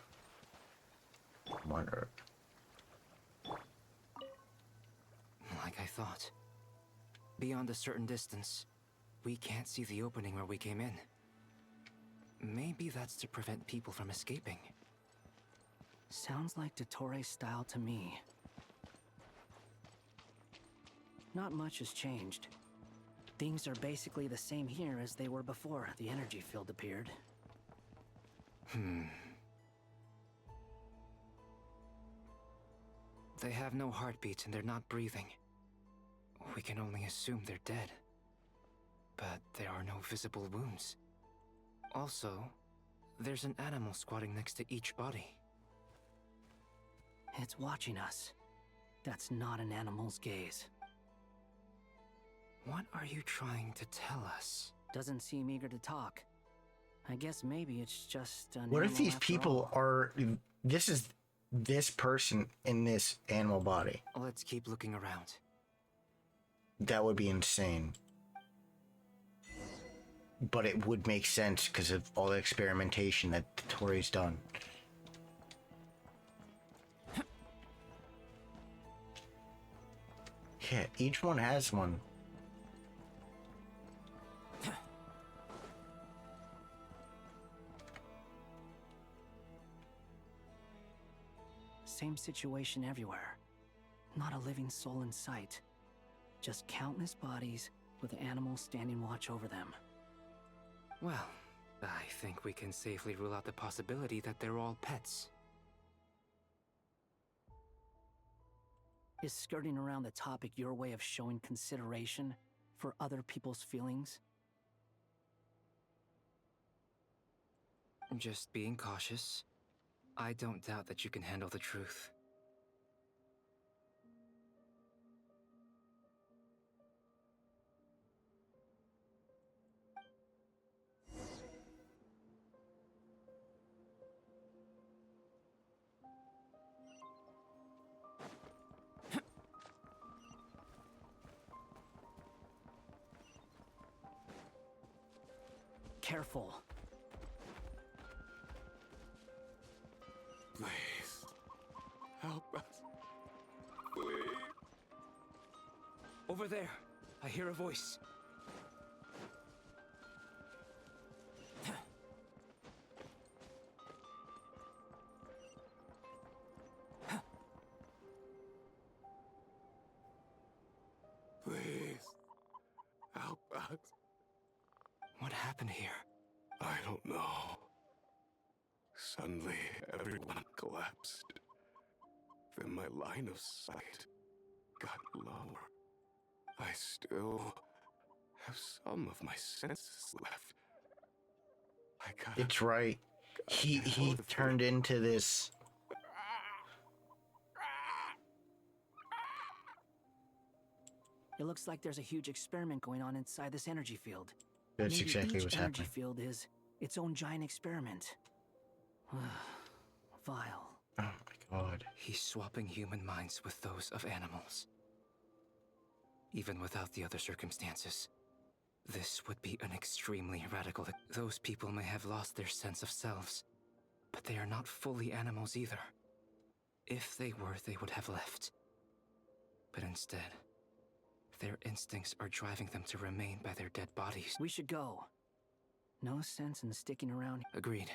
Wonder. Like I thought. Beyond a certain distance, we can't see the opening where we came in. Maybe that's to prevent people from escaping. Sounds like Dottore style to me. Not much has changed. Things are basically the same here as they were before the energy field appeared. They have no heartbeats and they're not breathing. We can only assume they're dead. But there are no visible wounds. Also, there's an animal squatting next to each body. It's watching us. That's not an animal's gaze. What are you trying to tell us? Doesn't seem eager to talk. I guess maybe it's just an What if animal these after people all. are... This is this person in this animal body. Let's keep looking around. That would be insane. But it would make sense because of all the experimentation that Tori's done. Yeah, each one has one. Same situation everywhere. Not a living soul in sight. Just countless bodies with animals standing watch over them. Well, I think we can safely rule out the possibility that they're all pets. Is skirting around the topic your way of showing consideration for other people's feelings? Just being cautious. I don't doubt that you can handle the truth. Careful. Please. Help us. Please. Over there, I hear a voice. Please. Help us. What happened here? I don't know. Suddenly, everyone collapsed. Then my line of sight got lower. I still have some of my senses left. I gotta... It's right. He turned into this... It looks like there's a huge experiment going on inside this energy field. That's Maybe exactly each what's energy happening. field is its own giant experiment. Vile. Oh my god. He's swapping human minds with those of animals. Even without the other circumstances. This would be an extremely radical... Those people may have lost their sense of selves, but they are not fully animals either. If they were, they would have left. But instead, their instincts are driving them to remain by their dead bodies. We should go. No sense in sticking around. Agreed.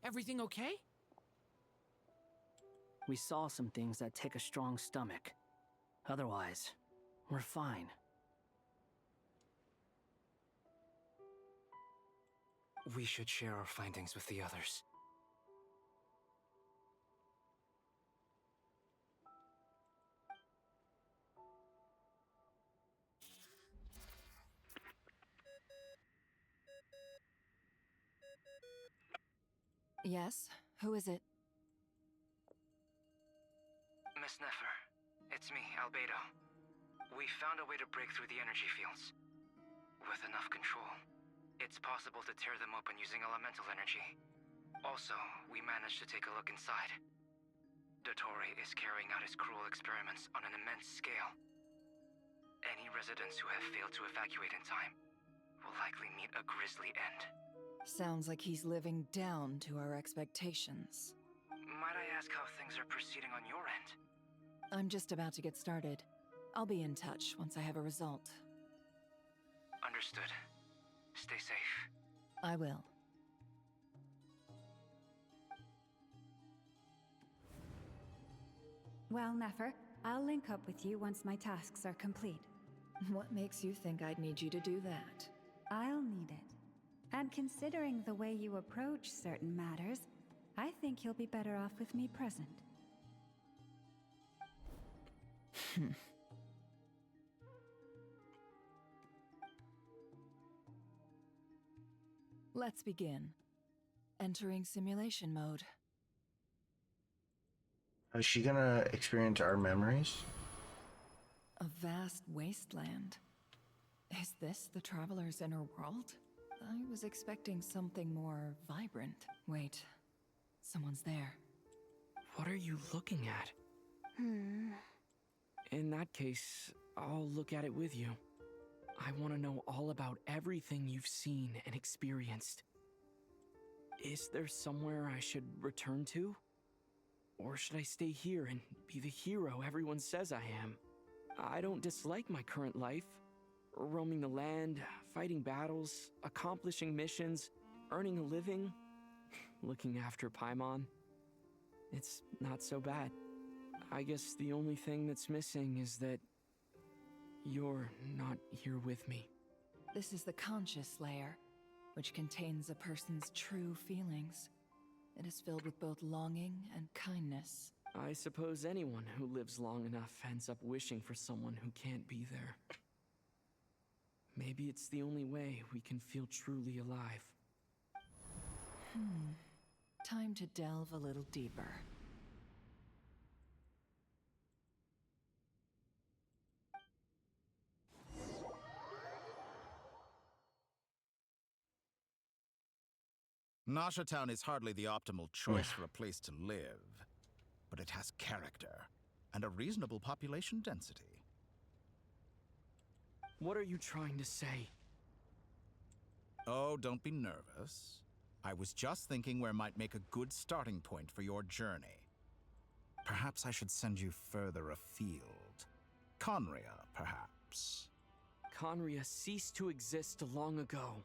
Everything okay? We saw some things that take a strong stomach. Otherwise, we're fine. We should share our findings with the others. Yes? Who is it? Miss Nefer, it's me, Albedo. We found a way to break through the energy fields. With enough control, it's possible to tear them open using elemental energy. Also, we managed to take a look inside. Dottore is carrying out his cruel experiments on an immense scale. Any residents who have failed to evacuate in time will likely meet a grisly end. Sounds like he's living down to our expectations. Might I ask how things are proceeding on your end? I'm just about to get started. I'll be in touch once I have a result. Understood. Stay safe. I will. Well, Nefer, I'll link up with you once my tasks are complete. What makes you think I'd need you to do that? I'll need it. And considering the way you approach certain matters, I think you'll be better off with me present. Let's begin. Entering simulation mode. Is she gonna experience our memories? A vast wasteland. Is this the Traveler's inner world? I was expecting something more vibrant. Wait, someone's there. What are you looking at? In that case, I'll look at it with you. I want to know all about everything you've seen and experienced. Is there somewhere I should return to? Or should I stay here and be the hero everyone says I am? I don't dislike my current life. Roaming the land, fighting battles, accomplishing missions, earning a living, looking after Paimon. It's not so bad. I guess the only thing that's missing is that you're not here with me. This is the conscious layer, which contains a person's true feelings. It is filled with both longing and kindness. I suppose anyone who lives long enough ends up wishing for someone who can't be there. Maybe it's the only way we can feel truly alive. Time to delve a little deeper. Nasha Town is hardly the optimal choice for a place to live, but it has character and a reasonable population density. What are you trying to say? Oh, don't be nervous. I was just thinking where might make a good starting point for your journey. Perhaps I should send you further afield. Conria, perhaps. Conria ceased to exist long ago.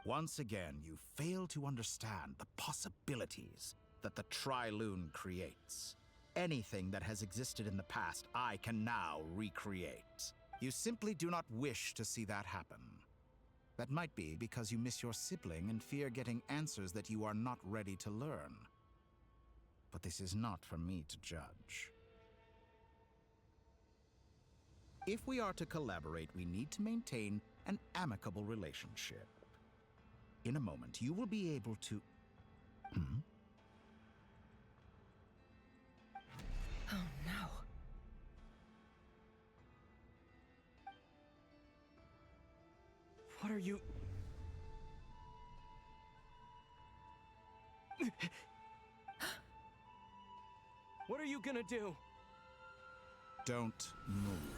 Once again, you fail to understand the possibilities that the Tri-Lune creates. Anything that has existed in the past, I can now recreate. You simply do not wish to see that happen. That might be because you miss your sibling and fear getting answers that you are not ready to learn. But this is not for me to judge. If we are to collaborate, we need to maintain an amicable relationship. In a moment, you will be able to... Oh no. What are you... What are you gonna do? Don't move.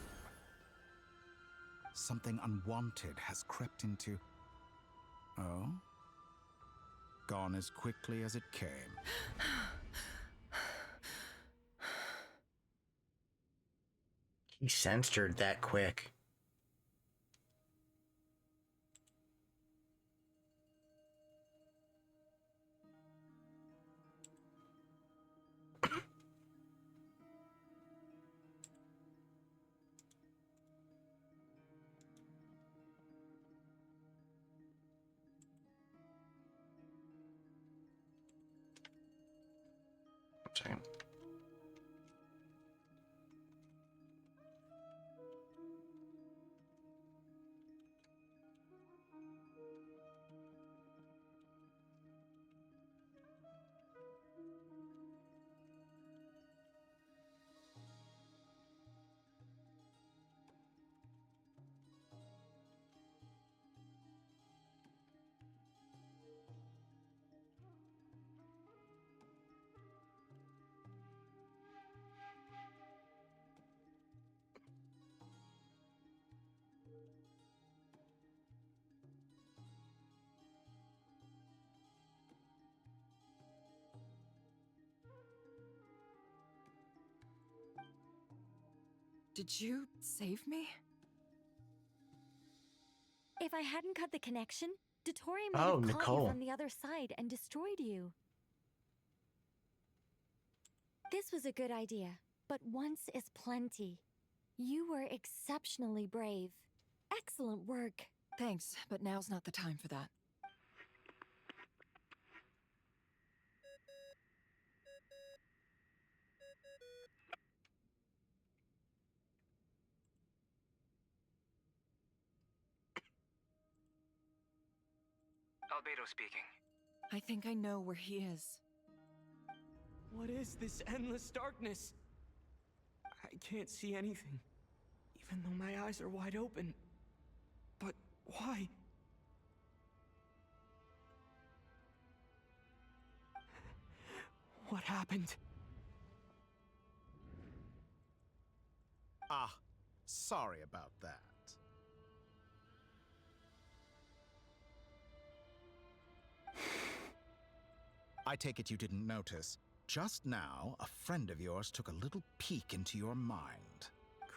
Something unwanted has crept into... Oh? Gone as quickly as it came. He sensed her that quick. second. Did you save me? If I hadn't cut the connection, Dottore might Oh, have caught you Nicole. from the other side and destroyed you. This was a good idea, but once is plenty. You were exceptionally brave. Excellent work. Thanks, but now's not the time for that. Albedo speaking. I think I know where he is. What is this endless darkness? I can't see anything, even though my eyes are wide open. But why? What happened? Ah, sorry about that. I take it you didn't notice. Just now, a friend of yours took a little peek into your mind.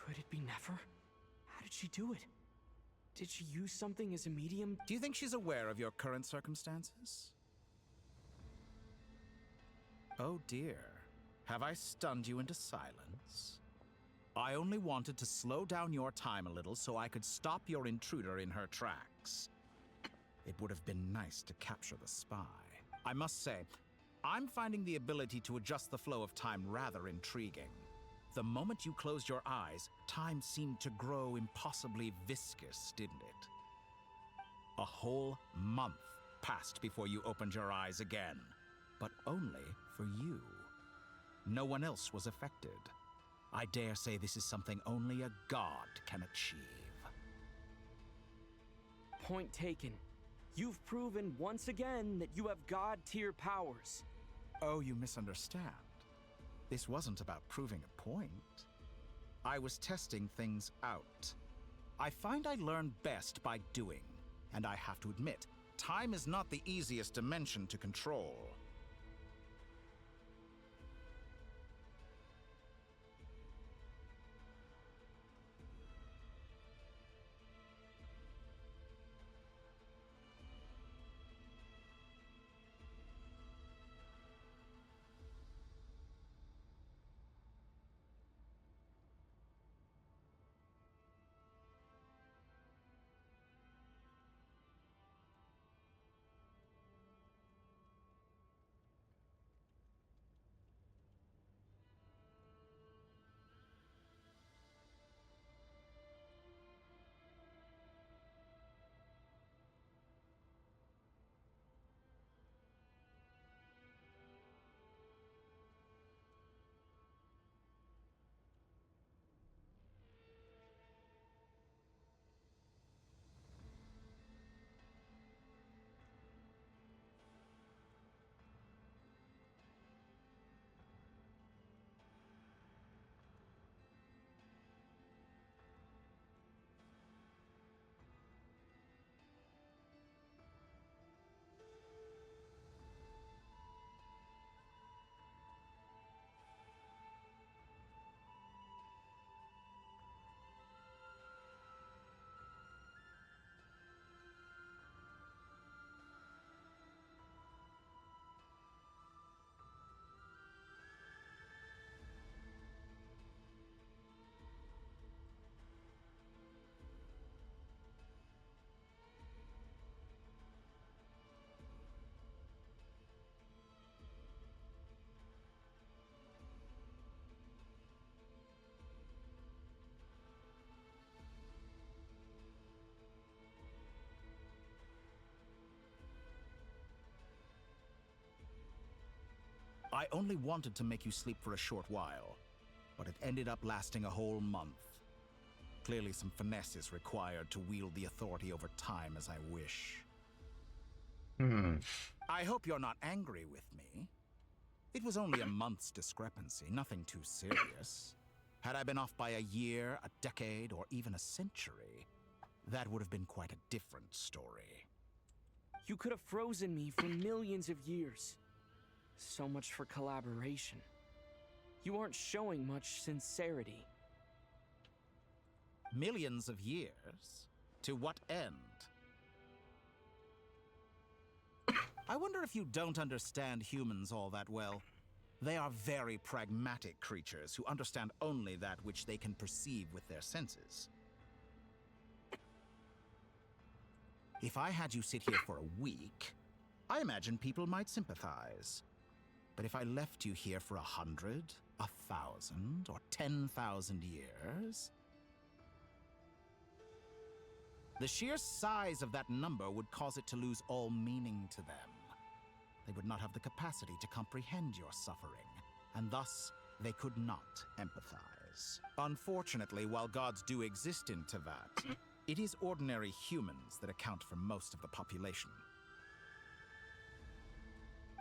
Could it be Nefer? How did she do it? Did she use something as a medium? Do you think she's aware of your current circumstances? Oh dear. Have I stunned you into silence? I only wanted to slow down your time a little so I could stop your intruder in her tracks. It would have been nice to capture the spy. I must say, I'm finding the ability to adjust the flow of time rather intriguing. The moment you closed your eyes, time seemed to grow impossibly viscous, didn't it? A whole month passed before you opened your eyes again, but only for you. No one else was affected. I dare say this is something only a god can achieve. Point taken. You've proven once again that you have god-tier powers. Oh, you misunderstand. This wasn't about proving a point. I was testing things out. I find I learn best by doing, and I have to admit, time is not the easiest dimension to control. I only wanted to make you sleep for a short while, but it ended up lasting a whole month. Clearly some finesse is required to wield the authority over time as I wish. I hope you're not angry with me. It was only a month's discrepancy, nothing too serious. Had I been off by a year, a decade, or even a century, that would have been quite a different story. You could have frozen me for millions of years. So much for collaboration. You aren't showing much sincerity. Millions of years? To what end? I wonder if you don't understand humans all that well. They are very pragmatic creatures who understand only that which they can perceive with their senses. If I had you sit here for a week, I imagine people might sympathize. But if I left you here for 100, 1,000, or 10,000 years, the sheer size of that number would cause it to lose all meaning to them. They would not have the capacity to comprehend your suffering, and thus they could not empathize. Unfortunately, while gods do exist in Teyvat, it is ordinary humans that account for most of the population.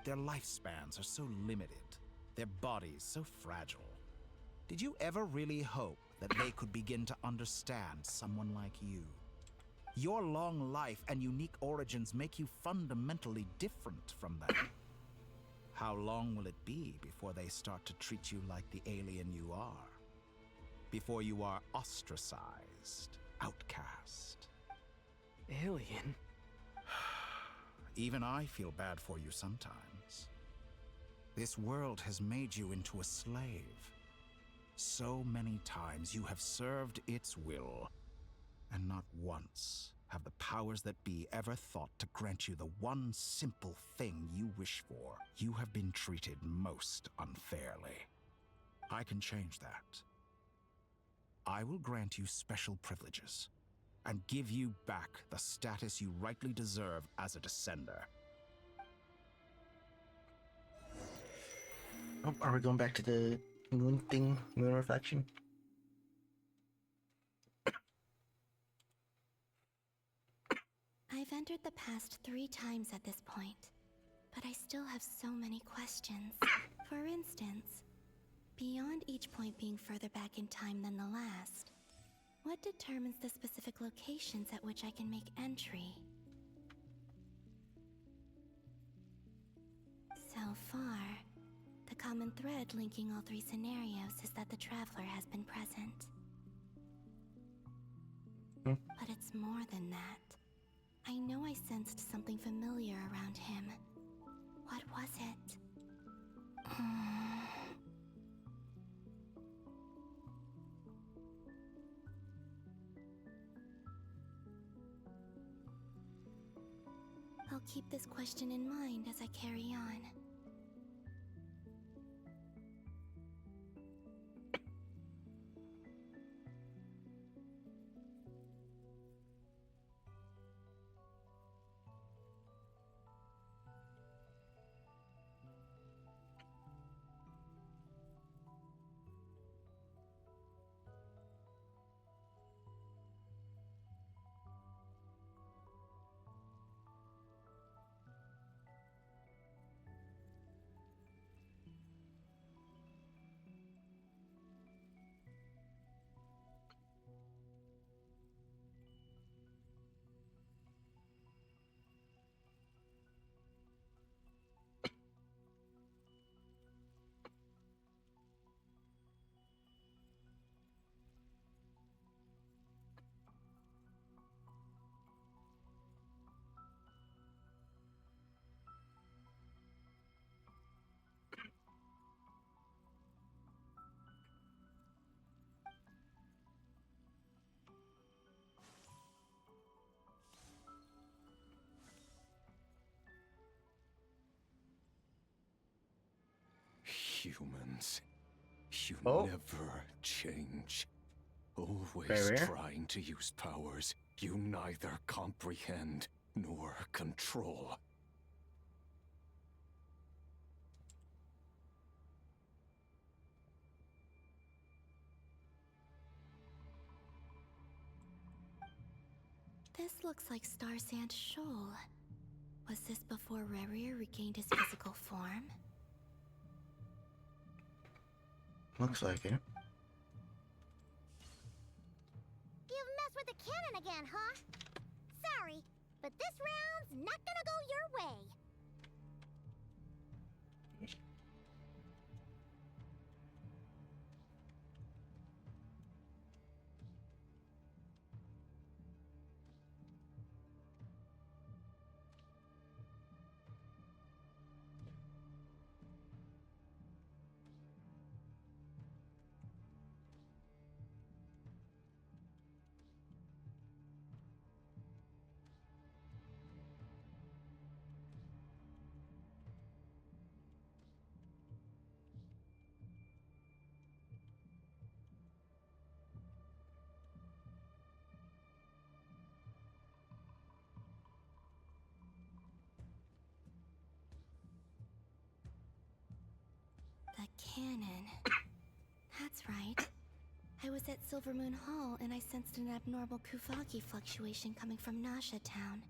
Their lifespans are so limited, their bodies so fragile. Did you ever really hope that they could begin to understand someone like you? Your long life and unique origins make you fundamentally different from them. How long will it be before they start to treat you like the alien you are? Before you are ostracized, outcast? Alien? Even I feel bad for you sometimes. This world has made you into a slave. So many times you have served its will, and not once have the powers that be ever thought to grant you the one simple thing you wish for. You have been treated most unfairly. I can change that. I will grant you special privileges and give you back the status you rightly deserve as a descender. Oh, are we going back to the moon thing, moon reflection? I've entered the past 3 times at this point, but I still have so many questions. For instance, beyond each point being further back in time than the last, what determines the specific locations at which I can make entry? So far, the common thread linking all 3 scenarios is that the Traveler has been present. But it's more than that. I know I sensed something familiar around him. What was it? I'll keep this question in mind as I carry on. Humans, you Oh. never change. Always Very rare. trying to use powers you neither comprehend nor control. This looks like Star Sand Shoal. Was this before Rerir regained his physical form? Looks like it. You've messed with the cannon again, huh? Sorry, but this round's not gonna go your way. The cannon. That's right. I was at Silver Moon Hall and I sensed an abnormal Kuvaki fluctuation coming from Nasha Town.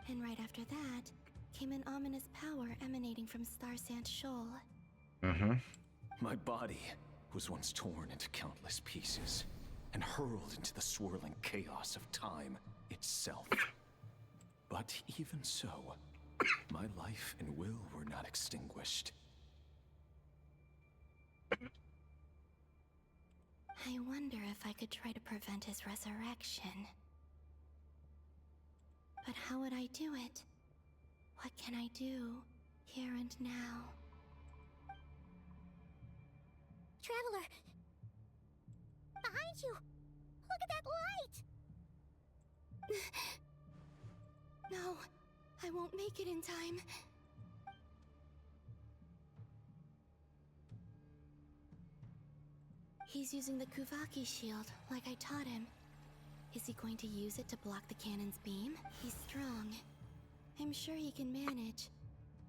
And right after that, came an ominous power emanating from Star Sand Shoal. Mm-hmm. My body was once torn into countless pieces and hurled into the swirling chaos of time itself. But even so, my life and will were not extinguished. I wonder if I could try to prevent his resurrection. But how would I do it? What can I do, here and now? Traveler! Behind you! Look at that light! No, I won't make it in time. He's using the Kuvaki shield, like I taught him. Is he going to use it to block the cannon's beam? He's strong. I'm sure he can manage.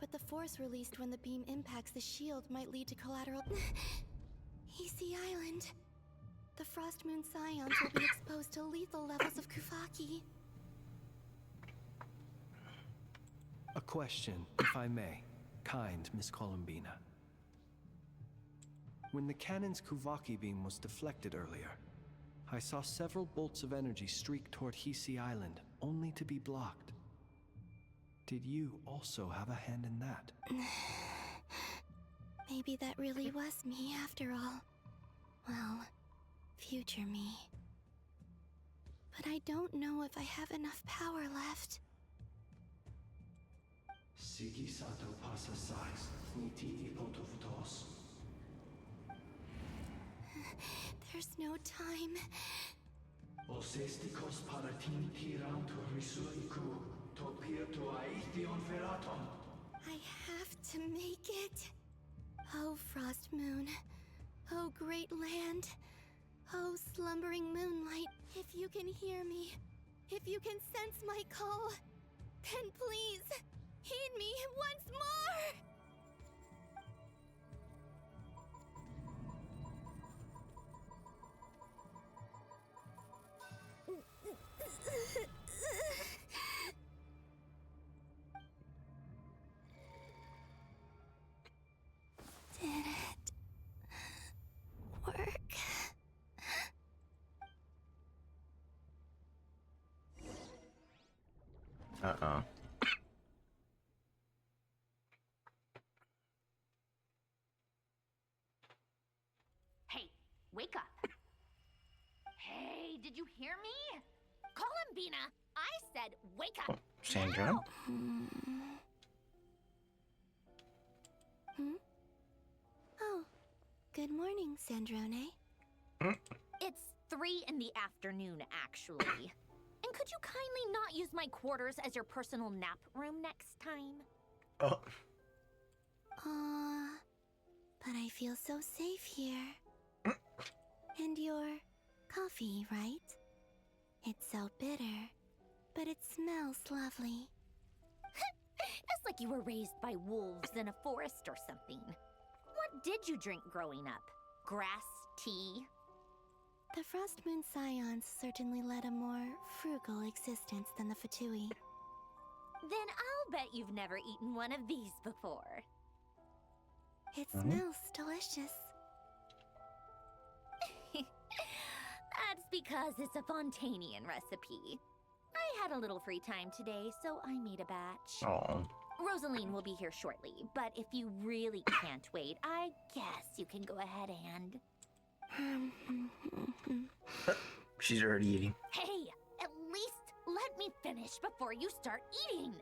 But the force released when the beam impacts the shield might lead to collateral... Easy Island. The Frost Moon Scions will be exposed to lethal levels of Kuvaki. A question, if I may. Kind Miss Columbina. When the cannon's Kuvaki beam was deflected earlier, I saw several bolts of energy streak toward Hisi Island, only to be blocked. Did you also have a hand in that? Maybe that really was me after all. Well, future me. But I don't know if I have enough power left. There's no time. I have to make it. Oh, Frost Moon. Oh, great land. Oh, slumbering moonlight. If you can hear me, if you can sense my call, then please, heed me once more! Did it work? Uh-oh. Hey, wake up. Hey, did you hear me? Columbina, I said wake up. Sandra? Now. Oh, good morning, Sandrone. It's 3 in the afternoon, actually. And could you kindly not use my quarters as your personal nap room next time? Oh. Aw, but I feel so safe here. And your coffee, right? It's so bitter, but it smells lovely. It's like you were raised by wolves in a forest or something. What did you drink growing up? Grass tea? The Frost Moon Scions certainly led a more frugal existence than the Fatui. Then I'll bet you've never eaten one of these before. It smells delicious. That's because it's a Fontanian recipe. I had a little free time today, so I made a batch. Oh. Rosaline will be here shortly, but if you really can't wait, I guess you can go ahead and... She's already eating. Hey, at least let me finish before you start eating.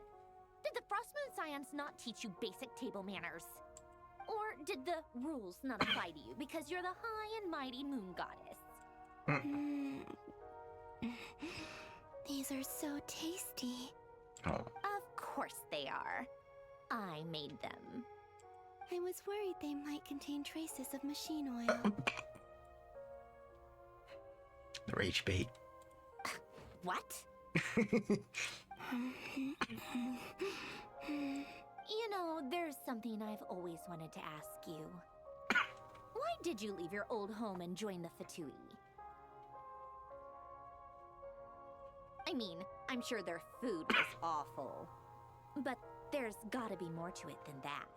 Did the Frostmoon Scions not teach you basic table manners? Or did the rules not apply to you because you're the high and mighty moon goddess? These are so tasty. Oh. Of course they are. I made them. I was worried they might contain traces of machine oil. The rage bait. What? You know, there's something I've always wanted to ask you. Why did you leave your old home and join the Fatui? I mean, I'm sure their food was awful. But there's gotta be more to it than that.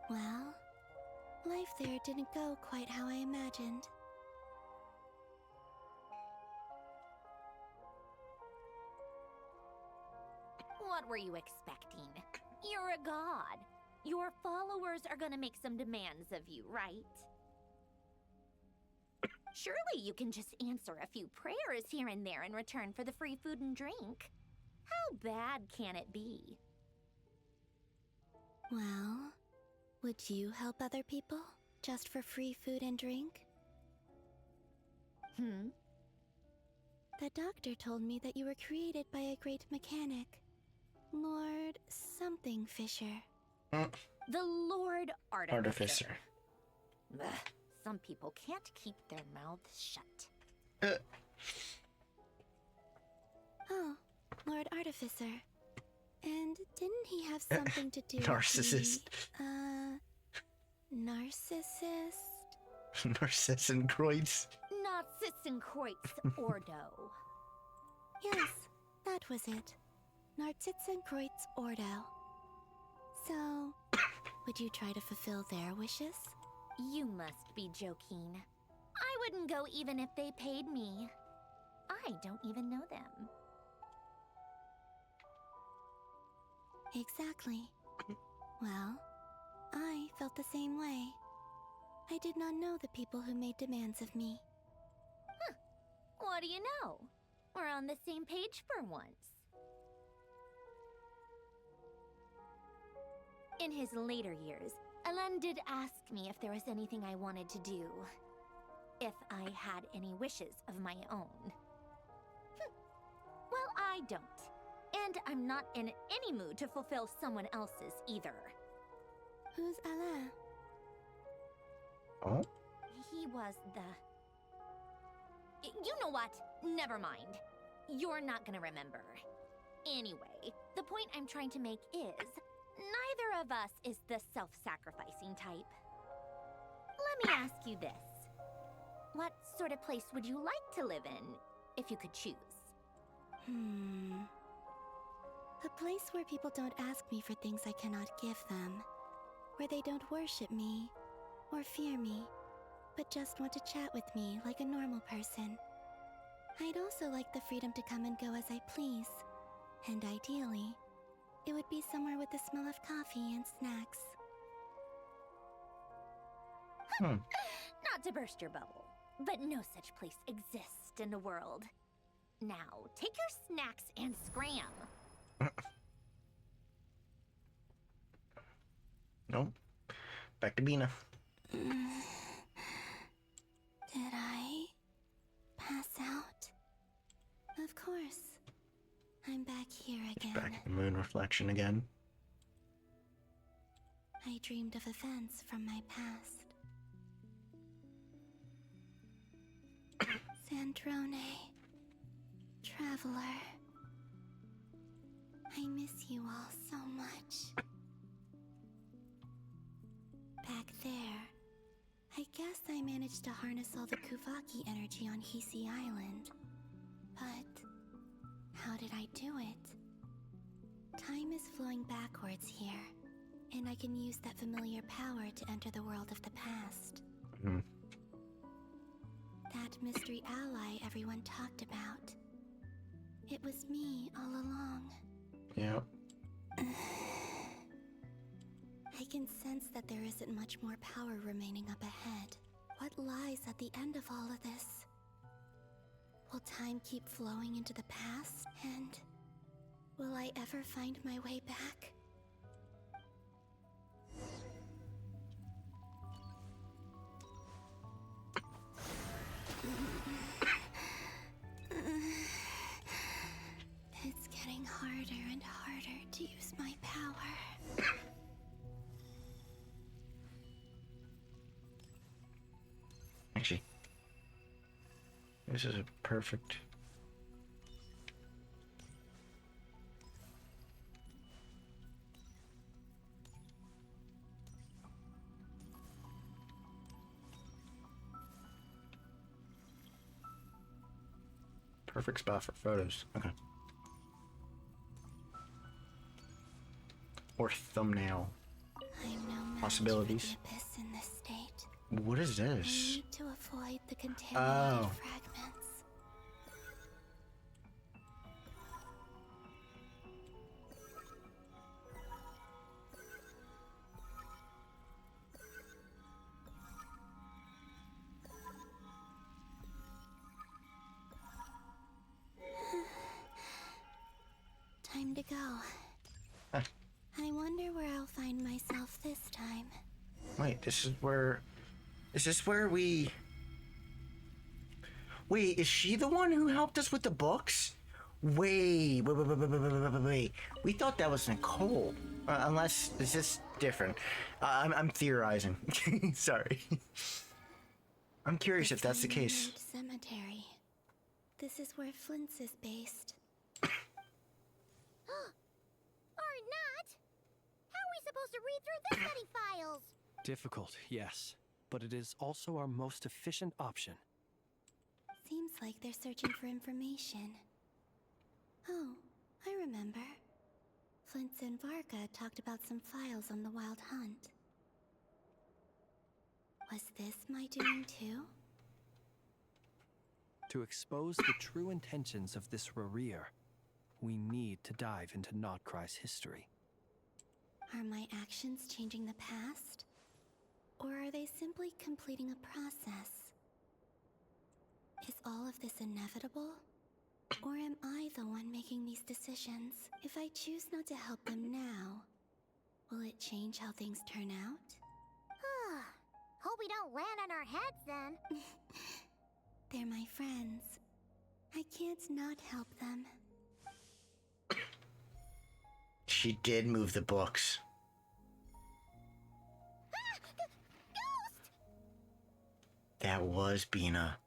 Well, life there didn't go quite how I imagined. What were you expecting? You're a god. Your followers are gonna make some demands of you, right? Surely you can just answer a few prayers here and there in return for the free food and drink. How bad can it be? Well, would you help other people just for free food and drink? The doctor told me that you were created by a great mechanic, Lord something Fisher. The Lord Artificer. Artificer. Ugh, some people can't keep their mouths shut. Oh, Lord Artificer. And didn't he have something to do Narcissist. with the, narcissist? Narcissencroids. Narcissenkreuz Ordo. Yes, that was it. Narcissenkreuz Ordo. So, would you try to fulfill their wishes? You must be joking. I wouldn't go even if they paid me. I don't even know them. Exactly. Well, I felt the same way. I did not know the people who made demands of me. Huh. What do you know? We're on the same page for once. In his later years, Alan did ask me if there was anything I wanted to do. If I had any wishes of my own. Well, I don't. And I'm not in any mood to fulfill someone else's either. Who's Alain? Oh? He was the... You know what? Never mind. You're not gonna remember. Anyway, the point I'm trying to make is, neither of us is the self-sacrificing type. Let me ask you this. What sort of place would you like to live in, if you could choose? A place where people don't ask me for things I cannot give them. Where they don't worship me, or fear me, but just want to chat with me like a normal person. I'd also like the freedom to come and go as I please. And ideally, it would be somewhere with the smell of coffee and snacks. Not to burst your bubble, but no such place exists in the world. Now, take your snacks and scram. Nope. Back to Bina. Did I pass out? Of course. I'm back here again. Back in the moon reflection again. I dreamed of events from my past. Sandrone. Traveler. I miss you all so much. Back there, I guess I managed to harness all the Kuvaki energy on Hisi Island. But how did I do it? Time is flowing backwards here, and I can use that familiar power to enter the world of the past. That mystery ally everyone talked about. It was me all along. Yeah. I can sense that there isn't much more power remaining up ahead. What lies at the end of all of this? Will time keep flowing into the past? And will I ever find my way back? It's getting harder and harder to use my power. Actually, this is a perfect. Perfect spot for photos. Okay. Or thumbnail. I'm no match Possibilities. for the abyss in this state. What is I this? need to avoid the contaminated Oh. fragments. Time to go. Huh. I wonder where I'll find myself this time. Wait, this is where. Is this where we. Wait, is she the one who helped us with the books? Wait. We thought that was Nicole. Unless, is this different? I'm theorizing. Sorry. I'm curious if that's the case. Cemetery. This is where Flint's is based. Or not! How are we supposed to read through this many files? Difficult, yes, but it is also our most efficient option. Seems like they're searching for information. Oh, I remember. Flint's and Varka talked about some files on the Wild Hunt. Was this my doing too? To expose the true intentions of this Rarir, we need to dive into Notcry's history. Are my actions changing the past? Or are they simply completing a process? Is all of this inevitable? Or am I the one making these decisions? If I choose not to help them now, will it change how things turn out? Hope we don't land on our heads then. They're my friends. I can't not help them. She did move the books. That was Bina.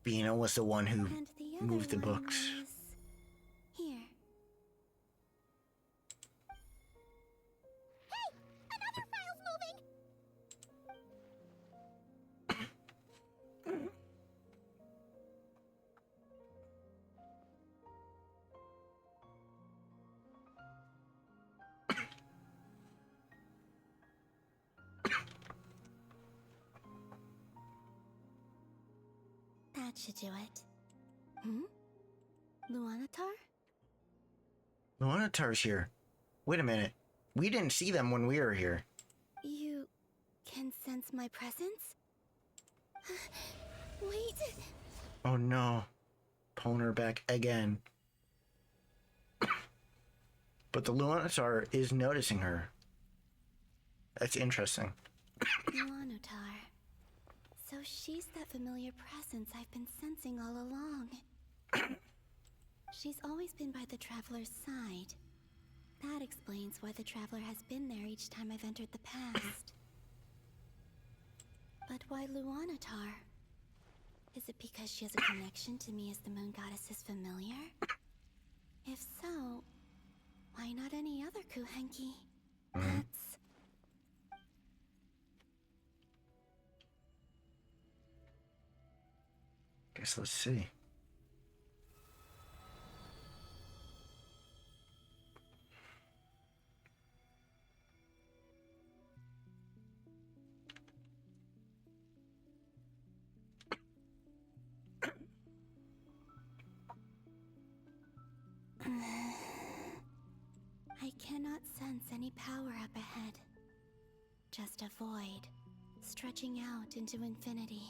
Bina was the one who And the other moved the one books. was here. Hey! Another file's moving! That should do it. Hmm? Luanatar? Luanatar's here. Wait a minute. We didn't see them when we were here. You can sense my presence? Wait! Oh no. Pulling her back again. But the Luanatar is noticing her. That's interesting. Luanatar. So she's that familiar presence I've been sensing all along. She's always been by the Traveler's side. That explains why the Traveler has been there each time I've entered the past. But why Luanatar? Is it because she has a connection to me as the moon goddess's familiar? If so, why not any other Kuhenki? That's... Guess let's see. I cannot sense any power up ahead. Just a void, stretching out into infinity.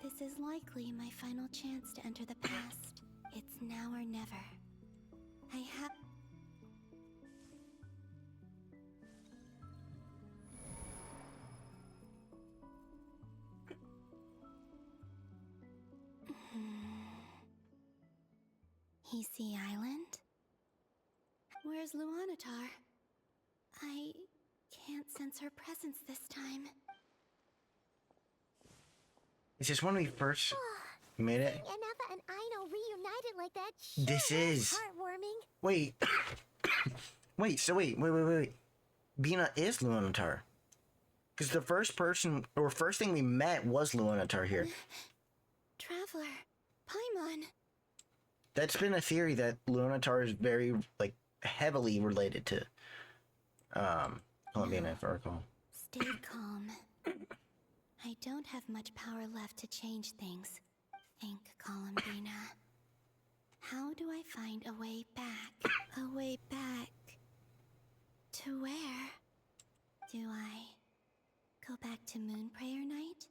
This is likely my final chance to enter the past. It's now or never. I have... Hisi Island? Where's Luanatar? I can't sense her presence this time. Is this when we first made it? Anafa and Aino reunited like that. This is Heartwarming. wait. wait. Bina is Luanatar. Because the first thing we met was Luanatar here. Traveler, Paimon. That's been a theory that Luanatar is very, like, heavily related to, Columbiana, if I recall. Stay calm. I don't have much power left to change things. Think, Columbina. How do I find a way back? A way back... to where? Do I go back to Moon Prayer Night?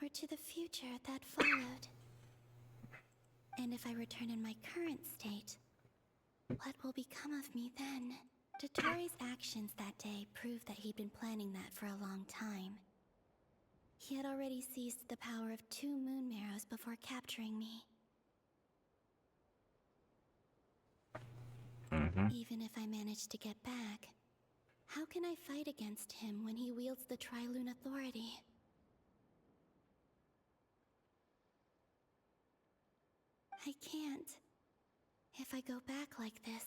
Or to the future that followed? And if I return in my current state, what will become of me then? Dottoro's actions that day proved that he'd been planning that for a long time. He had already seized the power of 2 moon marrows before capturing me. Even if I manage to get back, how can I fight against him when he wields the Tri-Lune Authority? I can't. If I go back like this,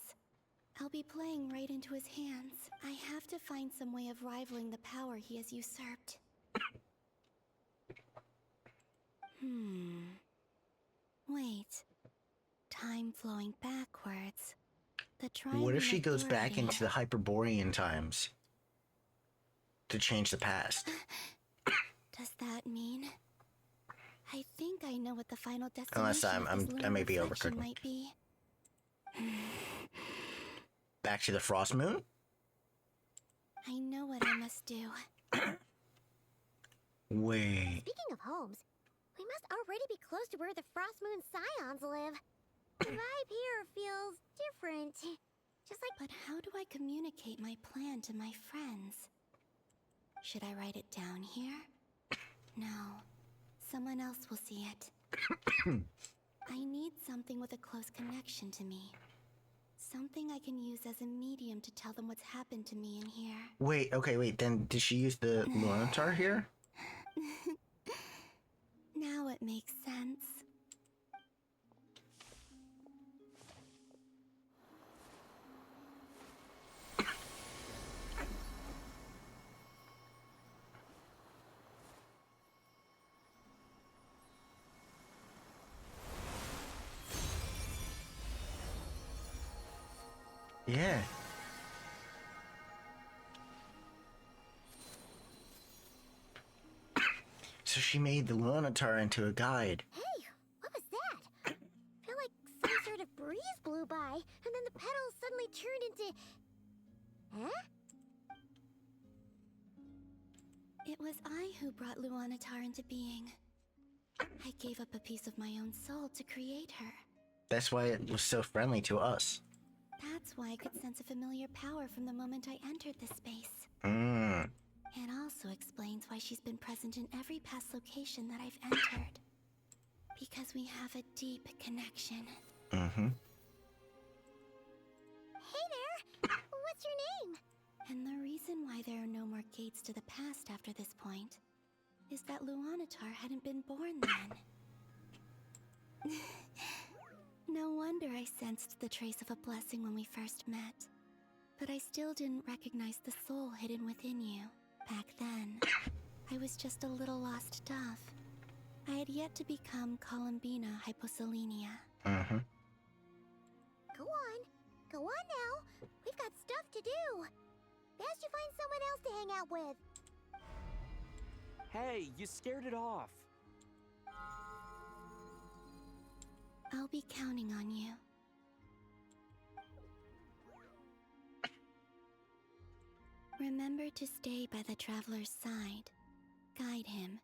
I'll be playing right into his hands. I have to find some way of rivaling the power he has usurped. Wait. Time flowing backwards. The What if she goes back Authority. into the Hyperborean times to change the past? Does that mean? I think I know what the final destination Unless of this I may be lunar reflection overcooking. might be. Back to the Frost Moon? I know what I must do. Wait. Speaking of homes, we must already be close to where the Frost Moon Scions live. The vibe here feels different. Just like... But how do I communicate my plan to my friends? Should I write it down here? No. Someone else will see it. I need something with a close connection to me. Something I can use as a medium to tell them what's happened to me in here. Wait, okay, wait, then did she use the Luanatar here? Now it makes sense. Yeah. So she made the Luanatar into a guide. Hey, what was that? Feel like some sort of breeze blew by, and then the petals suddenly turned into... Huh? It was I who brought Luanatar into being. I gave up a piece of my own soul to create her. That's why it was so friendly to us. That's why I could sense a familiar power from the moment I entered this space. It also explains why she's been present in every past location that I've entered. Because we have a deep connection. Hey there! What's your name? And the reason why there are no more gates to the past after this point is that Luanatar hadn't been born then. No wonder I sensed the trace of a blessing when we first met. But I still didn't recognize the soul hidden within you. Back then, I was just a little lost dove. I had yet to become Columbina Hyposelenia. Mm-hmm. Go on. Go on now. We've got stuff to do. Best you find someone else to hang out with. Hey, you scared it off. I'll be counting on you. Remember to stay by the traveler's side, guide him,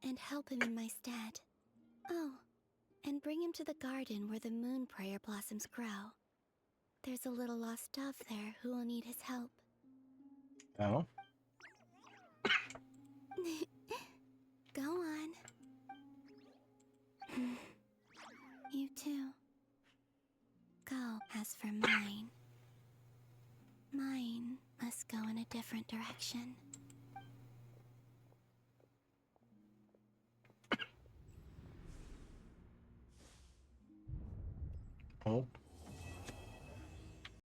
and help him in my stead. Oh, and bring him to the garden where the moon prayer blossoms grow. There's a little lost dove there who will need his help. Oh? Go on. You too. Go. As for mine, mine must go in a different direction. Oh.